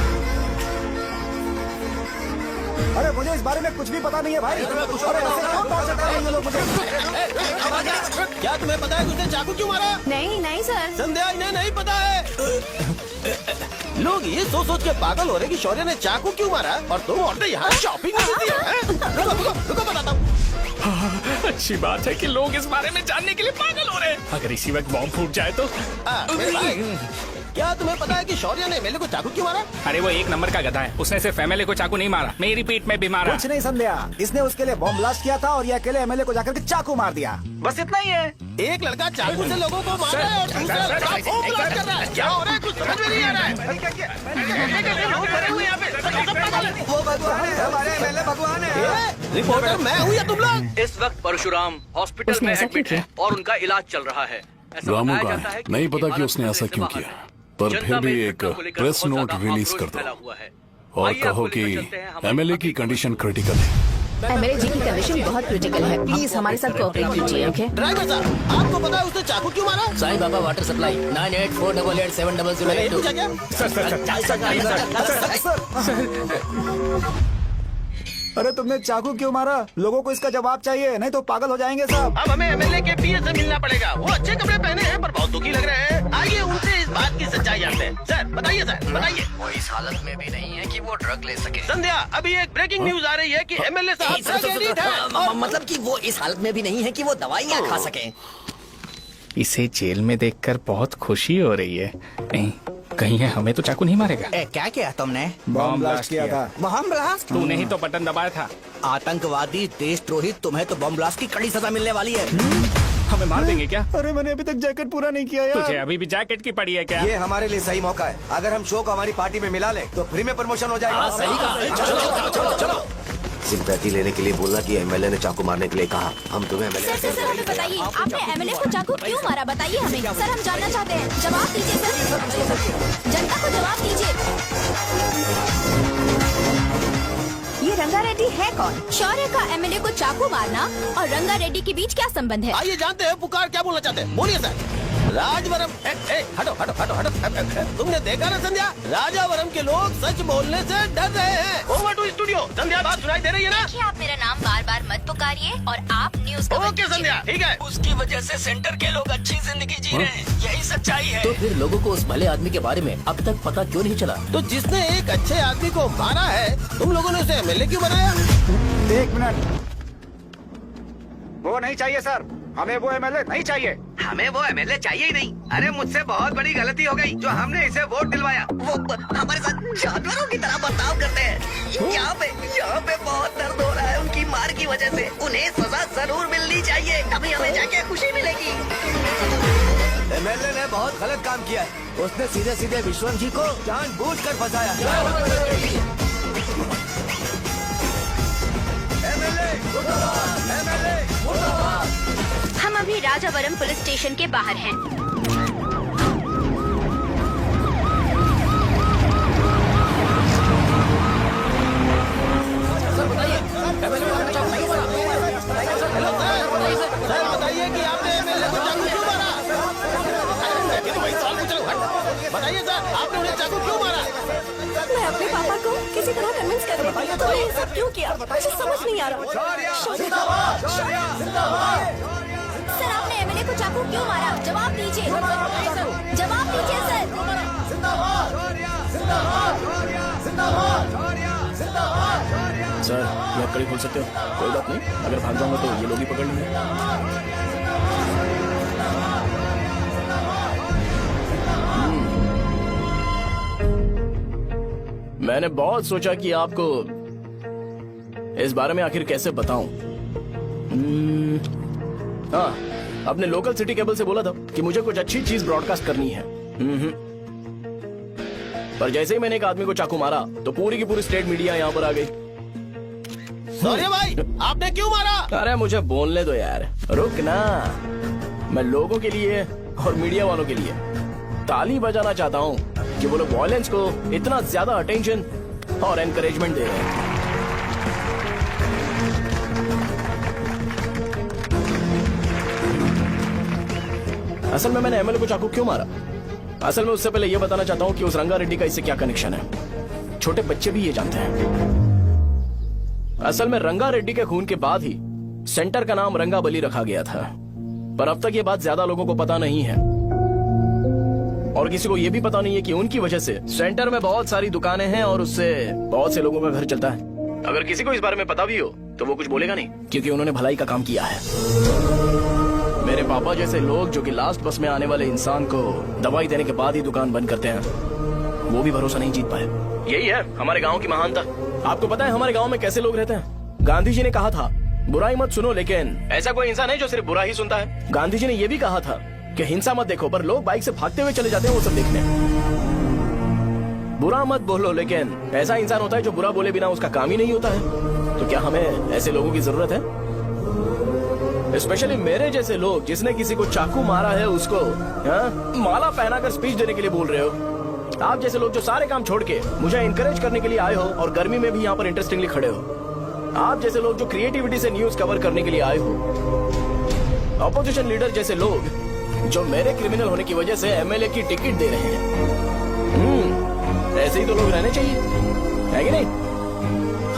अरे मुझे इस बारे में कुछ भी पता नहीं है भाई। अरे ऐसे कौन बात करते हैं ये लोग मुझे? क्या तुम्हें पता है कि उसने चाकू क्यों मारा? नहीं नहीं सर। संध्या, इन्हें नहीं पता है। लोग ये सोच के पागल हो रहे कि शौर्य ने चाकू क्यों मारा, और तुम औरतें यहाँ शॉपिंग करती हो। रुको बताता हूँ। अच्छी बात है कि लोग इस बारे में जानने के लिए पागल हो रहे हैं। अगर इसी वक्त बॉम्ब फूट जाए तो। मेरे भाई, क्या तुम्हें पता है कि शौर्य ने एमएलए को चाकू क्यों मारा? अरे वो एक नंबर का गधा है। उसने सिर्फ एमएलए को चाकू नहीं मारा, मेरी पीठ में भी मारा। कुछ नहीं संध्या, इसने उसके लिए बॉम्ब ब्लास्ट किया था और ये अकेले एमएलए को जाकर के चाकू मार दिया। बस इतना ही है। एक लड़का चाकू से लोगों को मार रहा है और दूसरा लड़का बॉम्ब ब्लास्ट कर रहा है। क्या हो रहा है? कुछ समझ में नहीं आ रहा है। लोग भरे हुए यहाँ पे। वो भगवान है, हमारे एमएलए भगवान है। रिपोर्टर मैं हूँ या तुम लोग? इस वक्त परशुराम हॉस्पिटल उसने में ऐसा एडमिट क्यों है और उनका इलाज चल रहा है। ऐसा रामू बताया का जाता है कि नहीं पता कि मानव उसने ऐसा से क्यों बाहर किया, है। पर जनता फिर भी में एक घटना को लेकर प्रेस बहुत नोट ज्यादा रिलीज आक्रोश कर फैला दो हुआ है। और आइए कहो आपको कि लेकर चलते हैं हमारे एमएलए की कंडीशन क्रिटिकल है। एमएलए जी की कंडीशन बहुत क्रिटिकल है। प्लीज हमारे साथ कोऑपरेट कीजिए, ओके? ड्राइवर साहब, आपको पता है उसने चाकू क्यों मारा? Sai Baba water supply 9848870082। पूछा क्या? अरे तुमने चाकू क्यों मारा? लोगों को इसका जवाब चाहिए, नहीं तो पागल हो जाएंगे सब। अब हमें एमएलए के पीए से मिलना पड़ेगा। वो अच्छे कपड़े पहने हैं पर बहुत दुखी लग रहे हैं। आइए उनसे इस बात की सच्चाई जानते हैं। सर बताइए, सर बताइए। वो इस हालत में भी नहीं है कि वो ड्रग ले सके। संध्या, अभी एक ब्रेकिंग न्यूज आ रही है कि एमएलए साहब ड्रग एडिक्ट हैं और मतलब कि वो इस हालत में भी नहीं है कि वो दवाइयाँ खा सके। इसे जेल में देखकर बहुत खुशी हो रही है। नहीं, कहीं है हमें तो चाकू नहीं मारेगा। क्या किया तुमने? बॉम्ब ब्लास्ट किया था। Bomb blast? तूने ही तो बटन दबाया था। आतंकवादी, देशद्रोही, तुम्हें तो बम ब्लास्ट की कड़ी सजा मिलने वाली है। हमें मार देंगे क्या? अरे मैंने अभी तक जैकेट पूरा नहीं किया यार। तुझे अभी भी जैकेट की पड़ी है क्या? ये हमारे लिए सही मौका है। अगर हम शो को हमारी पार्टी में मिला ले तो फ्री में प्रमोशन हो जाएगा। सही कहा। चलो सिंपैथी लेने के लिए बोलना कि एमएलए ने चाकू मारने के लिए कहा। हम तुम्हें एमएलए सर हमें बताइए, आपने एमएलए को चाकू क्यों मारा? बताइए हमें। सर हम जानना चाहते हैं, जवाब दीजिए सर। जनता को जवाब दीजिए। ये रंगा रेड्डी है कौन? शौर्य का एमएलए को चाकू मारना और रंगा रेड्डी के बीच क्या संबंध है? आइए जानते हैं पुकार क्या बोलना चाहते हैं। बोलिए सर। राजवरम, हटो हटो हटो हटो। तुमने देखा ना संध्या, राजावरम के लोग सच बोलने से डर रहे हैं। Over to studio. संध्या, बात सुनाई दे रही है ना? देखिए, आप मेरा नाम बार बार मत पुकारिए और आप न्यूज कवर ओके संध्या, ठीक है। उसकी वजह से सेंटर के लोग अच्छी जिंदगी जी रहे हैं, यही सच्चाई है। तो फिर लोगों को उस भले आदमी के बारे में अब तक पता क्यों नहीं चला? तो जिसने एक अच्छे आदमी को मारा है, तुम लोगों ने उसे एमएलए क्यों बनाया? 1 मिनट, वो नहीं चाहिए सर, हमें वो एमएलए नहीं चाहिए। हमें वो एमएलए चाहिए ही नहीं। अरे मुझसे बहुत बड़ी गलती हो गई जो हमने इसे वोट दिलवाया। वो हमारे साथ जानवरों की तरह बर्ताव करते हैं। यहाँ पे बहुत दर्द हो रहा है उनकी मार की वजह से। उन्हें सजा जरूर मिलनी चाहिए, तभी हमें जाके खुशी मिलेगी। एमएलए ने बहुत गलत काम किया है। उसने सीधे सीधे विश्वम जी को जानबूझकर फंसाया। हम अभी राजावरम पुलिस स्टेशन के बाहर हैं। सर बताइए कि आपने एमएलए को चाकू क्यों मारा? ये तो वही सवाल पूछ रहा हूँ। बताइए सर, आपने उन्हें चाकू क्यों मारा? मैं अपने पापा को किसी तरह कन्विंस कर रही थी। तो ये सब क्यों किया मुझे समझ नहीं आ रहा। सर आपने एमएलए को चाकू क्यों मारा? जवाब दीजिए, जवाब दीजिए सर। सर ये कड़ी खोल सकते हो? कोई बात नहीं, अगर भाग जाऊंगा तो ये लोग ही पकड़ लेंगे। मैंने बहुत सोचा कि आपको इस बारे में आखिर कैसे बताऊं। हाँ, अपने लोकल सिटी केबल से बोला था कि मुझे कुछ अच्छी चीज ब्रॉडकास्ट करनी है। पर जैसे ही मैंने एक आदमी को चाकू मारा तो पूरी की पूरी स्टेट मीडिया यहाँ पर आ गई। सॉरी भाई, आपने क्यों मारा? अरे मुझे बोलने दो यार, रुक ना। मैं लोगों के लिए और मीडिया वालों के लिए ताली बजाना चाहता हूँ कि वो लोग वायलेंस को इतना ज्यादा अटेंशन और एनकरेजमेंट दे रहे हैं। असल में मैंने एमएलए को चाकू क्यों मारा? असल में उससे पहले यह बताना चाहता हूँ कि उस रंगा रेड्डी का इससे क्या कनेक्शन है। छोटे बच्चे भी ये जानते हैं। असल में रंगा रेड्डी के खून के बाद ही सेंटर का नाम रंगाबली रखा गया था, पर अब तक ये बात ज्यादा लोगों को पता नहीं है और किसी को ये भी पता नहीं है कि उनकी वजह से सेंटर में बहुत सारी दुकानें हैं और उससे बहुत से लोगों का घर चलता है। अगर किसी को इस बारे में पता भी हो तो वो कुछ बोलेगा नहीं, क्योंकि उन्होंने भलाई का काम किया है। मेरे पापा जैसे लोग जो कि लास्ट बस में आने वाले इंसान को दवाई देने के बाद ही दुकान बंद करते हैं, वो भी भरोसा नहीं जीत पाए। यही है हमारे गाँव की महानता। आपको पता है हमारे गाँव में कैसे लोग रहते हैं? गांधी जी ने कहा था बुराई मत सुनो, लेकिन ऐसा कोई इंसान है जो सिर्फ बुरा ही सुनता है। गांधी जी ने यह भी कहा था कि हिंसा मत देखो, पर लोग बाइक से भागते हुए चले जाते हैं वो सब देखने। बुरा मत बोलो, लेकिन ऐसा इंसान होता है जो बुरा बोले बिना उसका काम ही नहीं होता है। तो क्या हमें ऐसे लोगों की जरूरत है? स्पेशली मेरे जैसे लोग जिसने किसी को चाकू मारा है उसको माला पहनाकर स्पीच देने के लिए बोल रहे हो। आप जैसे लोग जो सारे काम छोड़ के मुझे इंकरेज करने के लिए आए हो और गर्मी में भी यहाँ पर इंटरेस्टिंगली खड़े हो। आप जैसे लोग जो क्रिएटिविटी से न्यूज कवर करने के लिए आए हो। ऑपोजिशन लीडर जैसे लोग जो मेरे क्रिमिनल होने की वजह से एमएलए की टिकट दे रहे हैं। ऐसे ही तो लोग रहने चाहिए, है कि नहीं?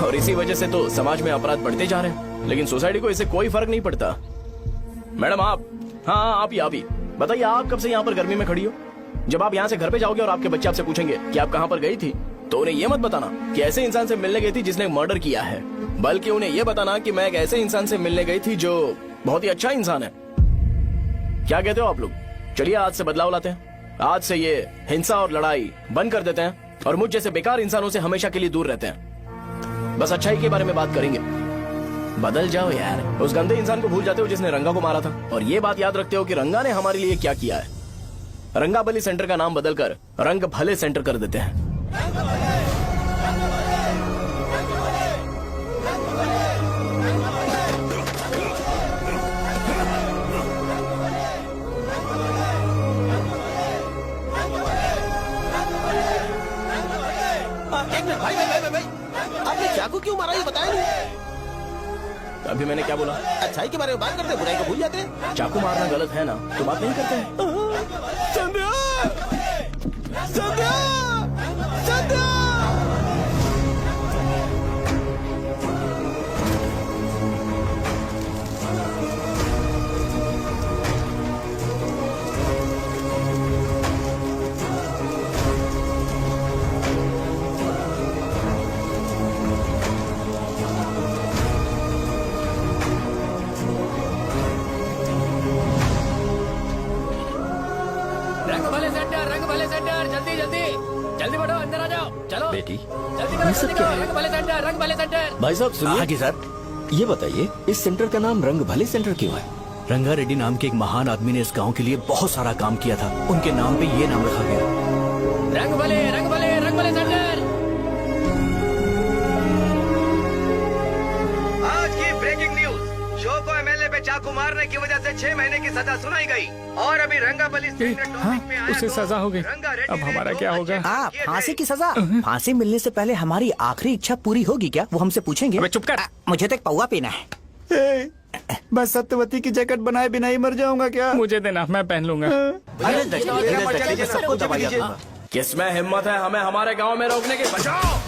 और इसी वजह से तो समाज में अपराध बढ़ते जा रहे हैं, लेकिन सोसाइटी को इससे कोई फर्क नहीं पड़ता। मैडम आप, हाँ आप ही बताइए, आप कब से यहाँ पर गर्मी में खड़ी हो? जब आप यहाँ से घर पे जाओगे और आपके बच्चे आपसे पूछेंगे कि आप कहाँ पर गई थी, तो उन्हें यह मत बताना कि ऐसे इंसान से मिलने गई थी जिसने मर्डर किया है, बल्कि उन्हें यह बताना कि मैं एक ऐसे इंसान से मिलने गई थी जो बहुत ही अच्छा इंसान है। क्या कहते हो आप लोग? चलिए आज से बदलाव लाते हैं। आज से ये हिंसा और लड़ाई बंद कर देते हैं और मुझ जैसे बेकार इंसानों से हमेशा के लिए दूर रहते हैं। बस अच्छाई के बारे में बात करेंगे। बदल जाओ यार, उस गंदे इंसान को भूल जाते हो जिसने रंगा को मारा था, और ये बात याद रखते हो कि रंगा ने हमारे लिए क्या किया है। रंगाबली सेंटर का नाम बदलकर रंग भले सेंटर कर देते हैं। भाई आपने चाकू क्यों मारा ये बताया नहीं। अभी मैंने क्या बोला? अच्छाई के बारे में बात करते हैं, बुराई को भूल जाते हैं। चाकू मारना गलत है ना, तो बात नहीं करते हैं। संध्या! संध्या! संध्या! जल्दी बढ़ो, अंदर आ जाओ, चलो बेटी जल्दी करो, जल्दी करो, रंग भले सेंटर, रंग भले सेंटर। भाई साहब सुनिए। हाँ जी सर। ये बताइए इस सेंटर का नाम रंग भले सेंटर क्यों है? रंगा रेड्डी नाम के एक महान आदमी ने इस गांव के लिए बहुत सारा काम किया था, उनके नाम पे ये नाम रखा गया। रंग भले, रंग भले, रंग भले सेंटर। आज की ब्रेकिंग न्यूज, शो को एमएलए पे चाकू मारने की वजह से 6 महीने की सजा सुनाई गई और अभी रंगाबली उसे सजा हो गई, अब हमारा क्या होगा? फांसी की सजा? फांसी मिलने से पहले हमारी आखिरी इच्छा पूरी होगी क्या, वो हमसे पूछेंगे? अबे चुप कर। मुझे तो एक पौवा पीना है। बस सत्यवती की जैकेट बनाए बिना ही मर जाऊंगा क्या? मुझे देना, मैं पहन लूंगा। सबको दवाई किसमें हिम्मत है हमें हमारे गांव में रोकने की? बचाओ।